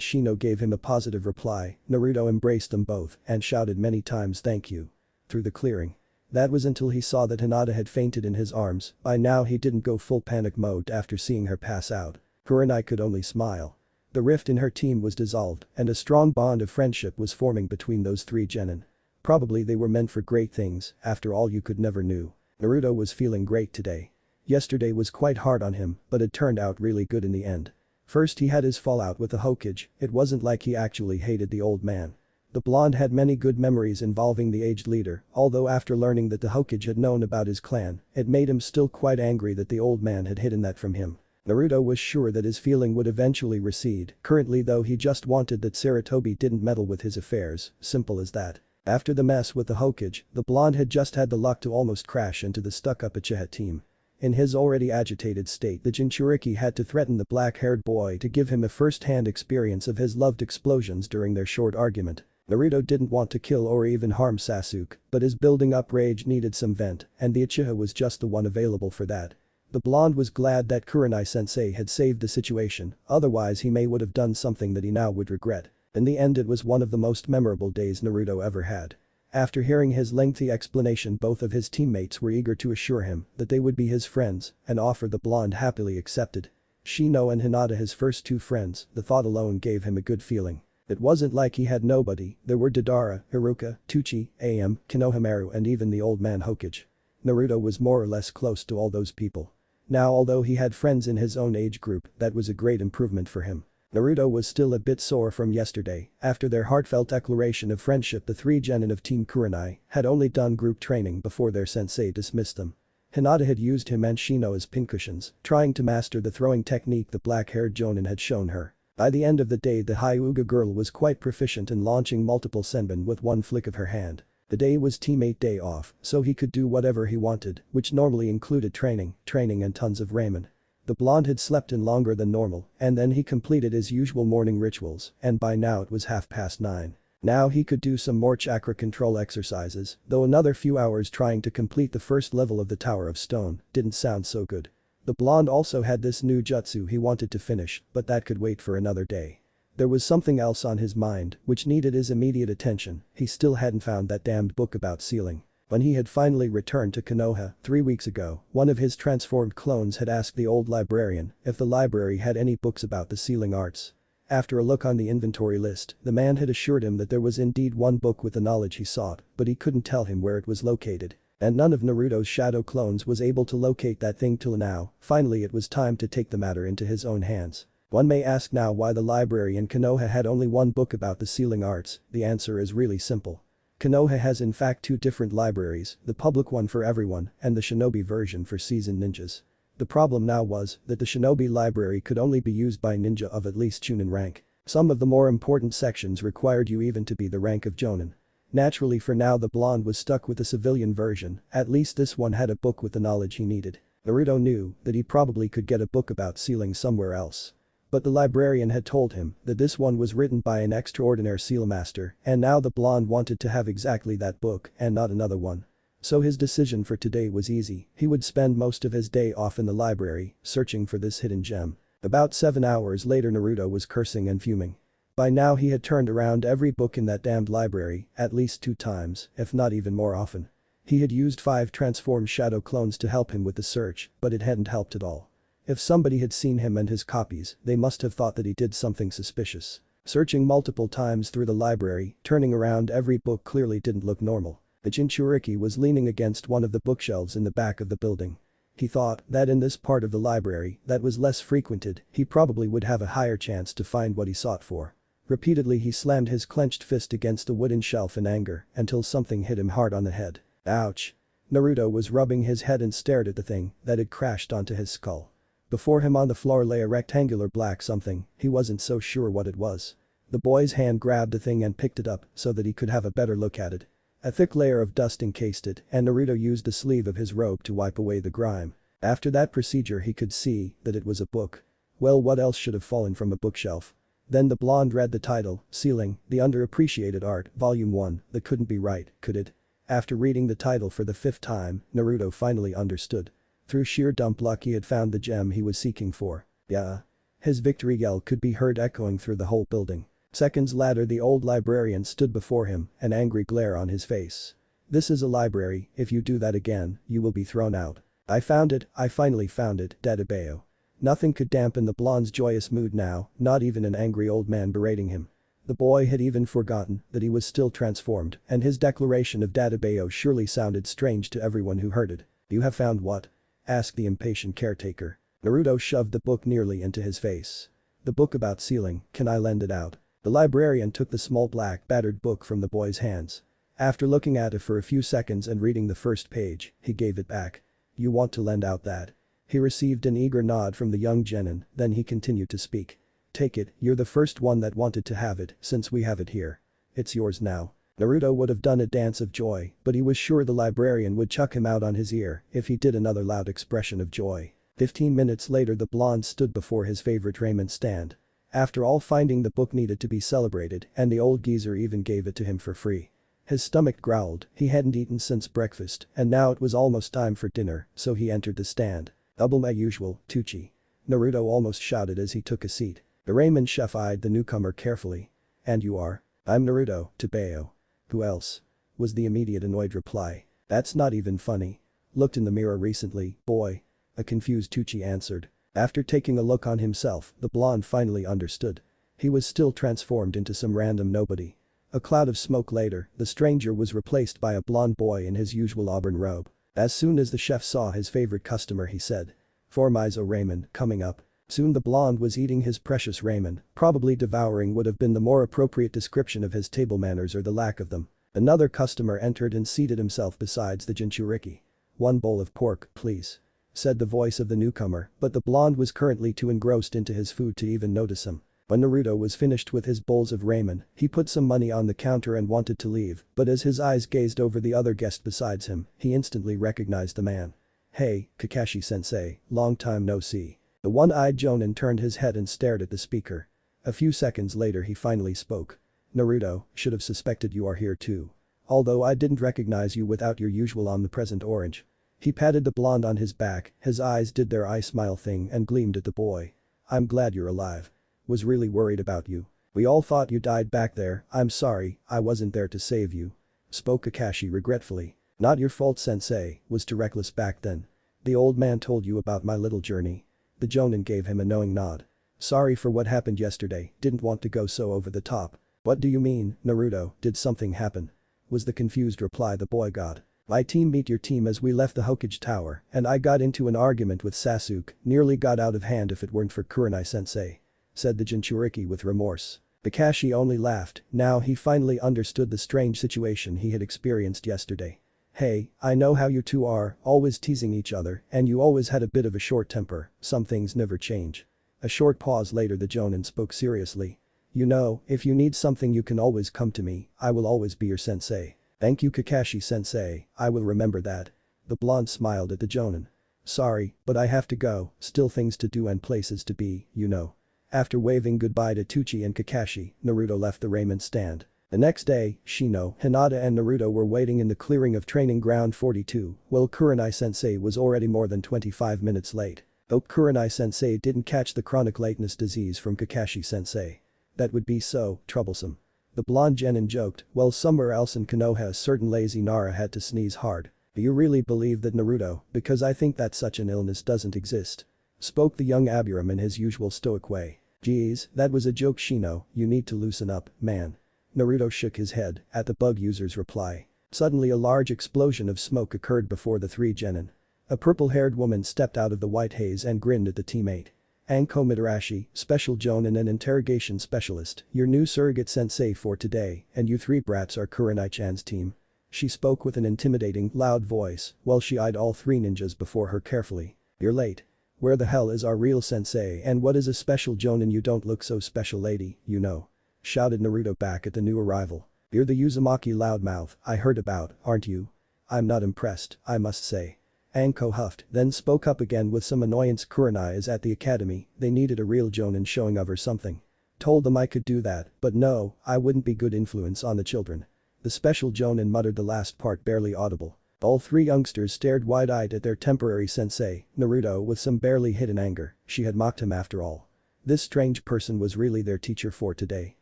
A: Shino gave him a positive reply, Naruto embraced them both and shouted many times thank you. Through the clearing. That was until he saw that Hinata had fainted in his arms, by now he didn't go full panic mode after seeing her pass out. Kurenai could only smile. The rift in her team was dissolved and a strong bond of friendship was forming between those three genin. Probably they were meant for great things, after all you could never knew. Naruto was feeling great today. Yesterday was quite hard on him, but it turned out really good in the end. First he had his fallout with the Hokage, it wasn't like he actually hated the old man. The blonde had many good memories involving the aged leader, although after learning that the Hokage had known about his clan, it made him still quite angry that the old man had hidden that from him. Naruto was sure that his feeling would eventually recede, currently though he just wanted that Sarutobi didn't meddle with his affairs, simple as that. After the mess with the Hokage, the blonde had just had the luck to almost crash into the stuck-up Uchiha team. In his already agitated state the Jinchuriki had to threaten the black-haired boy to give him a first-hand experience of his loved explosions during their short argument. Naruto didn't want to kill or even harm Sasuke, but his building-up rage needed some vent, and the Uchiha was just the one available for that. The blonde was glad that Kurenai-sensei had saved the situation, otherwise he would have done something that he now would regret. In the end it was one of the most memorable days Naruto ever had. After hearing his lengthy explanation both of his teammates were eager to assure him that they would be his friends, an offer the blonde happily accepted. Shino and Hinata his first two friends, the thought alone gave him a good feeling. It wasn't like he had nobody, there were Deidara, Haruka, Tuchi, Am, Konohamaru and even the old man Hokage. Naruto was more or less close to all those people. Now although he had friends in his own age group, that was a great improvement for him. Naruto was still a bit sore from yesterday, after their heartfelt declaration of friendship the three genin of Team Kurenai had only done group training before their sensei dismissed them. Hinata had used him and Shino as pincushions, trying to master the throwing technique the black-haired jonin had shown her. By the end of the day the Hyuga girl was quite proficient in launching multiple senbon with one flick of her hand. The day was teammate day off, so he could do whatever he wanted, which normally included training and tons of ramen. The blonde had slept in longer than normal, and then he completed his usual morning rituals, and by now it was 9:30. Now he could do some more chakra control exercises, though another few hours trying to complete the first level of the Tower of Stone didn't sound so good. The blonde also had this new jutsu he wanted to finish, but that could wait for another day. There was something else on his mind, which needed his immediate attention, he still hadn't found that damned book about sealing. When he had finally returned to Konoha 3 weeks ago, one of his transformed clones had asked the old librarian if the library had any books about the sealing arts. After a look on the inventory list, the man had assured him that there was indeed one book with the knowledge he sought, but he couldn't tell him where it was located. And none of Naruto's shadow clones was able to locate that thing till now, finally it was time to take the matter into his own hands. One may ask now why the library in Konoha had only one book about the sealing arts, the answer is really simple. Konoha has in fact two different libraries, the public one for everyone and the shinobi version for seasoned ninjas. The problem now was that the shinobi library could only be used by ninja of at least chunin rank. Some of the more important sections required you even to be the rank of jonin. Naturally for now the blonde was stuck with the civilian version, at least this one had a book with the knowledge he needed. Naruto knew that he probably could get a book about sealing somewhere else. But the librarian had told him that this one was written by an extraordinary seal master and now the blonde wanted to have exactly that book and not another one. So his decision for today was easy, he would spend most of his day off in the library, searching for this hidden gem. About 7 hours later Naruto was cursing and fuming. By now he had turned around every book in that damned library, at least 2 times, if not even more often. He had used 5 transformed shadow clones to help him with the search, but it hadn't helped at all. If somebody had seen him and his copies, they must have thought that he did something suspicious. Searching multiple times through the library, turning around every book clearly didn't look normal. The Jinchuriki was leaning against one of the bookshelves in the back of the building. He thought that in this part of the library that was less frequented, he probably would have a higher chance to find what he sought for. Repeatedly he slammed his clenched fist against the wooden shelf in anger until something hit him hard on the head. Ouch. Naruto was rubbing his head and stared at the thing that had crashed onto his skull. Before him on the floor lay a rectangular black something, he wasn't so sure what it was. The boy's hand grabbed the thing and picked it up so that he could have a better look at it. A thick layer of dust encased it and Naruto used the sleeve of his robe to wipe away the grime. After that procedure he could see that it was a book. Well, what else should have fallen from a bookshelf? Then the blonde read the title, Ceiling, the Underappreciated Art, Volume 1, that couldn't be right, could it? After reading the title for the 5th time, Naruto finally understood. Through sheer dumb luck he had found the gem he was seeking for. Yeah. His victory yell could be heard echoing through the whole building. Seconds later the old librarian stood before him, an angry glare on his face. This is a library, if you do that again, you will be thrown out. I found it, I finally found it, Dadabeo. Nothing could dampen the blonde's joyous mood now, not even an angry old man berating him. The boy had even forgotten that he was still transformed and his declaration of Dadabeo surely sounded strange to everyone who heard it. You have found what? Asked the impatient caretaker. Naruto shoved the book nearly into his face. The book about Ceiling, can I lend it out? The librarian took the small black battered book from the boy's hands. After looking at it for a few seconds and reading the first page, he gave it back. You want to lend out that? He received an eager nod from the young genin, then he continued to speak. Take it, you're the first one that wanted to have it since we have it here. It's yours now. Naruto would have done a dance of joy, but he was sure the librarian would chuck him out on his ear if he did another loud expression of joy. 15 minutes later the blonde stood before his favorite raiment stand. After all, finding the book needed to be celebrated and the old geezer even gave it to him for free. His stomach growled, he hadn't eaten since breakfast and now it was almost time for dinner, so he entered the stand. Double my usual, Tucci. Naruto almost shouted as he took a seat. The raiment chef eyed the newcomer carefully. And you are? I'm Naruto, Tabeo. Who else? Was the immediate annoyed reply. That's not even funny. Looked in the mirror recently, boy. A confused Tucci answered. After taking a look on himself, the blonde finally understood. He was still transformed into some random nobody. A cloud of smoke later, the stranger was replaced by a blonde boy in his usual auburn robe. As soon as the chef saw his favorite customer he said. For Mizo Raymond, coming up. Soon the blonde was eating his precious ramen, probably devouring would have been the more appropriate description of his table manners or the lack of them. Another customer entered and seated himself besides the Jinchuriki. One bowl of pork, please. Said the voice of the newcomer, but the blonde was currently too engrossed into his food to even notice him. When Naruto was finished with his bowls of ramen, he put some money on the counter and wanted to leave, but as his eyes gazed over the other guest besides him, he instantly recognized the man. Hey, Kakashi-sensei, long time no see. The one-eyed Jonin turned his head and stared at the speaker. A few seconds later he finally spoke. Naruto, should have suspected you are here too. Although I didn't recognize you without your usual omnipresent orange. He patted the blonde on his back, his eyes did their eye smile thing and gleamed at the boy. I'm glad you're alive. Was really worried about you. We all thought you died back there, I'm sorry, I wasn't there to save you. Spoke Kakashi regretfully. Not your fault sensei, was too reckless back then. The old man told you about my little journey. The Jonin gave him a knowing nod. Sorry for what happened yesterday, didn't want to go so over the top. What do you mean, Naruto, did something happen? Was the confused reply the boy got. My team beat your team as we left the Hokage Tower and I got into an argument with Sasuke, nearly got out of hand if it weren't for Kurenai-sensei. Said the Jinchuriki with remorse. Kakashi only laughed, now he finally understood the strange situation he had experienced yesterday. Hey, I know how you two are, always teasing each other and you always had a bit of a short temper, some things never change. A short pause later the Jonin spoke seriously. You know, if you need something you can always come to me, I will always be your sensei. Thank you Kakashi-sensei, I will remember that. The blonde smiled at the Jonin. Sorry, but I have to go, still things to do and places to be, you know. After waving goodbye to Tucci and Kakashi, Naruto left the ramen stand. The next day, Shino, Hinata and Naruto were waiting in the clearing of Training Ground 42, while Kurenai-sensei was already more than 25 minutes late. Hope Kurenai-sensei didn't catch the chronic lateness disease from Kakashi-sensei. That would be so troublesome. The blonde genin joked, well somewhere else in Konoha a certain lazy Nara had to sneeze hard. Do you really believe that, Naruto? Because I think that such an illness doesn't exist. Spoke the young Abiram in his usual stoic way. Geez, that was a joke, Shino, you need to loosen up, man. Naruto shook his head at the bug user's reply. Suddenly a large explosion of smoke occurred before the three genin. A purple-haired woman stepped out of the white haze and grinned at the teammate. Anko Mitarashi, Special Jonin and Interrogation Specialist, your new surrogate sensei for today, and you three brats are Kurenai-chan's team. She spoke with an intimidating, loud voice while she eyed all three ninjas before her carefully. You're late. Where the hell is our real sensei and what is a special Jonin? You don't look so special, lady, you know. Shouted Naruto back at the new arrival. You're the Uzumaki loudmouth I heard about, aren't you? I'm not impressed, I must say. Anko huffed, then spoke up again with some annoyance. Kurenai is at the academy, they needed a real Jonin showing of or something. Told them I could do that, but no, I wouldn't be good influence on the children. The special Jonin muttered the last part barely audible. All three youngsters stared wide-eyed at their temporary sensei, Naruto with some barely hidden anger, she had mocked him after all. This strange person was really their teacher for today.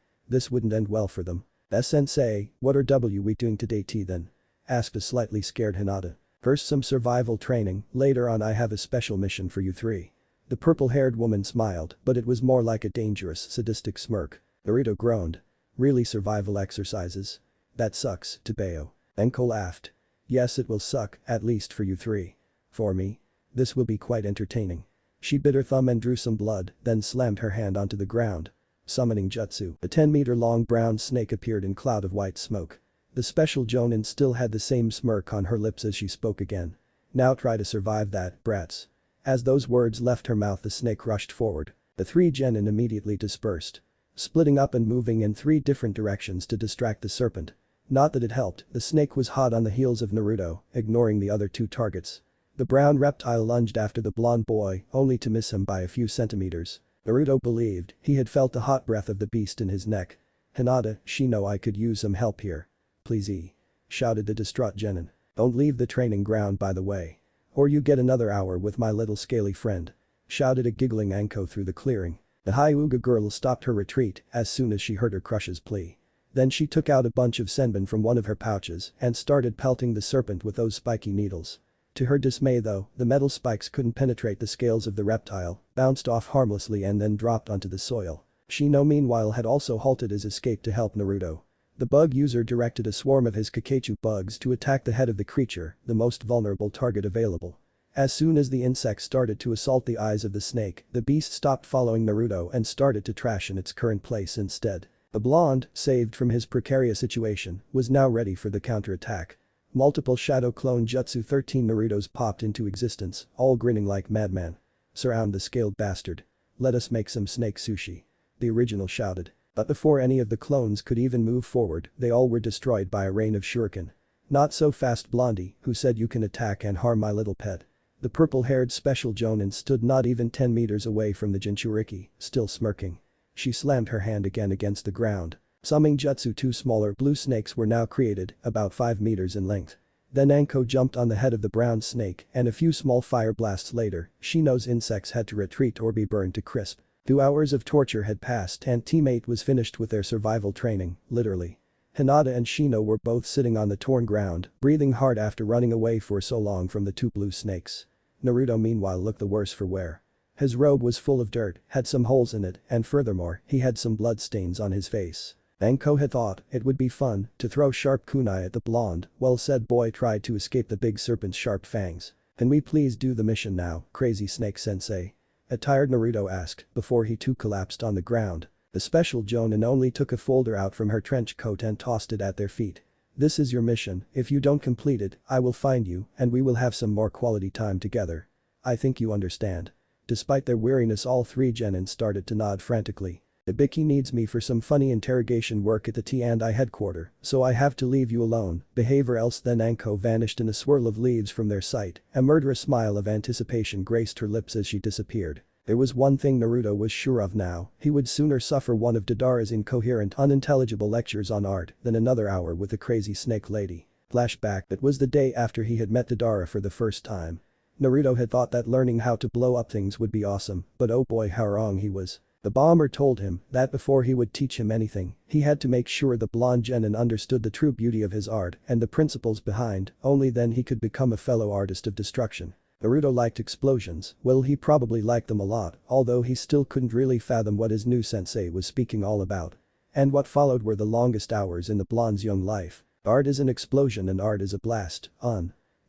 A: This wouldn't end well for them. Sensei, what are we doing today then? Asked a slightly scared Hinata. First some survival training, later on I have a special mission for you three. The purple-haired woman smiled, but it was more like a dangerous, sadistic smirk. Naruto groaned. Really, survival exercises? That sucks, Tobeo. Anko laughed. Yes, it will suck, at least for you three. For me? This will be quite entertaining. She bit her thumb and drew some blood, then slammed her hand onto the ground. Summoning jutsu. A 10-meter-long brown snake appeared in cloud of white smoke. The special Jonin still had the same smirk on her lips as she spoke again. Now try to survive that, brats. As those words left her mouth, the snake rushed forward. The three genin immediately dispersed. Splitting up and moving in three different directions to distract the serpent. Not that it helped, the snake was hot on the heels of Naruto, ignoring the other two targets. The brown reptile lunged after the blonde boy, only to miss him by a few centimeters. Naruto believed he had felt the hot breath of the beast in his neck. Hinata, Shino, I could use some help here. Please, shouted the distraught genin. Don't leave the training ground, by the way. Or you get another hour with my little scaly friend. Shouted a giggling Anko through the clearing. The Hyuga girl stopped her retreat as soon as she heard her crush's plea. Then she took out a bunch of senbon from one of her pouches and started pelting the serpent with those spiky needles. To her dismay though, the metal spikes couldn't penetrate the scales of the reptile, bounced off harmlessly and then dropped onto the soil. Shino meanwhile had also halted his escape to help Naruto. The bug user directed a swarm of his Kakechu bugs to attack the head of the creature, the most vulnerable target available. As soon as the insects started to assault the eyes of the snake, the beast stopped following Naruto and started to trash in its current place instead. The blonde, saved from his precarious situation, was now ready for the counterattack. Multiple Shadow Clone Jutsu 13 Narutos popped into existence, all grinning like madman. Surround the scaled bastard. Let us make some snake sushi. The original shouted. But before any of the clones could even move forward, they all were destroyed by a rain of shuriken. Not so fast, Blondie, who said you can attack and harm my little pet. The purple-haired special Jonin stood not even 10 meters away from the Jinchuriki, still smirking. She slammed her hand again against the ground. Summoning jutsu, two smaller blue snakes were now created, about 5 meters in length. Then Anko jumped on the head of the brown snake and a few small fire blasts later, Shino's insects had to retreat or be burned to crisp. 2 hours of torture had passed and teammate was finished with their survival training, literally. Hinata and Shino were both sitting on the torn ground, breathing hard after running away for so long from the 2 blue snakes. Naruto meanwhile looked the worse for wear. His robe was full of dirt, had some holes in it, and furthermore, he had some blood stains on his face. Anko had thought it would be fun to throw sharp kunai at the blonde while said boy tried to escape the big serpent's sharp fangs. Can we please do the mission now, crazy snake sensei? A tired Naruto asked before he too collapsed on the ground. The special Jonin only took a folder out from her trench coat and tossed it at their feet. This is your mission, if you don't complete it, I will find you and we will have some more quality time together. I think you understand. Despite their weariness, all 3 genin started to nod frantically. Ibiki needs me for some funny interrogation work at the T&I headquarters, so I have to leave you alone, behave or else. Then Anko vanished in a swirl of leaves from their sight. A murderous smile of anticipation graced her lips as she disappeared. There was one thing Naruto was sure of now, he would sooner suffer one of Deidara's incoherent, unintelligible lectures on art than another hour with the crazy snake lady. Flashback, it was the day after he had met Deidara for the first time. Naruto had thought that learning how to blow up things would be awesome, but oh boy how wrong he was. The bomber told him that before he would teach him anything, he had to make sure the blonde genin understood the true beauty of his art and the principles behind, only then he could become a fellow artist of destruction. Naruto liked explosions, well he probably liked them a lot, although he still couldn't really fathom what his new sensei was speaking all about. And what followed were the longest hours in the blonde's young life. Art is an explosion and art is a blast,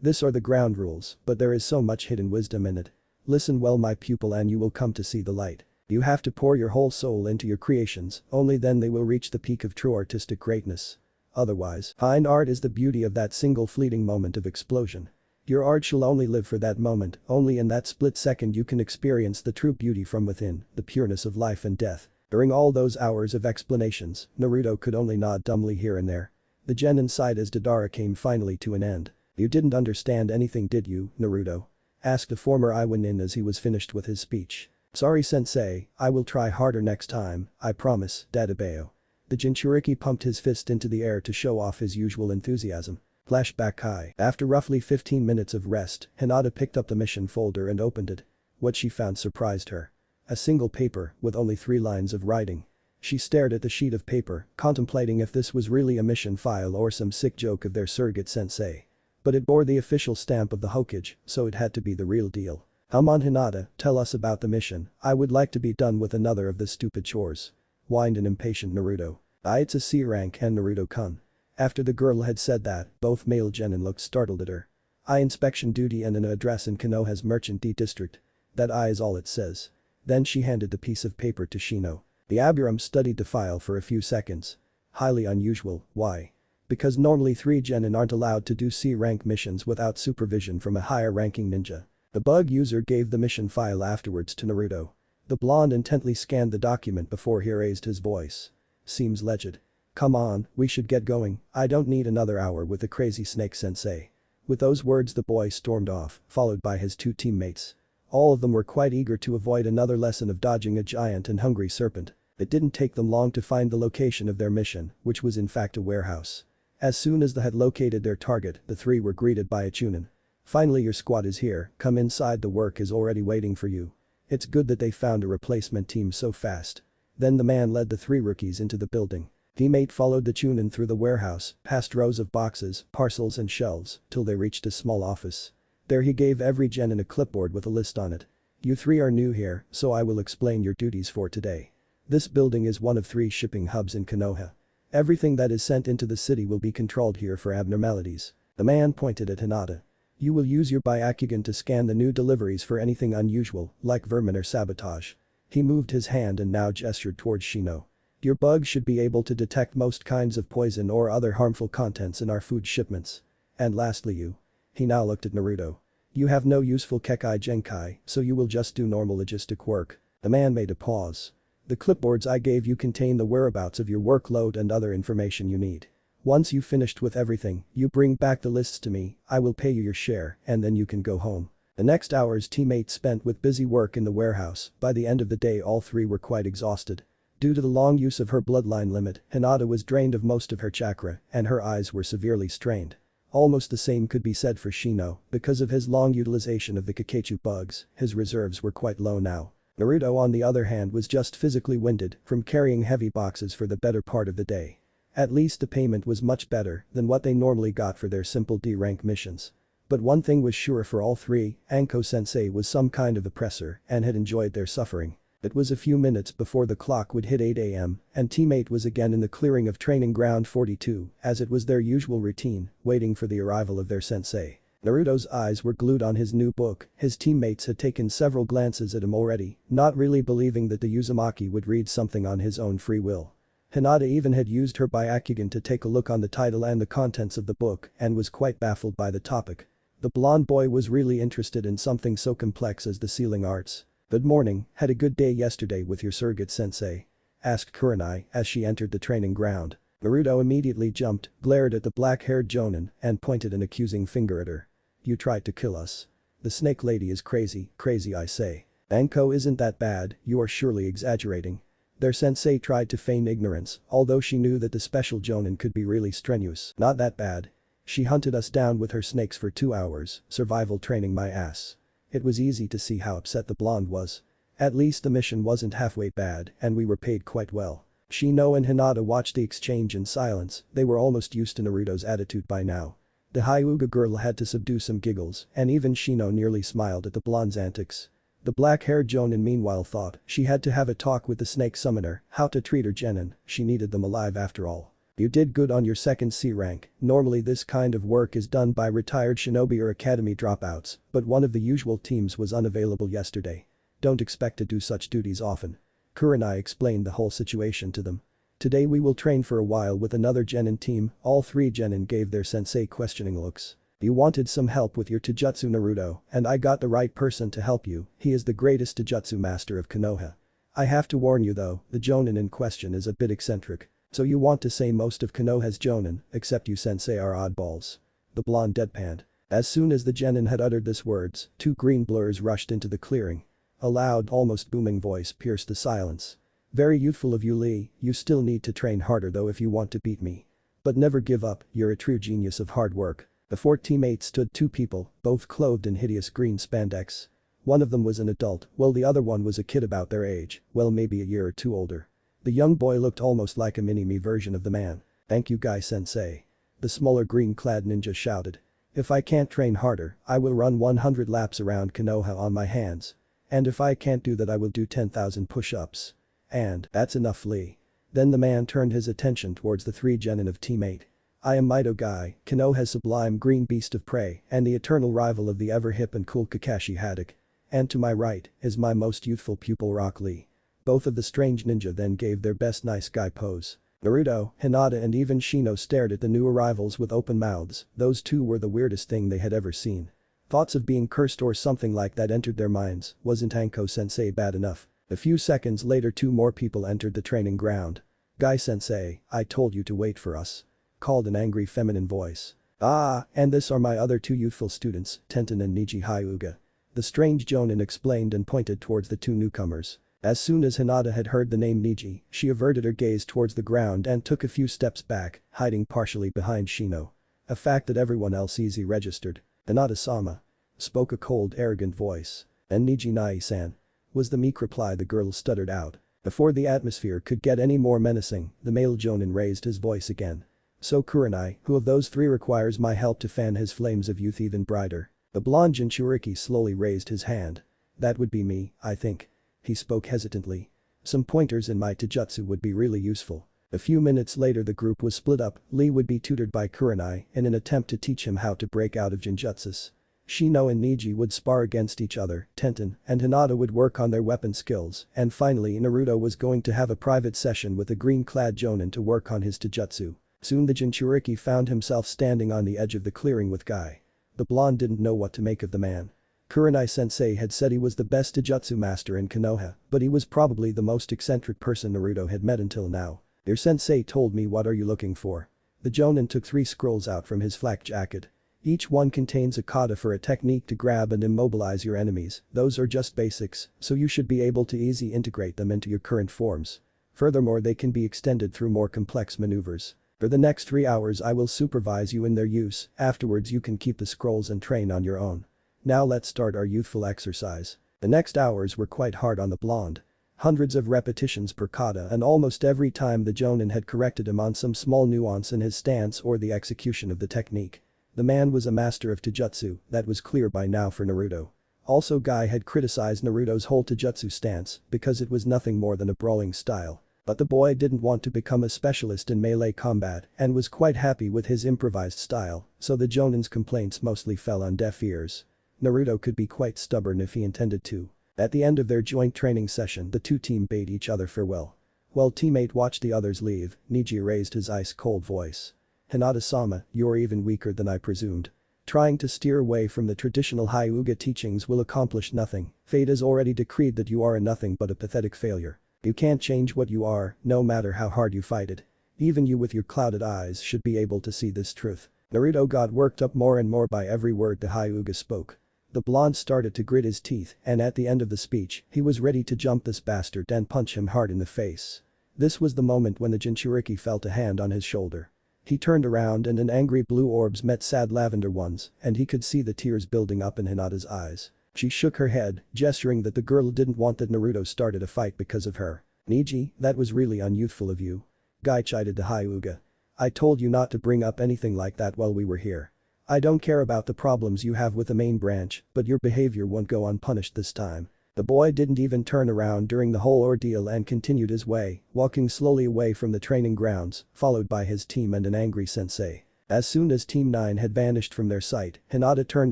A: This are the ground rules, but there is so much hidden wisdom in it. Listen well my pupil and you will come to see the light. You have to pour your whole soul into your creations, only then they will reach the peak of true artistic greatness. Otherwise, fine art is the beauty of that single fleeting moment of explosion. Your art shall only live for that moment, only in that split second you can experience the true beauty from within, the pureness of life and death. During all those hours of explanations, Naruto could only nod dumbly here and there. The genin sighed as Deidara came finally to an end. You didn't understand anything did you, Naruto? Asked the former Iwanin as he was finished with his speech. Sorry sensei, I will try harder next time, I promise, Dadabayo. The Jinchuriki pumped his fist into the air to show off his usual enthusiasm. Flashback high. After roughly 15 minutes of rest, Hinata picked up the mission folder and opened it. What she found surprised her. A single paper with only 3 lines of writing. She stared at the sheet of paper, contemplating if this was really a mission file or some sick joke of their surrogate sensei. But it bore the official stamp of the Hokage, so it had to be the real deal. Come on Hinata, tell us about the mission, I would like to be done with another of the stupid chores. Whined an impatient Naruto. It's a C rank and Naruto-kun. After the girl had said that, both male genin looked startled at her. Inspection duty and an address in Konoha's Merchant D district. That is all it says. Then she handed the piece of paper to Shino. The Abiram studied the file for a few seconds. Highly unusual, why? Because normally 3 genin aren't allowed to do C rank missions without supervision from a higher ranking ninja. The bug user gave the mission file afterwards to Naruto. The blonde intently scanned the document before he raised his voice. Seems legit. Come on, we should get going, I don't need another hour with the crazy snake sensei. With those words the boy stormed off, followed by his 2 teammates. All of them were quite eager to avoid another lesson of dodging a giant and hungry serpent. It didn't take them long to find the location of their mission, which was in fact a warehouse. As soon as they had located their target, the 3 were greeted by a chunin. Finally your squad is here, come inside, the work is already waiting for you. It's good that they found a replacement team so fast. Then the man led the 3 rookies into the building. Teammate followed the chunin through the warehouse, past rows of boxes, parcels and shelves, till they reached a small office. There he gave every genin a clipboard with a list on it. You 3 are new here, so I will explain your duties for today. This building is one of 3 shipping hubs in Konoha. Everything that is sent into the city will be controlled here for abnormalities. The man pointed at Hinata. You will use your Byakugan to scan the new deliveries for anything unusual, like vermin or sabotage. He moved his hand and now gestured towards Shino. Your bug should be able to detect most kinds of poison or other harmful contents in our food shipments. And lastly you. He now looked at Naruto. You have no useful Kekai Genkai, so you will just do normal logistic work. The man made a pause. The clipboards I gave you contain the whereabouts of your workload and other information you need. Once you've finished with everything, you bring back the lists to me, I will pay you your share, and then you can go home. The next hours teammates spent with busy work in the warehouse. By the end of the day all 3 were quite exhausted. Due to the long use of her bloodline limit, Hinata was drained of most of her chakra, and her eyes were severely strained. Almost the same could be said for Shino, because of his long utilization of the Kakechu bugs, his reserves were quite low now. Naruto on the other hand was just physically winded from carrying heavy boxes for the better part of the day. At least the payment was much better than what they normally got for their simple D-rank missions. But one thing was sure for all 3, Anko-sensei was some kind of oppressor and had enjoyed their suffering. It was a few minutes before the clock would hit 8 AM, and teammate was again in the clearing of training ground 42, as it was their usual routine, waiting for the arrival of their sensei. Naruto's eyes were glued on his new book, his teammates had taken several glances at him already, not really believing that the Uzumaki would read something on his own free will. Hinata even had used her Byakugan to take a look on the title and the contents of the book and was quite baffled by the topic. The blonde boy was really interested in something so complex as the sealing arts. Good morning, had a good day yesterday with your surrogate sensei? Asked Kurenai as she entered the training ground. Naruto immediately jumped, glared at the black-haired jonin, and pointed an accusing finger at her. You tried to kill us. The snake lady is crazy, crazy I say. Anko isn't that bad, you are surely exaggerating. Their sensei tried to feign ignorance, although she knew that the special jonin could be really strenuous. Not that bad. She hunted us down with her snakes for 2 hours, survival training my ass. It was easy to see how upset the blonde was. At least the mission wasn't halfway bad and we were paid quite well. Shino and Hinata watched the exchange in silence, they were almost used to Naruto's attitude by now. The Hyuga girl had to subdue some giggles and even Shino nearly smiled at the blonde's antics. The black-haired Jonin meanwhile thought she had to have a talk with the snake summoner, how to treat her genin, she needed them alive after all. You did good on your second C rank, normally this kind of work is done by retired shinobi or academy dropouts, but one of the usual teams was unavailable yesterday. Don't expect to do such duties often. Kurenai explained the whole situation to them. Today we will train for a while with another genin team, all three genin gave their sensei questioning looks. You wanted some help with your Taijutsu Naruto, and I got the right person to help you, he is the greatest Taijutsu master of Konoha. I have to warn you though, the Jonin in question is a bit eccentric. So you want to say most of Konoha's Jonin, except you sensei are oddballs. The blonde deadpanned. As soon as the genin had uttered these words, two green blurs rushed into the clearing. A loud, almost booming voice pierced the silence. Very youthful of you Lee, you still need to train harder though if you want to beat me. But never give up, you're a true genius of hard work. Before teammates stood two people, both clothed in hideous green spandex. One of them was an adult, while the other one was a kid about their age, well maybe a year or two older. The young boy looked almost like a mini-me version of the man. Thank you Guy-sensei. The smaller green-clad ninja shouted. If I can't train harder, I will run 100 laps around Konoha on my hands. And if I can't do that I will do 10,000 push-ups. And, that's enough Lee. Then the man turned his attention towards the three genin of teammate. I am Mito Guy, Konoha's sublime green beast of prey and the eternal rival of the ever-hip and cool Kakashi Haddock. And to my right is my most youthful pupil Rock Lee. Both of the strange ninja then gave their best nice guy pose. Naruto, Hinata and even Shino stared at the new arrivals with open mouths, those two were the weirdest thing they had ever seen. Thoughts of being cursed or something like that entered their minds, wasn't Anko-sensei bad enough? A few seconds later two more people entered the training ground. Guy-sensei, I told you to wait for us. Called an angry feminine voice. Ah, and this are my other two youthful students, Tenten and Niji Hyuga. The strange Jonin explained and pointed towards the two newcomers. As soon as Hinata had heard the name Niji, she averted her gaze towards the ground and took a few steps back, hiding partially behind Shino. A fact that everyone else easy registered. Hinata-sama. Spoke a cold, arrogant voice. And Niji Nai-san. Was the meek reply the girl stuttered out. Before the atmosphere could get any more menacing, the male Jonin raised his voice again. So Kurenai, who of those three requires my help to fan his flames of youth even brighter? The blonde Jinchuriki slowly raised his hand. That would be me, I think. He spoke hesitantly. Some pointers in my taijutsu would be really useful. A few minutes later the group was split up, Lee would be tutored by Kurenai in an attempt to teach him how to break out of Jinjutsus. Shino and Niji would spar against each other, Tenten and Hinata would work on their weapon skills, and finally Naruto was going to have a private session with a green-clad Jonin to work on his taijutsu. Soon the Jinchuriki found himself standing on the edge of the clearing with Guy. The blonde didn't know what to make of the man. Kurenai-sensei had said he was the best taijutsu master in Konoha, but he was probably the most eccentric person Naruto had met until now. Your sensei told me what are you looking for? The Jonin took 3 scrolls out from his flak jacket. Each one contains a kata for a technique to grab and immobilize your enemies, those are just basics, so you should be able to easily integrate them into your current forms. Furthermore they can be extended through more complex maneuvers. For the next 3 hours I will supervise you in their use, afterwards you can keep the scrolls and train on your own. Now let's start our youthful exercise. The next hours were quite hard on the blonde. Hundreds of repetitions per kata and almost every time the Jonin had corrected him on some small nuance in his stance or the execution of the technique. The man was a master of taijutsu, that was clear by now for Naruto. Also Guy had criticized Naruto's whole taijutsu stance because it was nothing more than a brawling style. But the boy didn't want to become a specialist in melee combat and was quite happy with his improvised style, so the Jonin's complaints mostly fell on deaf ears. Naruto could be quite stubborn if he intended to. At the end of their joint training session the two teams bade each other farewell. While teammate watched the others leave, Niji raised his ice-cold voice. Hinata-sama, you're even weaker than I presumed. Trying to steer away from the traditional Hyuga teachings will accomplish nothing, fate has already decreed that you are a nothing but a pathetic failure. You can't change what you are, no matter how hard you fight it. Even you with your clouded eyes should be able to see this truth. Naruto got worked up more and more by every word the Hyuga spoke. The blonde started to grit his teeth and at the end of the speech, he was ready to jump this bastard and punch him hard in the face. This was the moment when the Jinchuriki felt a hand on his shoulder. He turned around and an angry blue orbs met sad lavender ones and he could see the tears building up in Hinata's eyes. She shook her head, gesturing that the girl didn't want that Naruto started a fight because of her. Neji, that was really unyouthful of you. Guy chided the Hyuga. I told you not to bring up anything like that while we were here. I don't care about the problems you have with the main branch, but your behavior won't go unpunished this time. The boy didn't even turn around during the whole ordeal and continued his way, walking slowly away from the training grounds, followed by his team and an angry sensei. As soon as Team 9 had vanished from their sight, Hinata turned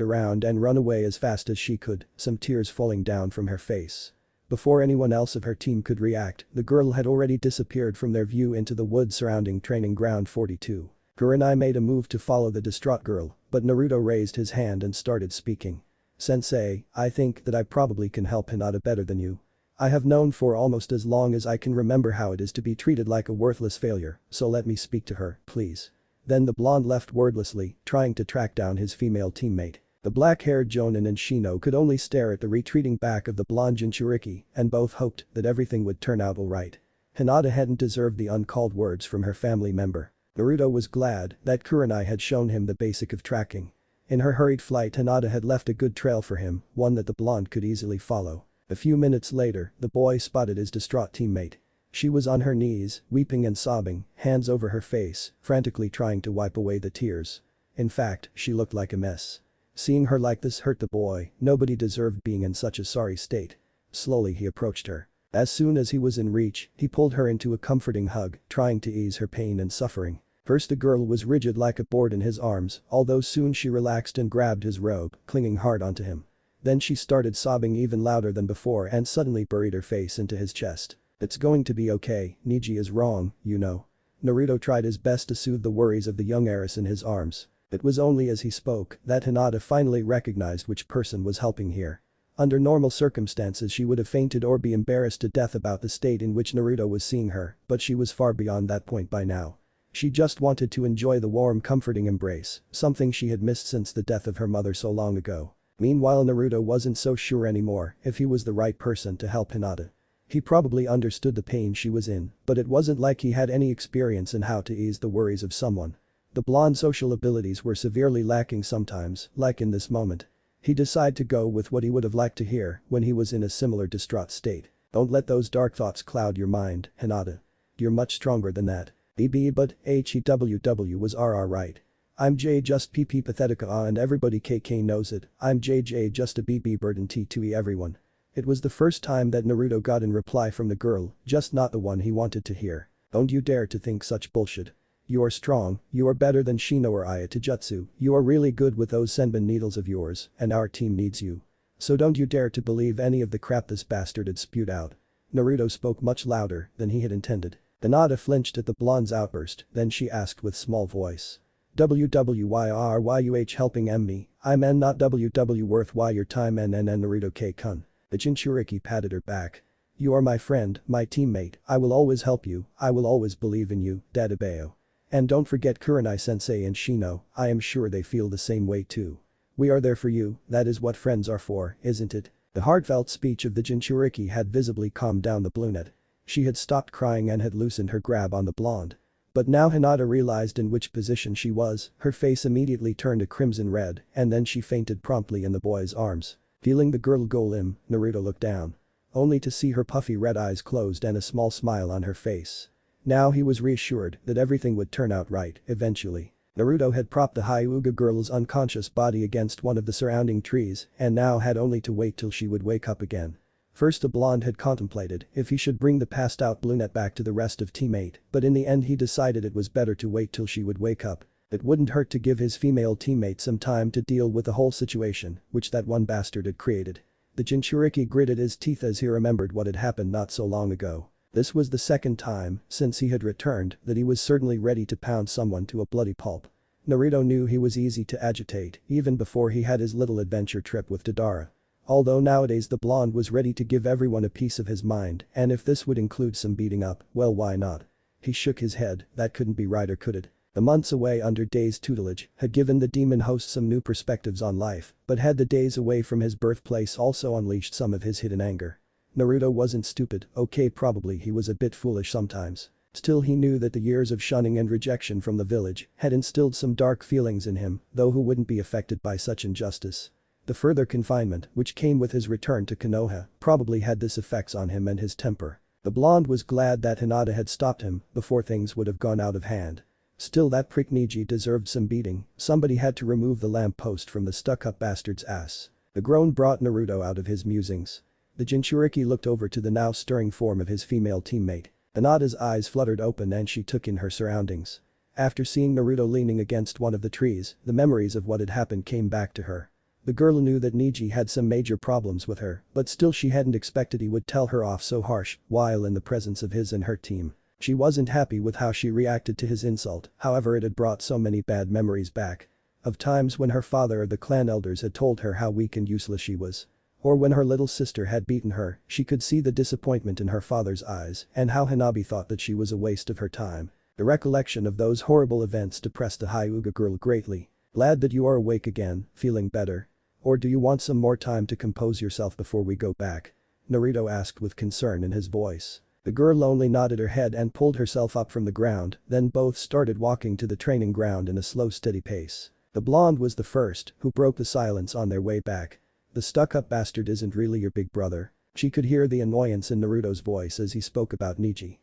A: around and ran away as fast as she could, some tears falling down from her face. Before anyone else of her team could react, the girl had already disappeared from their view into the woods surrounding Training Ground 42. Kurenai made a move to follow the distraught girl, but Naruto raised his hand and started speaking. Sensei, I think that I probably can help Hinata better than you. I have known for almost as long as I can remember how it is to be treated like a worthless failure, so let me speak to her, please. Then the blonde left wordlessly, trying to track down his female teammate. The black-haired Jonin and Shino could only stare at the retreating back of the blonde Jinchuriki, and both hoped that everything would turn out alright. Hinata hadn't deserved the uncalled words from her family member. Naruto was glad that Kurenai had shown him the basic of tracking. In her hurried flight, Hinata had left a good trail for him, one that the blonde could easily follow. A few minutes later, the boy spotted his distraught teammate. She was on her knees, weeping and sobbing, hands over her face, frantically trying to wipe away the tears. In fact, she looked like a mess. Seeing her like this hurt the boy, nobody deserved being in such a sorry state. Slowly he approached her. As soon as he was in reach, he pulled her into a comforting hug, trying to ease her pain and suffering. First the girl was rigid like a board in his arms, although soon she relaxed and grabbed his robe, clinging hard onto him. Then she started sobbing even louder than before and suddenly buried her face into his chest. It's going to be okay, Neji is wrong, you know. Naruto tried his best to soothe the worries of the young heiress in his arms. It was only as he spoke that Hinata finally recognized which person was helping here. Under normal circumstances she would have fainted or be embarrassed to death about the state in which Naruto was seeing her, but she was far beyond that point by now. She just wanted to enjoy the warm, comforting embrace, something she had missed since the death of her mother so long ago. Meanwhile, Naruto wasn't so sure anymore if he was the right person to help Hinata. He probably understood the pain she was in, but it wasn't like he had any experience in how to ease the worries of someone. The blonde's social abilities were severely lacking sometimes, like in this moment. He decided to go with what he would have liked to hear when he was in a similar distraught state. Don't let those dark thoughts cloud your mind, Hinata. You're much stronger than that. BB but HEWW was RR right. I'm J just PP pathetica and everybody KK knows it, I'm JJ just a BB burden T2E everyone. It was the first time that Naruto got in reply from the girl, just not the one he wanted to hear. Don't you dare to think such bullshit. You are strong, you are better than Shino or Aya Tajutsu, you are really good with those senbon needles of yours, and our team needs you. So don't you dare to believe any of the crap this bastard had spewed out. Naruto spoke much louder than he had intended. Hinata flinched at the blonde's outburst, then she asked with small voice. WWYRYUH helping me, I'm N not WW worth why your time NNN Naruto K-kun. The Jinchuriki patted her back. You are my friend, my teammate, I will always help you, I will always believe in you, Dadabeo. And don't forget Kurenai-sensei and Shino, I am sure they feel the same way too. We are there for you, that is what friends are for, isn't it? The heartfelt speech of the Jinchuriki had visibly calmed down the brunette. She had stopped crying and had loosened her grab on the blonde. But now Hinata realized in which position she was, her face immediately turned a crimson red, and then she fainted promptly in the boy's arms. Feeling the girl go limp, Naruto looked down. Only to see her puffy red eyes closed and a small smile on her face. Now he was reassured that everything would turn out right, eventually. Naruto had propped the Hyuga girl's unconscious body against one of the surrounding trees and now had only to wait till she would wake up again. First the blonde had contemplated if he should bring the passed out brunette back to the rest of teammate, but in the end he decided it was better to wait till she would wake up. It wouldn't hurt to give his female teammate some time to deal with the whole situation, which that one bastard had created. The Jinchuriki gritted his teeth as he remembered what had happened not so long ago. This was the second time since he had returned that he was certainly ready to pound someone to a bloody pulp. Naruto knew he was easy to agitate even before he had his little adventure trip with Tadara. Although nowadays the blonde was ready to give everyone a piece of his mind, and if this would include some beating up, well why not? He shook his head, that couldn't be right or could it? The months away under Day's tutelage had given the demon host some new perspectives on life, but had the days away from his birthplace also unleashed some of his hidden anger? Naruto wasn't stupid, okay probably he was a bit foolish sometimes. Still he knew that the years of shunning and rejection from the village had instilled some dark feelings in him, though who wouldn't be affected by such injustice? The further confinement, which came with his return to Konoha, probably had this effects on him and his temper. The blonde was glad that Hinata had stopped him before things would have gone out of hand. Still, that prick Niji deserved some beating. Somebody had to remove the lamp post from the stuck-up bastard's ass. The groan brought Naruto out of his musings. The Jinchuriki looked over to the now stirring form of his female teammate. Hinata's eyes fluttered open and she took in her surroundings. After seeing Naruto leaning against one of the trees, the memories of what had happened came back to her. The girl knew that Niji had some major problems with her, but still she hadn't expected he would tell her off so harsh while in the presence of his and her team. She wasn't happy with how she reacted to his insult, however it had brought so many bad memories back. Of times when her father or the clan elders had told her how weak and useless she was. Or when her little sister had beaten her, she could see the disappointment in her father's eyes and how Hanabi thought that she was a waste of her time. The recollection of those horrible events depressed the Hyuga girl greatly. Glad that you are awake again, feeling better. Or do you want some more time to compose yourself before we go back? Naruto asked with concern in his voice. The girl only nodded her head and pulled herself up from the ground, then both started walking to the training ground in a slow steady pace. The blonde was the first who broke the silence on their way back. The stuck-up bastard isn't really your big brother. She could hear the annoyance in Naruto's voice as he spoke about Niji.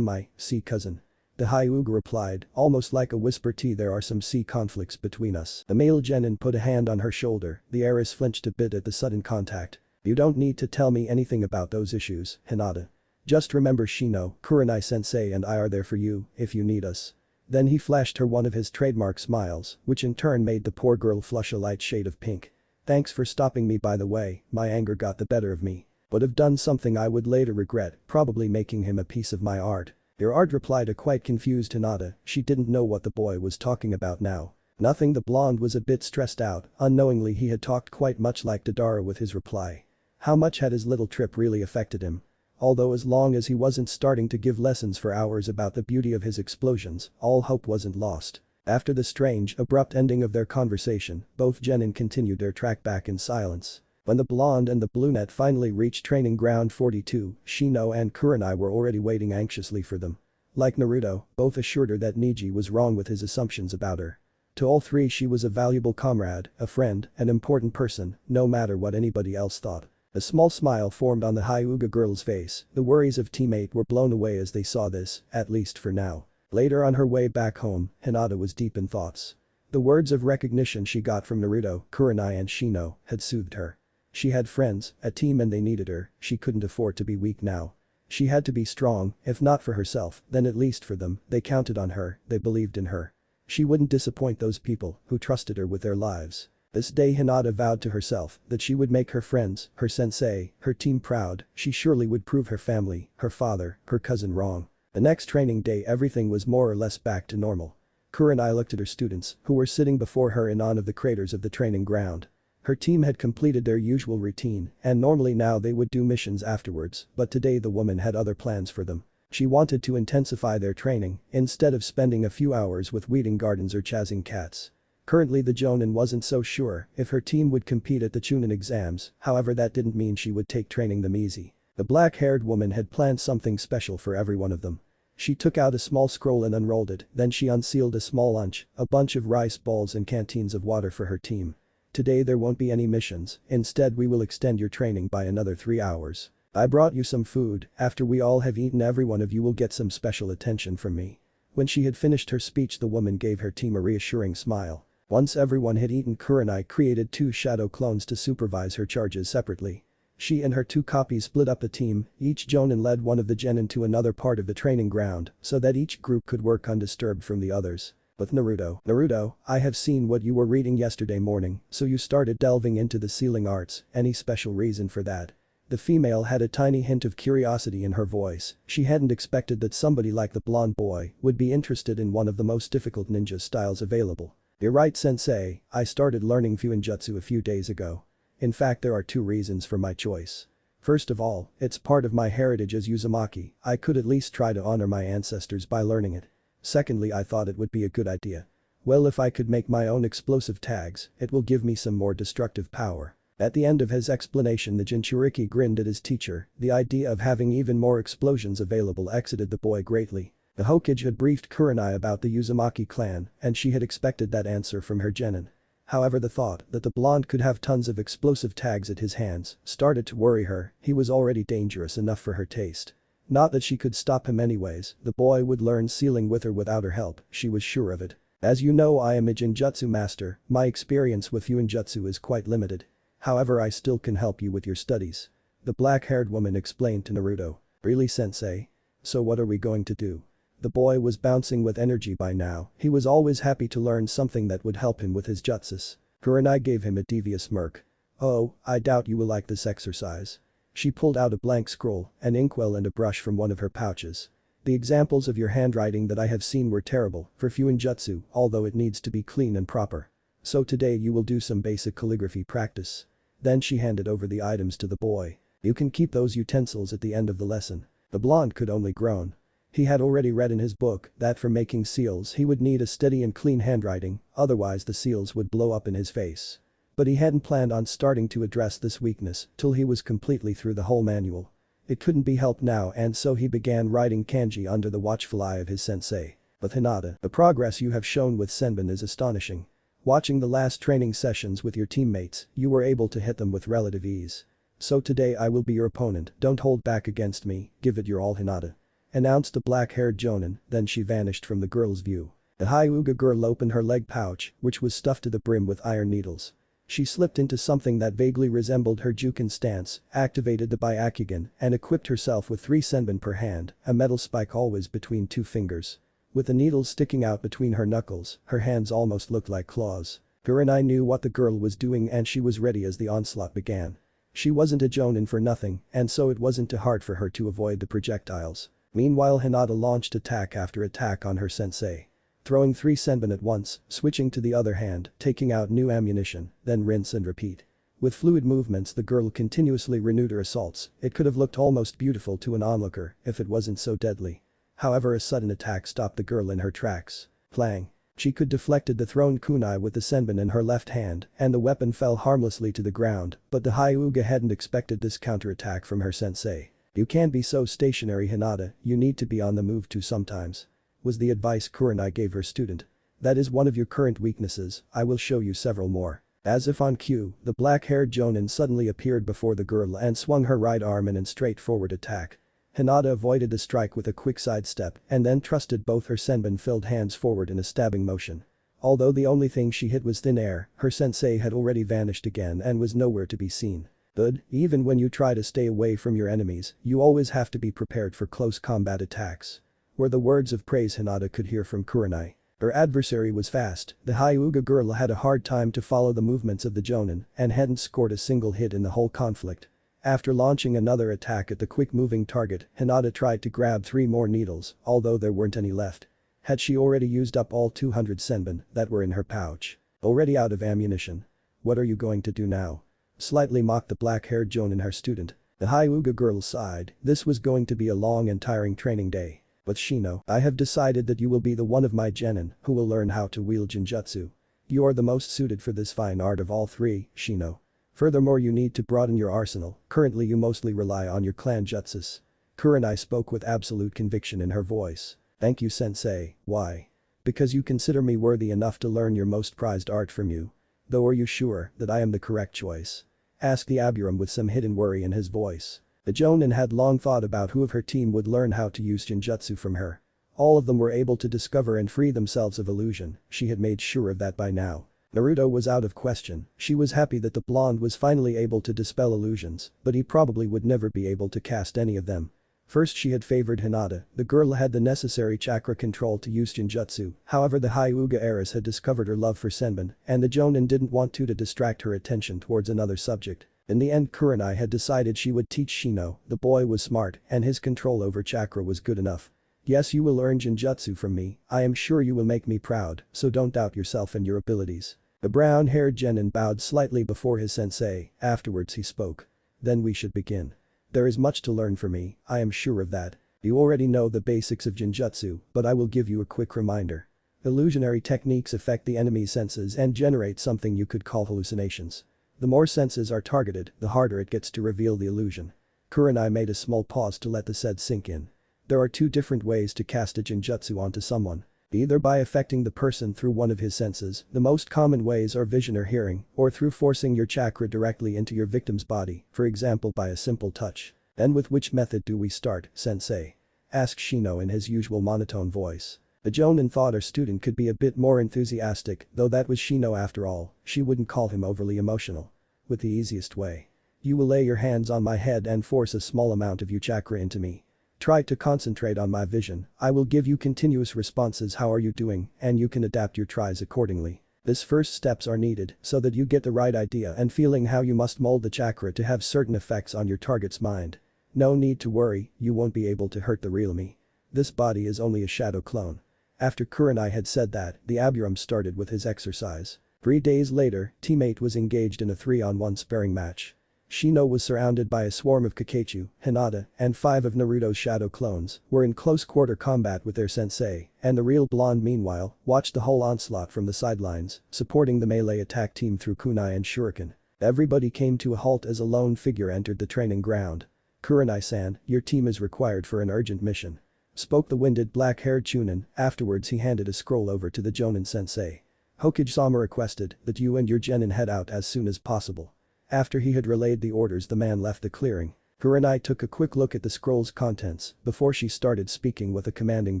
A: See cousin. The Hyuga replied, almost like a whisper. There are some conflicts between us. The male genin put a hand on her shoulder, the heiress flinched a bit at the sudden contact. You don't need to tell me anything about those issues, Hinata. Just remember Shino, Kurenai-sensei and I are there for you if you need us. Then he flashed her one of his trademark smiles, which in turn made the poor girl flush a light shade of pink. Thanks for stopping me, by the way, my anger got the better of me. Would have done something I would later regret, probably making him a piece of my art. Your art, replied a quite confused Hinata. She didn't know what the boy was talking about now. Nothing. The blonde was a bit stressed out. Unknowingly he had talked quite much like Tadara with his reply. How much had his little trip really affected him? Although as long as he wasn't starting to give lessons for hours about the beauty of his explosions, all hope wasn't lost. After the strange, abrupt ending of their conversation, both genin continued their track back in silence. When the blonde and the brunette finally reached training ground 42, Shino and Kurenai were already waiting anxiously for them. Like Naruto, both assured her that Niji was wrong with his assumptions about her. To all three she was a valuable comrade, a friend, an important person, no matter what anybody else thought. A small smile formed on the Hyuga girl's face. The worries of teammate were blown away as they saw this, at least for now. Later on her way back home, Hinata was deep in thoughts. The words of recognition she got from Naruto, Kurenai and Shino had soothed her. She had friends, a team, and they needed her. She couldn't afford to be weak now. She had to be strong, if not for herself, then at least for them. They counted on her, they believed in her. She wouldn't disappoint those people who trusted her with their lives. This day Hinata vowed to herself that she would make her friends, her sensei, her team proud. She surely would prove her family, her father, her cousin wrong. The next training day everything was more or less back to normal. Kurenai looked at her students who were sitting before her in one of the craters of the training ground. Her team had completed their usual routine and normally now they would do missions afterwards, but today the woman had other plans for them. She wanted to intensify their training instead of spending a few hours with weeding gardens or chasing cats. Currently the Jonin wasn't so sure if her team would compete at the Chunin exams, however that didn't mean she would take training them easy. The black-haired woman had planned something special for every one of them. She took out a small scroll and unrolled it, then she unsealed a small lunch, a bunch of rice balls and canteens of water for her team. Today there won't be any missions, instead we will extend your training by another 3 hours. I brought you some food, after we all have eaten every one of you will get some special attention from me. When she had finished her speech the woman gave her team a reassuring smile. Once everyone had eaten Kurenai created 2 shadow clones to supervise her charges separately. She and her 2 copies split up a team, each Jonin led one of the genin to another part of the training ground so that each group could work undisturbed from the others. With Naruto, I have seen what you were reading yesterday morning, so you started delving into the sealing arts, any special reason for that? The female had a tiny hint of curiosity in her voice. She hadn't expected that somebody like the blonde boy would be interested in one of the most difficult ninja styles available. You're right, sensei, I started learning Fuinjutsu a few days ago. In fact there are 2 reasons for my choice. First of all, it's part of my heritage as Uzumaki, I could at least try to honor my ancestors by learning it. Secondly, I thought it would be a good idea. Well, if I could make my own explosive tags, it will give me some more destructive power. At the end of his explanation the Jinchuriki grinned at his teacher, the idea of having even more explosions available excited the boy greatly. The Hokage had briefed Kurenai about the Uzumaki clan and she had expected that answer from her genin. However, the thought that the blonde could have tons of explosive tags at his hands started to worry her. He was already dangerous enough for her taste. Not that she could stop him anyways, the boy would learn sealing with her without her help, she was sure of it. As you know, I am a Jinjutsu master, my experience with Fuinjutsu is quite limited. However, I still can help you with your studies. The black-haired woman explained to Naruto. Really, sensei? So what are we going to do? The boy was bouncing with energy by now, he was always happy to learn something that would help him with his jutsus. Kurenai gave him a devious smirk. Oh, I doubt you will like this exercise. She pulled out a blank scroll, an inkwell and a brush from one of her pouches. The examples of your handwriting that I have seen were terrible for Fuinjutsu, although it needs to be clean and proper. So today you will do some basic calligraphy practice. Then she handed over the items to the boy. You can keep those utensils at the end of the lesson. The blonde could only groan. He had already read in his book that for making seals he would need a steady and clean handwriting, otherwise the seals would blow up in his face. But he hadn't planned on starting to address this weakness till he was completely through the whole manual. It couldn't be helped now, and so he began writing kanji under the watchful eye of his sensei. But Hinata, the progress you have shown with Senbin is astonishing. Watching the last training sessions with your teammates, you were able to hit them with relative ease. So today I will be your opponent, don't hold back against me, give it your all, Hinata. Announced the black-haired jonin, then she vanished from the girl's view. The Hyuga girl opened her leg pouch, which was stuffed to the brim with iron needles. She slipped into something that vaguely resembled her Jukin stance, activated the Byakugan, and equipped herself with 3 senbon per hand, a metal spike always between 2 fingers. With the needles sticking out between her knuckles, her hands almost looked like claws. Kurenai knew what the girl was doing and she was ready as the onslaught began. She wasn't a jonin for nothing, and so it wasn't too hard for her to avoid the projectiles. Meanwhile, Hinata launched attack after attack on her sensei. Throwing 3 senbon at once, switching to the other hand, taking out new ammunition, then rinse and repeat. With fluid movements the girl continuously renewed her assaults, it could have looked almost beautiful to an onlooker if it wasn't so deadly. However, a sudden attack stopped the girl in her tracks. Clang. She could deflected the thrown kunai with the senbon in her left hand, and the weapon fell harmlessly to the ground, but the Hyuga hadn't expected this counterattack from her sensei. You can't be so stationary, Hinata, you need to be on the move too sometimes. Was the advice Kurenai gave her student. That is one of your current weaknesses, I will show you several more. As if on cue, the black-haired jonin suddenly appeared before the girl and swung her right arm in a straightforward attack. Hinata avoided the strike with a quick sidestep and then thrusted both her senbon-filled hands forward in a stabbing motion. Although the only thing she hit was thin air, her sensei had already vanished again and was nowhere to be seen. Good, even when you try to stay away from your enemies, you always have to be prepared for close combat attacks. Were the words of praise Hinata could hear from Kurenai. Her adversary was fast, the Hyuga girl had a hard time to follow the movements of the jonin and hadn't scored a single hit in the whole conflict. After launching another attack at the quick-moving target, Hinata tried to grab 3 more needles, although there weren't any left. Had she already used up all 200 senbon that were in her pouch? Already out of ammunition. What are you going to do now? Slightly mocked the black-haired jonin her student. The Hyuga girl sighed, this was going to be a long and tiring training day. But Shino, I have decided that you will be the one of my genin who will learn how to wield Jinjutsu. You are the most suited for this fine art of all 3, Shino. Furthermore, you need to broaden your arsenal, currently you mostly rely on your clan jutsus. Kurenai spoke with absolute conviction in her voice. Thank you, sensei, why? Because you consider me worthy enough to learn your most prized art from you. Though are you sure that I am the correct choice? Asked the Aburam with some hidden worry in his voice. The jonin had long thought about who of her team would learn how to use Jinjutsu from her. All of them were able to discover and free themselves of illusion, she had made sure of that by now. Naruto was out of question, she was happy that the blonde was finally able to dispel illusions, but he probably would never be able to cast any of them. First she had favored Hinata, the girl had the necessary chakra control to use Jinjutsu, however the Hyuga heiress had discovered her love for senbon, and the jonin didn't want to distract her attention towards another subject. In the end, Kurenai had decided she would teach Shino, the boy was smart and his control over chakra was good enough. Yes, you will learn Jinjutsu from me, I am sure you will make me proud, so don't doubt yourself and your abilities. The brown-haired genin bowed slightly before his sensei, afterwards he spoke. Then we should begin. There is much to learn for me, I am sure of that. You already know the basics of Jinjutsu, but I will give you a quick reminder. Illusionary techniques affect the enemy's senses and generate something you could call hallucinations. The more senses are targeted, the harder it gets to reveal the illusion. Kurenai made a small pause to let the said sink in. There are 2 different ways to cast a Jinjutsu onto someone. Either by affecting the person through one of his senses, the most common ways are vision or hearing, or through forcing your chakra directly into your victim's body, for example by a simple touch. "And with which method do we start, sensei?" asked Shino in his usual monotone voice. The Jonin thought our student could be a bit more enthusiastic, though that was Shino after all, she wouldn't call him overly emotional. "With the easiest way. You will lay your hands on my head and force a small amount of your chakra into me. Try to concentrate on my vision, I will give you continuous responses, how are you doing, and you can adapt your tries accordingly. This first steps are needed so that you get the right idea and feeling how you must mold the chakra to have certain effects on your target's mind. No need to worry, you won't be able to hurt the real me. This body is only a shadow clone." After Kurenai had said that, the Aburam started with his exercise. 3 days later, teammate was engaged in a 3-on-1 sparring match. Shino was surrounded by a swarm of Kakechu, Hinata, and 5 of Naruto's shadow clones, were in close quarter combat with their sensei, and the real blonde meanwhile, watched the whole onslaught from the sidelines, supporting the melee attack team through kunai and shuriken. Everybody came to a halt as a lone figure entered the training ground. "Kurenai-san, your team is required for an urgent mission," spoke the winded black-haired Chunin. Afterwards he handed a scroll over to the Jonin sensei. "Hokage-sama requested that you and your genin head out as soon as possible." After he had relayed the orders, the man left the clearing. Kurenai took a quick look at the scroll's contents before she started speaking with a commanding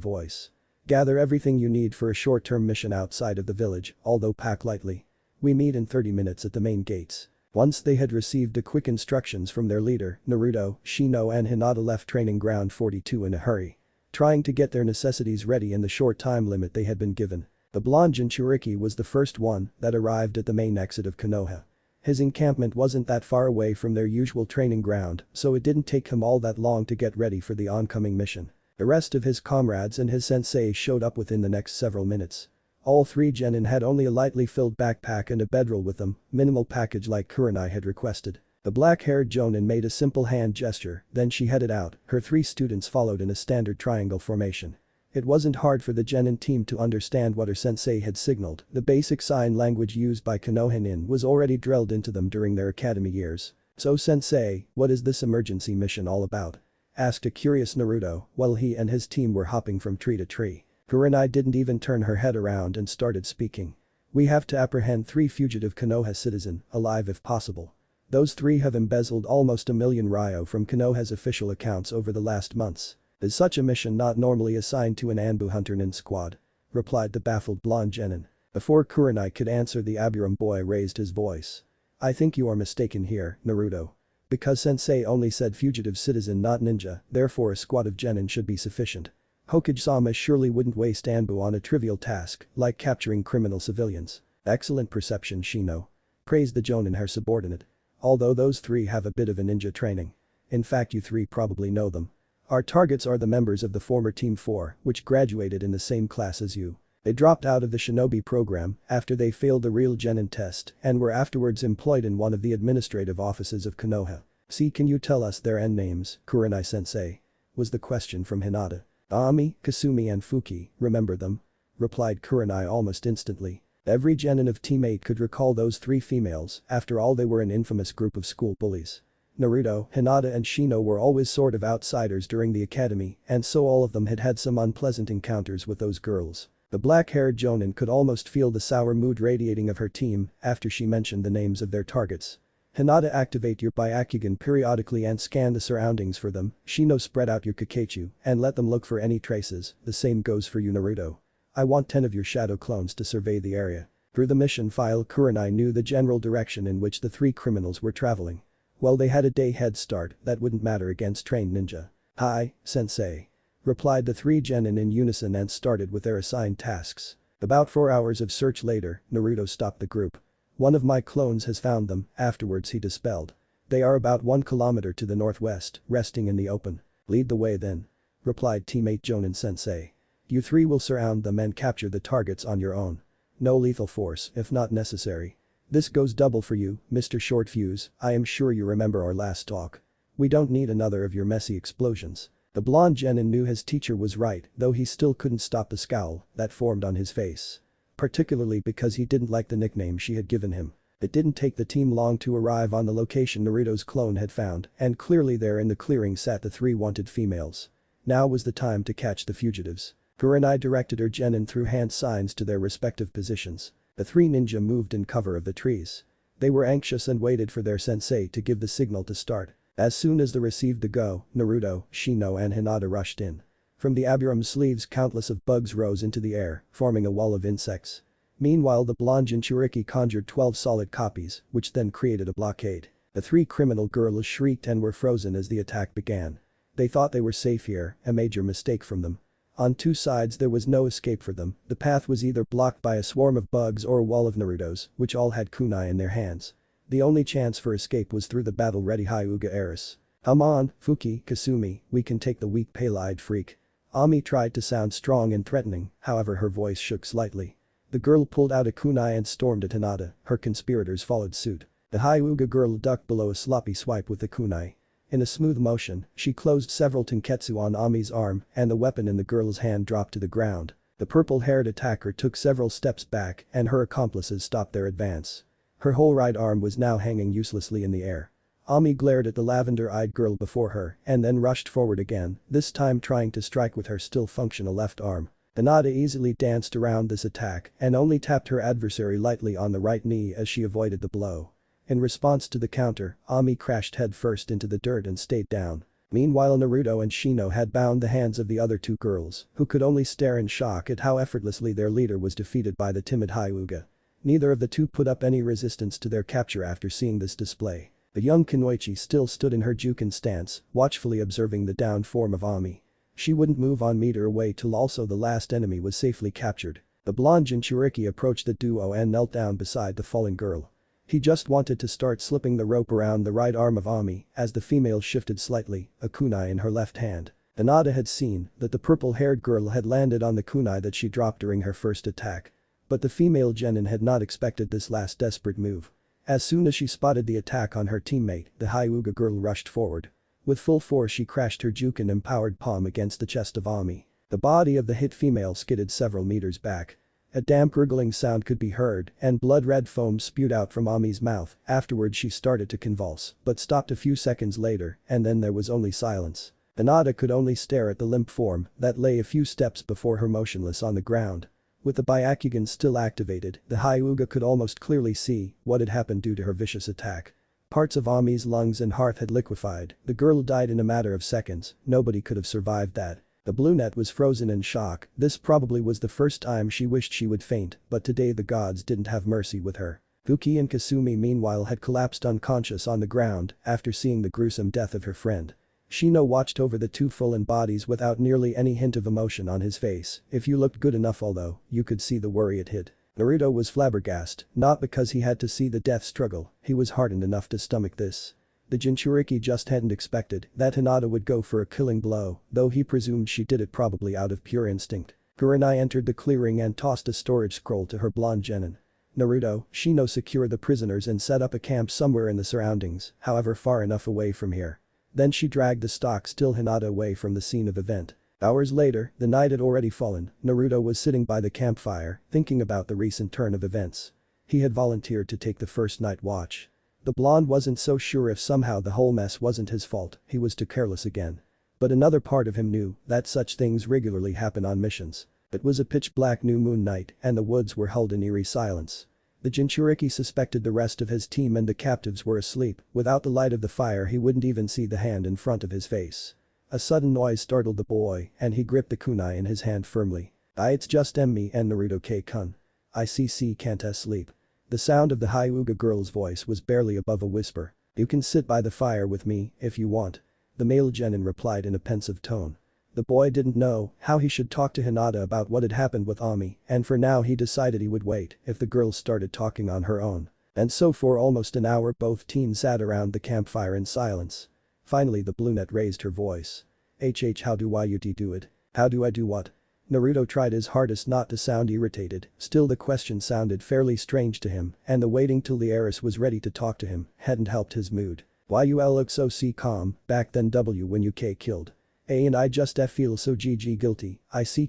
A: voice. "Gather everything you need for a short-term mission outside of the village, although pack lightly. We meet in 30 minutes at the main gates." Once they had received the quick instructions from their leader, Naruto, Shino and Hinata left training ground 42 in a hurry. Trying to get their necessities ready in the short time limit they had been given. The blonde Jinchuriki was the first one that arrived at the main exit of Konoha. His encampment wasn't that far away from their usual training ground, so it didn't take him all that long to get ready for the oncoming mission. The rest of his comrades and his sensei showed up within the next several minutes. All 3 genin had only a lightly filled backpack and a bedroll with them, minimal package like Kurenai had requested. The black-haired Jonin made a simple hand gesture, then she headed out, her 3 students followed in a standard triangle formation. It wasn't hard for the genin team to understand what her sensei had signaled, the basic sign language used by Konoha was already drilled into them during their academy years. "So sensei, what is this emergency mission all about?" asked a curious Naruto while he and his team were hopping from tree to tree. Kurenai didn't even turn her head around and started speaking. "We have to apprehend 3 fugitive Konoha citizen, alive if possible. Those 3 have embezzled almost 1 million ryo from Konoha's official accounts over the last months. Is such a mission not normally assigned to an Anbu hunter nin squad?" replied the baffled blonde genin. Before Kurenai could answer, the Aburam boy raised his voice. "I think you are mistaken here, Naruto. Because sensei only said fugitive citizen not ninja, therefore a squad of genin should be sufficient. Hokage-sama surely wouldn't waste Anbu on a trivial task like capturing criminal civilians." "Excellent perception, Shino," praised the Jonin, her subordinate. "Although those 3 have a bit of a ninja training. In fact, you 3 probably know them. Our targets are the members of the former Team 4, which graduated in the same class as you. They dropped out of the shinobi program after they failed the real genin test and were afterwards employed in one of the administrative offices of Konoha. See, can you tell us their end names, Kurenai-sensei?" was the question from Hinata. "Ami, Kasumi and Fuki, remember them?" replied Kurenai almost instantly. Every genin of Team 8 could recall those 3 females, after all they were an infamous group of school bullies. Naruto, Hinata and Shino were always sort of outsiders during the academy, and so all of them had had some unpleasant encounters with those girls. The black-haired Jonin could almost feel the sour mood radiating of her team after she mentioned the names of their targets. "Hinata, activate your Byakugan periodically and scan the surroundings for them. Shino, spread out your Kakechu and let them look for any traces, the same goes for you, Naruto. I want 10 of your shadow clones to survey the area." Through the mission file, Kurenai knew the general direction in which the 3 criminals were traveling. Well, they had a day head start, that wouldn't matter against trained ninja. "Hi, sensei," replied the 3 genin in unison and started with their assigned tasks. About 4 hours of search later, Naruto stopped the group. "One of my clones has found them," afterwards he dispelled. "They are about 1 kilometer to the northwest, resting in the open." "Lead the way then," replied teammate Jonin sensei. "You 3 will surround them and capture the targets on your own. No lethal force if not necessary. This goes double for you, Mr. Short Fuse, I am sure you remember our last talk. We don't need another of your messy explosions." The blonde genin knew his teacher was right, though he still couldn't stop the scowl that formed on his face. Particularly because he didn't like the nickname she had given him. It didn't take the team long to arrive on the location Naruto's clone had found, and clearly there in the clearing sat the 3 wanted females. Now was the time to catch the fugitives. Kurenai directed her genin through hand signs to their respective positions. The three ninja moved in cover of the trees. They were anxious and waited for their sensei to give the signal to start. As soon as they received the go, Naruto, Shino and Hinata rushed in. From the Aburam's sleeves countless of bugs rose into the air, forming a wall of insects. Meanwhile the blonde Jinchuriki conjured 12 solid copies, which then created a blockade. The three criminal girls shrieked and were frozen as the attack began. They thought they were safe here, a major mistake from them. On two sides there was no escape for them, the path was either blocked by a swarm of bugs or a wall of Narutos, which all had kunai in their hands. The only chance for escape was through the battle-ready Hyuga heiress. "Come on, Fuki, Kasumi, we can take the weak pale-eyed freak." Ami tried to sound strong and threatening, however her voice shook slightly. The girl pulled out a kunai and stormed at Hinata, her conspirators followed suit. The Hyuga girl ducked below a sloppy swipe with the kunai. In a smooth motion, she closed several tenketsu on Ami's arm and the weapon in the girl's hand dropped to the ground. The purple-haired attacker took several steps back and her accomplices stopped their advance. Her whole right arm was now hanging uselessly in the air. Ami glared at the lavender-eyed girl before her and then rushed forward again, this time trying to strike with her still functional left arm. Hinata easily danced around this attack and only tapped her adversary lightly on the right knee as she avoided the blow. In response to the counter, Ami crashed headfirst into the dirt and stayed down. Meanwhile Naruto and Shino had bound the hands of the other two girls, who could only stare in shock at how effortlessly their leader was defeated by the timid Hyuga. Neither of the two put up any resistance to their capture after seeing this display. The young Kunoichi still stood in her Juken stance, watchfully observing the downed form of Ami. She wouldn't move on meter away till also the last enemy was safely captured. The blonde Jinchuriki approached the duo and knelt down beside the fallen girl. He just wanted to start slipping the rope around the right arm of Ami as the female shifted slightly, a kunai in her left hand. Hinata had seen that the purple-haired girl had landed on the kunai that she dropped during her first attack. But the female genin had not expected this last desperate move. As soon as she spotted the attack on her teammate, the Hyuga girl rushed forward. With full force she crashed her Juken-empowered palm against the chest of Ami. The body of the hit female skidded several meters back. A damp gurgling sound could be heard and blood-red foam spewed out from Ami's mouth. Afterwards she started to convulse, but stopped a few seconds later and then there was only silence. Hinata could only stare at the limp form that lay a few steps before her motionless on the ground. With the Byakugan still activated, the Hyuga could almost clearly see what had happened due to her vicious attack. Parts of Ami's lungs and heart had liquefied, the girl died in a matter of seconds, nobody could have survived that. The brunette was frozen in shock, this probably was the first time she wished she would faint, but today the gods didn't have mercy with her. Fuki and Kasumi meanwhile had collapsed unconscious on the ground after seeing the gruesome death of her friend. Shino watched over the two fallen bodies without nearly any hint of emotion on his face. If you looked good enough although, you could see the worry it hid. Naruto was flabbergasted, not because he had to see the death struggle, he was hardened enough to stomach this. The Jinchuriki just hadn't expected that Hinata would go for a killing blow, though he presumed she did it probably out of pure instinct. Kurenai entered the clearing and tossed a storage scroll to her blonde genin. Naruto, Shino secured the prisoners and set up a camp somewhere in the surroundings, however far enough away from here. Then she dragged the stock-still Hinata away from the scene of event. Hours later, the night had already fallen, Naruto was sitting by the campfire, thinking about the recent turn of events. He had volunteered to take the first night watch. The blonde wasn't so sure if somehow the whole mess wasn't his fault, he was too careless again. But another part of him knew that such things regularly happen on missions. It was a pitch-black new moon night and the woods were held in eerie silence. The Jinchuriki suspected the rest of his team and the captives were asleep, without the light of the fire he wouldn't even see the hand in front of his face. A sudden noise startled the boy and he gripped the kunai in his hand firmly. It's just me and Naruto K-kun. Can't sleep. The sound of the Hyuga girl's voice was barely above a whisper. You can sit by the fire with me if you want. The male genin replied in a pensive tone. The boy didn't know how he should talk to Hinata about what had happened with Ami and for now he decided he would wait if the girl started talking on her own. And so for almost an hour both teens sat around the campfire in silence. Finally the brunette raised her voice. How do you do it? How do I do what? Naruto tried his hardest not to sound irritated, still the question sounded fairly strange to him and the waiting till the heiress was ready to talk to him hadn't helped his mood. Why you look so calm, back then when you killed. And I just feel so guilty,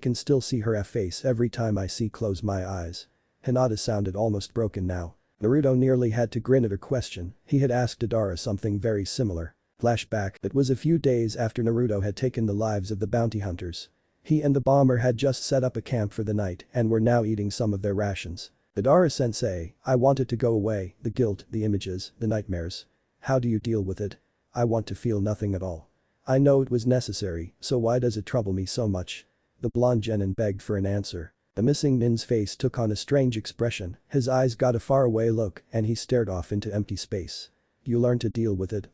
A: can still see her face every time I close my eyes. Hinata sounded almost broken now. Naruto nearly had to grin at her question, he had asked Deidara something very similar. Flashback, it was a few days after Naruto had taken the lives of the bounty hunters. He and the bomber had just set up a camp for the night and were now eating some of their rations. Madara-sensei, I want it to go away, the guilt, the images, the nightmares. How do you deal with it? I want to feel nothing at all. I know it was necessary, so why does it trouble me so much? The blonde genin begged for an answer. The missing nin's face took on a strange expression, his eyes got a faraway look and he stared off into empty space. You learn to deal with it,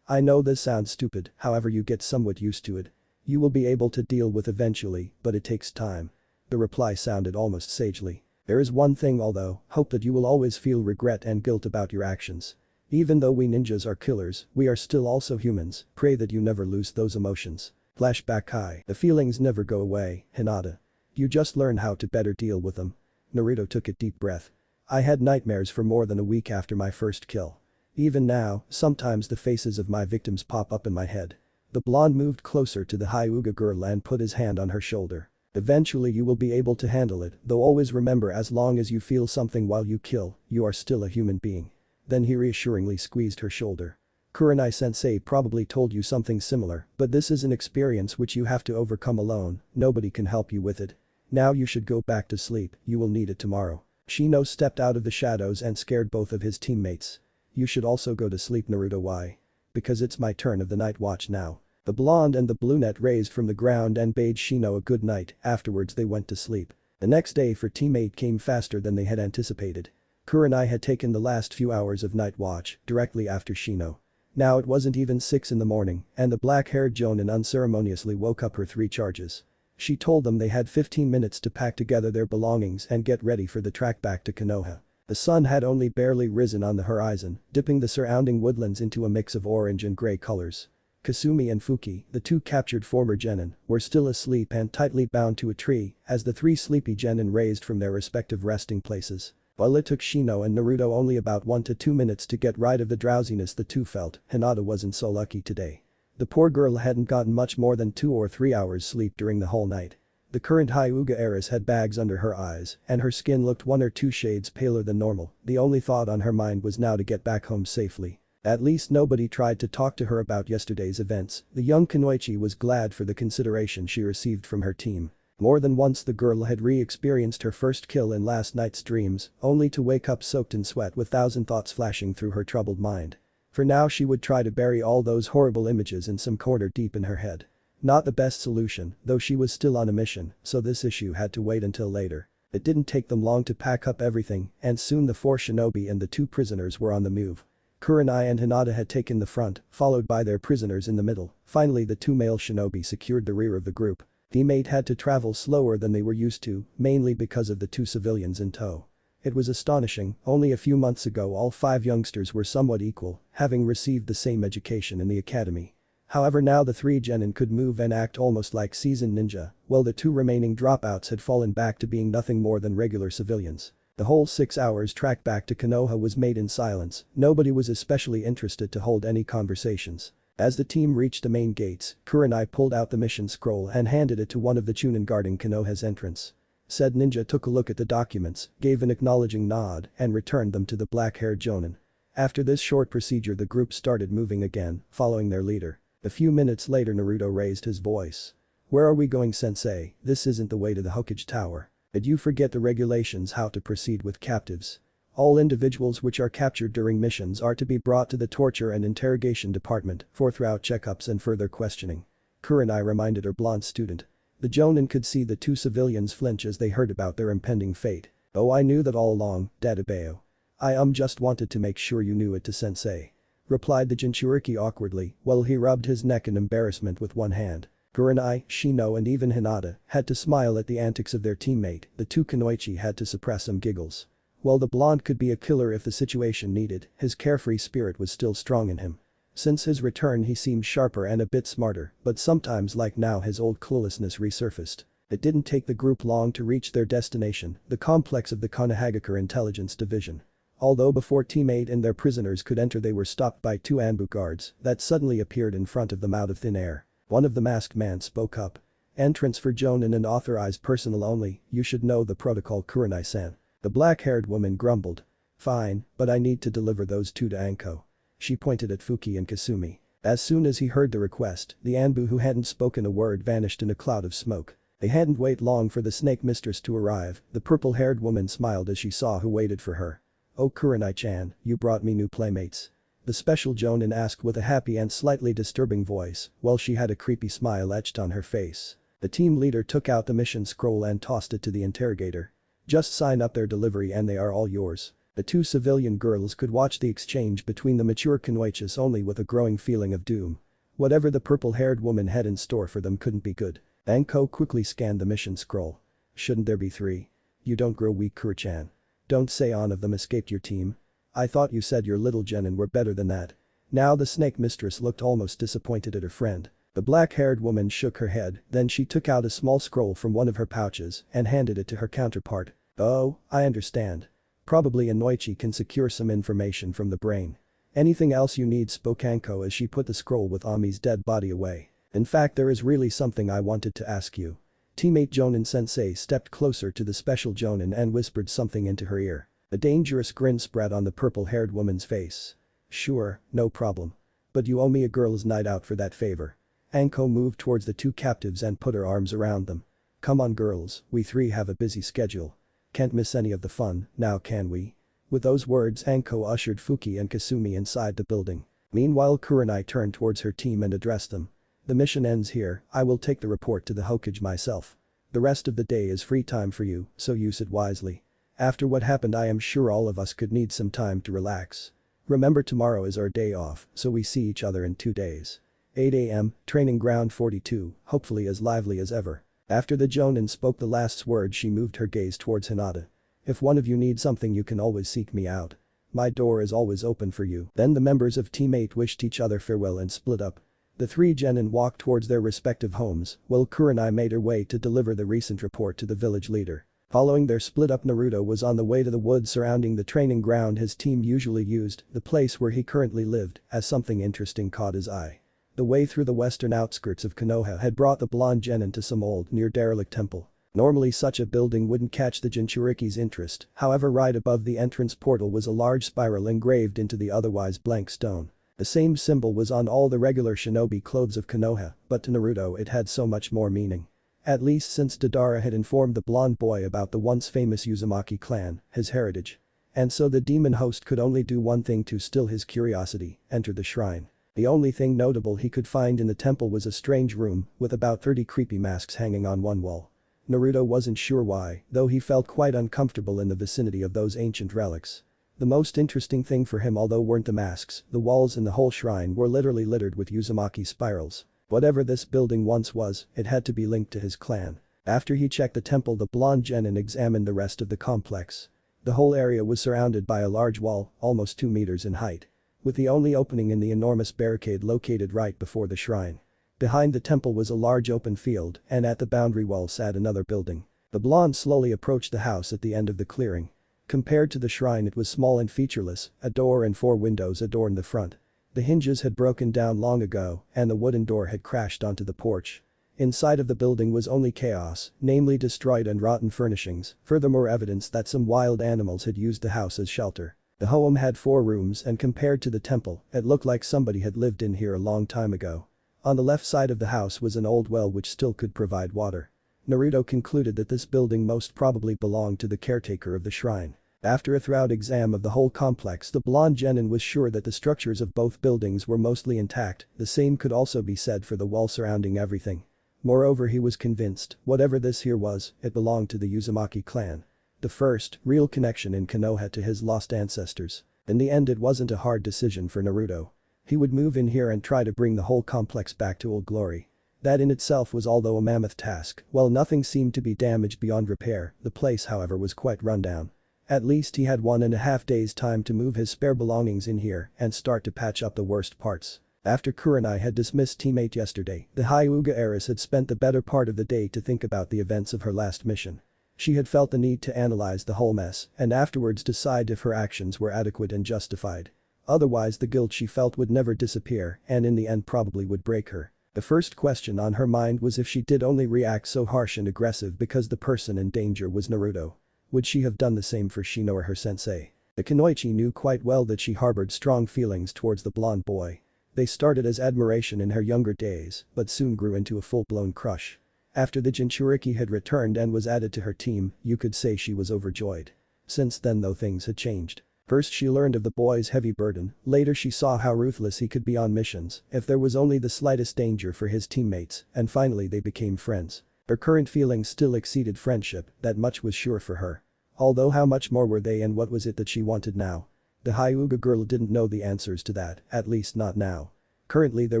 A: I know this sounds stupid, however you get somewhat used to it. You will be able to deal with eventually, but it takes time. The reply sounded almost sagely. There is one thing although, hope that you will always feel regret and guilt about your actions. Even though we ninjas are killers, we are still also humans, pray that you never lose those emotions. Flashback high. The feelings never go away, Hinata. You just learn how to better deal with them. Naruto took a deep breath. I had nightmares for more than a week after my first kill. Even now, sometimes the faces of my victims pop up in my head. The blonde moved closer to the Hyuga girl and put his hand on her shoulder. Eventually you will be able to handle it, though always remember as long as you feel something while you kill, you are still a human being. Then he reassuringly squeezed her shoulder. Kurenai-sensei probably told you something similar, but this is an experience which you have to overcome alone, nobody can help you with it. Now you should go back to sleep, you will need it tomorrow. Shino stepped out of the shadows and scared both of his teammates. You should also go to sleep, Naruto. Why? Because it's my turn of the night watch now. The blonde and the brunette raised from the ground and bade Shino a good night, afterwards they went to sleep. The next day for teammate came faster than they had anticipated. Kurenai had taken the last few hours of night watch, directly after Shino. Now it wasn't even 6 in the morning, and the black-haired Jonin unceremoniously woke up her 3 charges. She told them they had 15 minutes to pack together their belongings and get ready for the track back to Konoha. The sun had only barely risen on the horizon, dipping the surrounding woodlands into a mix of orange and gray colors. Kasumi and Fuki, the 2 captured former genin, were still asleep and tightly bound to a tree as the 3 sleepy genin raised from their respective resting places. While it took Shino and Naruto only about 1 to 2 minutes to get rid of the drowsiness the two felt, Hinata wasn't so lucky today. The poor girl hadn't gotten much more than 2 or 3 hours sleep during the whole night. The current Hyuga heiress had bags under her eyes and her skin looked 1 or 2 shades paler than normal, the only thought on her mind was now to get back home safely. At least nobody tried to talk to her about yesterday's events, the young Kunoichi was glad for the consideration she received from her team. More than once the girl had re-experienced her first kill in last night's dreams, only to wake up soaked in sweat with 1,000 thoughts flashing through her troubled mind. For now she would try to bury all those horrible images in some corner deep in her head. Not the best solution, though she was still on a mission, so this issue had to wait until later. It didn't take them long to pack up everything, and soon the 4 shinobi and the 2 prisoners were on the move. Kurenai and Hinata had taken the front, followed by their prisoners in the middle. Finally the 2 male shinobi secured the rear of the group. Teammate had to travel slower than they were used to, mainly because of the 2 civilians in tow. It was astonishing, only a few months ago all 5 youngsters were somewhat equal, having received the same education in the academy. However now the 3 genin could move and act almost like seasoned ninja, while the 2 remaining dropouts had fallen back to being nothing more than regular civilians. The whole 6 hours trek back to Konoha was made in silence, nobody was especially interested to hold any conversations. As the team reached the main gates, Kurenai pulled out the mission scroll and handed it to one of the chunin guarding Konoha's entrance. Said ninja took a look at the documents, gave an acknowledging nod, and returned them to the black-haired Jonin. After this short procedure the group started moving again, following their leader. A few minutes later Naruto raised his voice. Where are we going, sensei? This isn't the way to the Hokage Tower. Did you forget the regulations how to proceed with captives? All individuals which are captured during missions are to be brought to the torture and interrogation department for thorough checkups and further questioning. Kurenai reminded her blonde student. The Jonin could see the 2 civilians flinch as they heard about their impending fate. Oh, I knew that all along, Dadabeo. I just wanted to make sure you knew it to sensei. Replied the Jinchuriki awkwardly while he rubbed his neck in embarrassment with one hand. Kurenai, Shino and even Hinata had to smile at the antics of their teammate, the 2 Kunoichi had to suppress some giggles. While the blonde could be a killer if the situation needed, his carefree spirit was still strong in him. Since his return he seemed sharper and a bit smarter, but sometimes like now his old cluelessness resurfaced. It didn't take the group long to reach their destination, the complex of the Konohagakure Intelligence Division. Although before teammate and their prisoners could enter they were stopped by 2 ambu guards that suddenly appeared in front of them out of thin air. One of the masked men spoke up. Entrance for Jonin and authorized personnel only, you should know the protocol, Kurenai-san. The black-haired woman grumbled. Fine, but I need to deliver those 2 to Anko. She pointed at Fuki and Kasumi. As soon as he heard the request, the Anbu who hadn't spoken a word vanished in a cloud of smoke. They hadn't waited long for the snake mistress to arrive. The purple-haired woman smiled as she saw who waited for her. "Oh Kurenai-chan, you brought me new playmates." The special Jonin asked with a happy and slightly disturbing voice, while she had a creepy smile etched on her face. The team leader took out the mission scroll and tossed it to the interrogator. "Just sign up their delivery and they are all yours." The two civilian girls could watch the exchange between the mature Kunoichis only with a growing feeling of doom. Whatever the purple-haired woman had in store for them couldn't be good. Anko quickly scanned the mission scroll. "Shouldn't there be 3? You don't grow weak, Kuro-chan. Don't say on of them escaped your team. I thought you said your little genin were better than that." Now the snake mistress looked almost disappointed at her friend. The black-haired woman shook her head, then she took out a small scroll from one of her pouches and handed it to her counterpart. "Oh, I understand. Probably a Noichi can secure some information from the brain. Anything else you need?" spoke Anko as she put the scroll with Ami's dead body away. "In fact, there is really something I wanted to ask you." Teammate Jonin-sensei stepped closer to the special Jonin and whispered something into her ear. A dangerous grin spread on the purple-haired woman's face. "Sure, no problem. But you owe me a girls' night out for that favor." Anko moved towards the two captives and put her arms around them. "Come on girls, we 3 have a busy schedule. Can't miss any of the fun, now can we?" With those words Anko ushered Fuki and Kasumi inside the building. Meanwhile Kurenai turned towards her team and addressed them. "The mission ends here, I will take the report to the Hokage myself. The rest of the day is free time for you, so use it wisely. After what happened I am sure all of us could need some time to relax. Remember tomorrow is our day off, so we see each other in 2 days. 8 AM, training ground 42, hopefully as lively as ever." After the Jonin spoke the last words she moved her gaze towards Hinata. "If one of you needs something you can always seek me out. My door is always open for you." Then the members of Team 8 wished each other farewell and split up. The 3 genin walked towards their respective homes, while Kurenai made her way to deliver the recent report to the village leader. Following their split up, Naruto was on the way to the woods surrounding the training ground his team usually used, the place where he currently lived, as something interesting caught his eye. The way through the western outskirts of Konoha had brought the blonde genin to some old, near-derelict temple. Normally such a building wouldn't catch the Jinchuriki's interest, however right above the entrance portal was a large spiral engraved into the otherwise blank stone. The same symbol was on all the regular shinobi clothes of Konoha, but to Naruto it had so much more meaning. At least since Deidara had informed the blonde boy about the once famous Uzumaki clan, his heritage. And so the demon host could only do one thing to still his curiosity: enter the shrine. The only thing notable he could find in the temple was a strange room with about 30 creepy masks hanging on one wall. Naruto wasn't sure why, though he felt quite uncomfortable in the vicinity of those ancient relics. The most interesting thing for him, although, weren't the masks, the walls in the whole shrine were literally littered with Uzumaki spirals. Whatever this building once was, it had to be linked to his clan. After he checked the temple, the blonde genin examined the rest of the complex. The whole area was surrounded by a large wall, almost 2 meters in height, with the only opening in the enormous barricade located right before the shrine. Behind the temple was a large open field, and at the boundary wall sat another building. The blonde slowly approached the house at the end of the clearing. Compared to the shrine, it was small and featureless. A door and 4 windows adorned the front. The hinges had broken down long ago, and the wooden door had crashed onto the porch. Inside of the building was only chaos, namely destroyed and rotten furnishings, furthermore evidence that some wild animals had used the house as shelter. The home had 4 rooms, and compared to the temple, it looked like somebody had lived in here a long time ago. On the left side of the house was an old well which still could provide water. Naruto concluded that this building most probably belonged to the caretaker of the shrine. After a thorough exam of the whole complex, the blonde genin was sure that the structures of both buildings were mostly intact. The same could also be said for the wall surrounding everything. Moreover, he was convinced, whatever this here was, it belonged to the Uzumaki clan. The first, real connection in Konoha to his lost ancestors. In the end, it wasn't a hard decision for Naruto. He would move in here and try to bring the whole complex back to old glory. That in itself was although a mammoth task. While nothing seemed to be damaged beyond repair, the place however was quite run down. At least he had 1.5 days time to move his spare belongings in here and start to patch up the worst parts. After Kurenai had dismissed teammate yesterday, the Hyuga heiress had spent the better part of the day to think about the events of her last mission. She had felt the need to analyze the whole mess and afterwards decide if her actions were adequate and justified. Otherwise the guilt she felt would never disappear and in the end probably would break her. The first question on her mind was if she did only react so harsh and aggressive because the person in danger was Naruto. Would she have done the same for Shino or her sensei? The Kunoichi knew quite well that she harbored strong feelings towards the blonde boy. They started as admiration in her younger days, but soon grew into a full-blown crush. After the Jinchuriki had returned and was added to her team, you could say she was overjoyed. Since then though things had changed. First she learned of the boy's heavy burden, later she saw how ruthless he could be on missions if there was only the slightest danger for his teammates, and finally they became friends. Her current feelings still exceeded friendship, that much was sure for her. Although how much more were they and what was it that she wanted now? The Hyuga girl didn't know the answers to that, at least not now. Currently there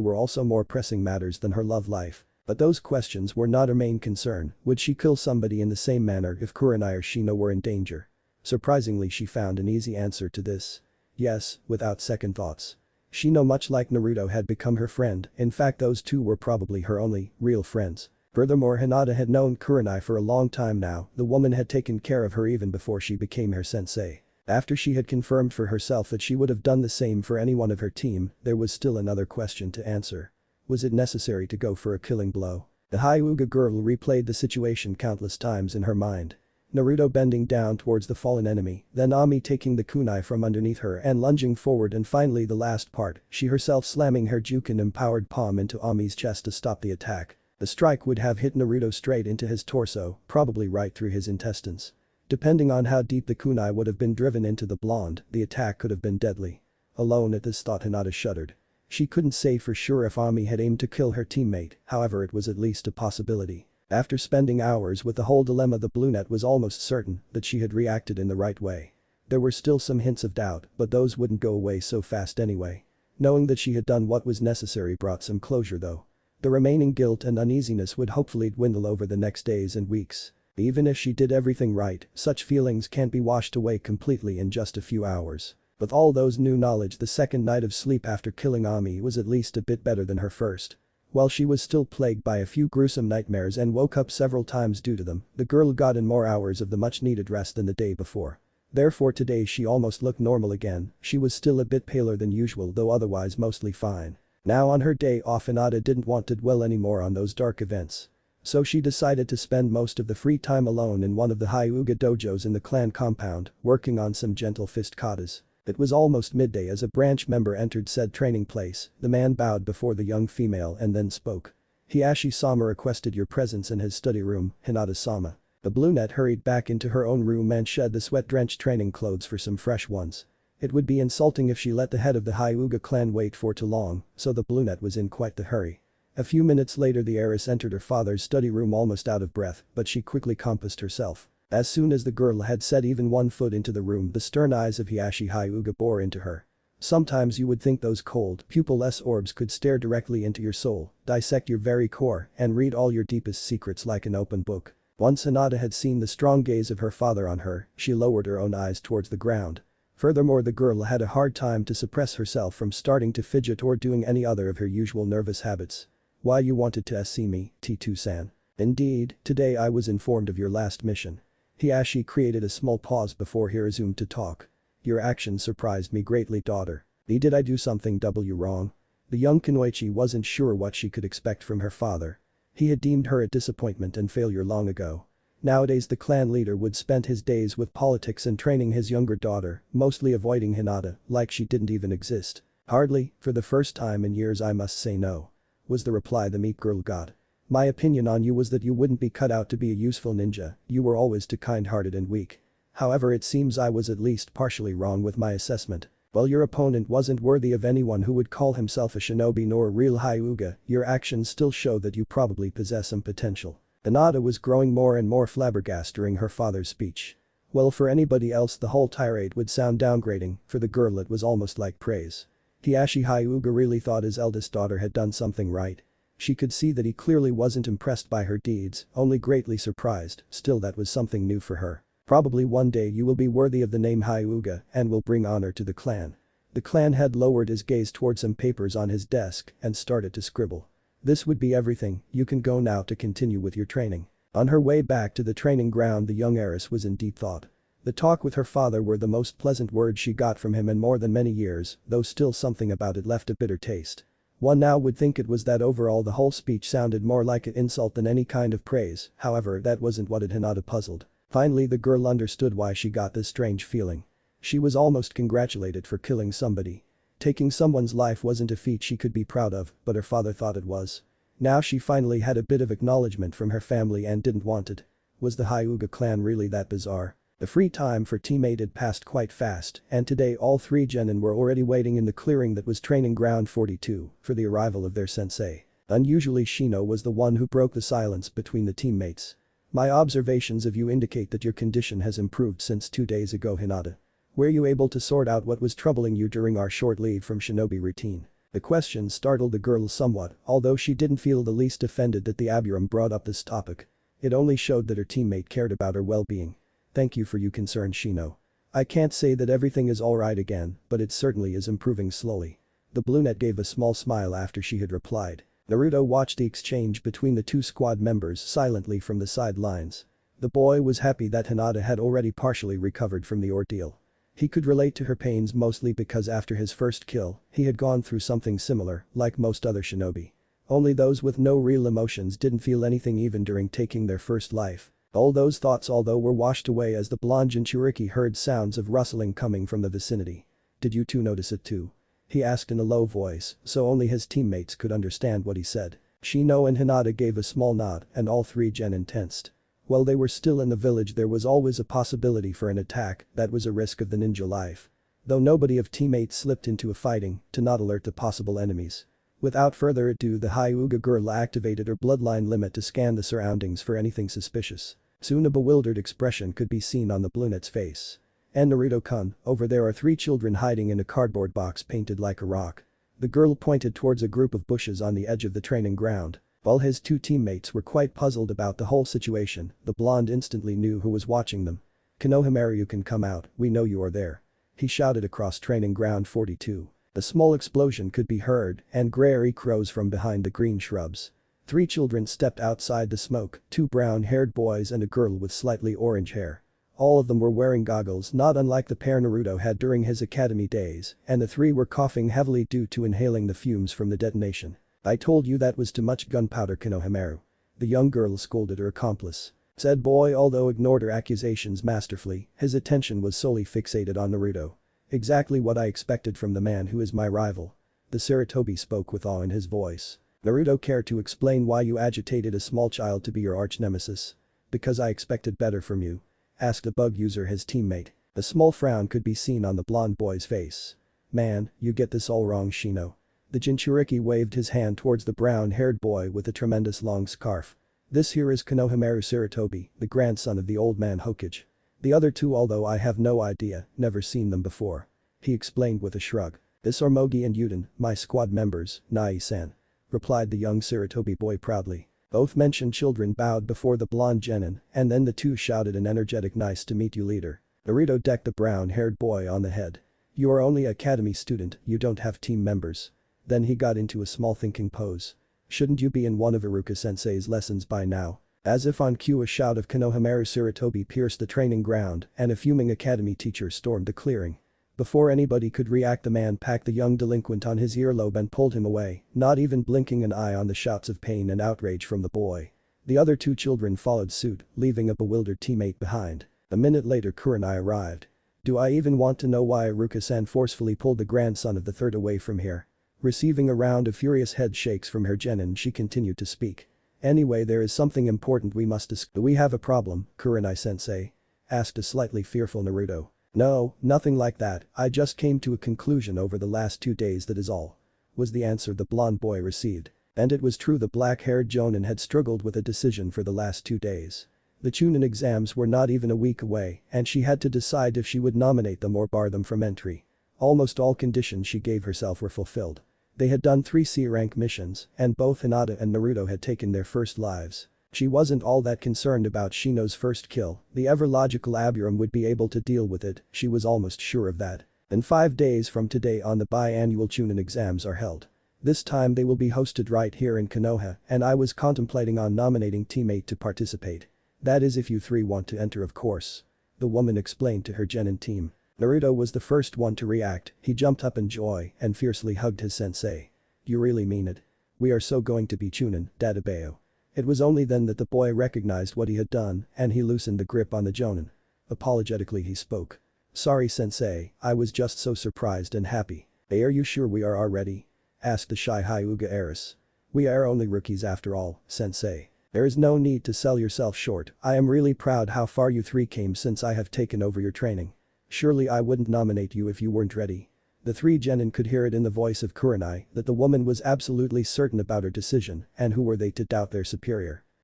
A: were also more pressing matters than her love life. But those questions were not her main concern. Would she kill somebody in the same manner if Kurenai or Shino were in danger? Surprisingly she found an easy answer to this. Yes, without second thoughts. Shino, much like Naruto, had become her friend, in fact those two were probably her only real friends. Furthermore, Hinata had known Kurenai for a long time now, the woman had taken care of her even before she became her sensei. After she had confirmed for herself that she would have done the same for any one of her team, there was still another question to answer. Was it necessary to go for a killing blow? The Hyuga girl replayed the situation countless times in her mind. Naruto bending down towards the fallen enemy, then Ami taking the kunai from underneath her and lunging forward, and finally the last part, she herself slamming her Juken-empowered palm into Ami's chest to stop the attack. The strike would have hit Naruto straight into his torso, probably right through his intestines. Depending on how deep the kunai would have been driven into the blonde, the attack could have been deadly. Alone at this thought, Hinata shuddered. She couldn't say for sure if Ami had aimed to kill her teammate, however it was at least a possibility. After spending hours with the whole dilemma, the brunette was almost certain that she had reacted in the right way. There were still some hints of doubt, but those wouldn't go away so fast anyway. Knowing that she had done what was necessary brought some closure though. The remaining guilt and uneasiness would hopefully dwindle over the next days and weeks. Even if she did everything right, such feelings can't be washed away completely in just a few hours. With all those new knowledge, the second night of sleep after killing Ami was at least a bit better than her first. While she was still plagued by a few gruesome nightmares and woke up several times due to them, the girl got in more hours of the much-needed rest than the day before. Therefore today she almost looked normal again. She was still a bit paler than usual though otherwise mostly fine. Now on her day off, Hinata didn't want to dwell anymore on those dark events. So she decided to spend most of the free time alone in one of the Hyuga dojos in the clan compound, working on some gentle fist katas. It was almost midday as a branch member entered said training place. The man bowed before the young female and then spoke. Hiashi-sama requested your presence in his study room, Hinata-sama. The brunette hurried back into her own room and shed the sweat-drenched training clothes for some fresh ones. It would be insulting if she let the head of the Hyuga clan wait for too long, so the brunette was in quite the hurry. A few minutes later the heiress entered her father's study room almost out of breath, but she quickly composed herself. As soon as the girl had set even one foot into the room, the stern eyes of Hiashi Hyuga bore into her. Sometimes you would think those cold, pupil-less orbs could stare directly into your soul, dissect your very core, and read all your deepest secrets like an open book. Once Hinata had seen the strong gaze of her father on her, she lowered her own eyes towards the ground. Furthermore, the girl had a hard time to suppress herself from starting to fidget or doing any other of her usual nervous habits. Why, you wanted to see me, T2-san. Indeed, today I was informed of your last mission. Hiashi created a small pause before he resumed to talk. Your action surprised me greatly, daughter. Did I do something wrong? The young Kunoichi wasn't sure what she could expect from her father. He had deemed her a disappointment and failure long ago. Nowadays the clan leader would spend his days with politics and training his younger daughter, mostly avoiding Hinata, like she didn't even exist. Hardly, for the first time in years I must say no. Was the reply the meek girl got. My opinion on you was that you wouldn't be cut out to be a useful ninja, you were always too kind-hearted and weak. However, it seems I was at least partially wrong with my assessment. While your opponent wasn't worthy of anyone who would call himself a shinobi nor a real Hyuga, your actions still show that you probably possess some potential. Hinata was growing more and more flabbergasted during her father's speech. Well, for anybody else the whole tirade would sound downgrading, for the girl it was almost like praise. Hiashi Hyuga really thought his eldest daughter had done something right. She could see that he clearly wasn't impressed by her deeds, only greatly surprised, still that was something new for her. Probably one day you will be worthy of the name Hyuga and will bring honor to the clan. The clan head lowered his gaze towards some papers on his desk and started to scribble. This would be everything, you can go now to continue with your training. On her way back to the training ground, the young heiress was in deep thought. The talk with her father were the most pleasant words she got from him in more than many years, though still something about it left a bitter taste. One now would think it was that overall the whole speech sounded more like an insult than any kind of praise, however that wasn't what had Hinata puzzled. Finally the girl understood why she got this strange feeling. She was almost congratulated for killing somebody. Taking someone's life wasn't a feat she could be proud of, but her father thought it was. Now she finally had a bit of acknowledgement from her family and didn't want it. Was the Hyuga clan really that bizarre? The free time for teammate had passed quite fast, and today all three genin were already waiting in the clearing that was training ground 42 for the arrival of their sensei. Unusually Shino was the one who broke the silence between the teammates. My observations of you indicate that your condition has improved since 2 days ago, Hinata. Were you able to sort out what was troubling you during our short leave from shinobi routine? The question startled the girl somewhat, although she didn't feel the least offended that the Aburam brought up this topic. It only showed that her teammate cared about her well-being. Thank you for your concern, Shino. I can't say that everything is alright again, but it certainly is improving slowly. The brunette gave a small smile after she had replied. Naruto watched the exchange between the two squad members silently from the sidelines. The boy was happy that Hinata had already partially recovered from the ordeal. He could relate to her pains mostly because after his first kill, he had gone through something similar, like most other shinobi. Only those with no real emotions didn't feel anything even during taking their first life. All those thoughts although were washed away as the blonde Jinchuriki heard sounds of rustling coming from the vicinity. Did you two notice it too? He asked in a low voice, so only his teammates could understand what he said. Shino and Hinata gave a small nod and all three genin tensed. While they were still in the village there was always a possibility for an attack, that was a risk of the ninja life. Though nobody of teammates slipped into a fighting to not alert the possible enemies. Without further ado the Hyuga girl activated her bloodline limit to scan the surroundings for anything suspicious. Soon a bewildered expression could be seen on the brunette's face. And Naruto-kun, over there are 3 children hiding in a cardboard box painted like a rock. The girl pointed towards a group of bushes on the edge of the training ground. While his 2 teammates were quite puzzled about the whole situation, the blonde instantly knew who was watching them. Konohamaru, you can come out, we know you are there. He shouted across training ground 42. A small explosion could be heard and gray rose from behind the green shrubs. 3 children stepped outside the smoke, 2 brown-haired boys and a girl with slightly orange hair. All of them were wearing goggles not unlike the pair Naruto had during his academy days, and the 3 were coughing heavily due to inhaling the fumes from the detonation. I told you that was too much gunpowder, Konohamaru. The young girl scolded her accomplice. Said boy although ignored her accusations masterfully, his attention was solely fixated on Naruto. Exactly what I expected from the man who is my rival. The Sarutobi spoke with awe in his voice. Naruto, care to explain why you agitated a small child to be your arch-nemesis? Because I expected better from you. Asked a bug user his teammate. A small frown could be seen on the blonde boy's face. Man, you get this all wrong, Shino. The Jinchuriki waved his hand towards the brown-haired boy with a tremendous long scarf. This here is Konohamaru Sarutobi, the grandson of the old man Hokage. The other 2 although I have no idea, never seen them before. He explained with a shrug. This are Mogi and Yuden, my squad members, Nai-san. Replied the young Sarutobi boy proudly. Both mentioned children bowed before the blonde genin, and then the 2 shouted an energetic nice to meet you leader. Naruto decked the brown-haired boy on the head. You are only academy student, you don't have team members. Then he got into a small thinking pose. Shouldn't you be in one of Iruka-sensei's lessons by now? As if on cue a shout of Konohamaru Sarutobi pierced the training ground and a fuming academy teacher stormed the clearing. Before anybody could react the man packed the young delinquent on his earlobe and pulled him away, not even blinking an eye on the shouts of pain and outrage from the boy. The other 2 children followed suit, leaving a bewildered teammate behind. A minute later Kurenai arrived. Do I even want to know why Iruka-san forcefully pulled the grandson of the 3rd away from here? Receiving a round of furious head shakes from her genin, she continued to speak. Anyway, there is something important we must discuss. Do we have a problem, Kurenai-sensei? Asked a slightly fearful Naruto. No, nothing like that, I just came to a conclusion over the last 2 days, that is all. Was the answer the blonde boy received. And it was true, the black-haired jonin had struggled with a decision for the last 2 days. The Chunin exams were not even a week away and she had to decide if she would nominate them or bar them from entry. Almost all conditions she gave herself were fulfilled. They had done 3 C-rank missions and both Hinata and Naruto had taken their first lives. She wasn't all that concerned about Shino's first kill, the ever-logical Aburam would be able to deal with it, she was almost sure of that. And 5 days from today on the biannual Chunin exams are held. This time they will be hosted right here in Konoha and I was contemplating on nominating teammate to participate. That is if you 3 want to enter, of course. The woman explained to her genin team. Naruto was the first one to react, he jumped up in joy and fiercely hugged his sensei. You really mean it? We are so going to be Chunin, Dadabeo. It was only then that the boy recognized what he had done and he loosened the grip on the jonin. Apologetically he spoke. Sorry sensei, I was just so surprised and happy. "Hey, are you sure we are ready?" asked the shy Hyuga heiress. "We are only rookies after all, sensei. There is no need to sell yourself short. I am really proud how far you three came since I have taken over your training. Surely I wouldn't nominate you if you weren't ready." The three genin could hear it in the voice of Kurenai that the woman was absolutely certain about her decision, and who were they to doubt their superior.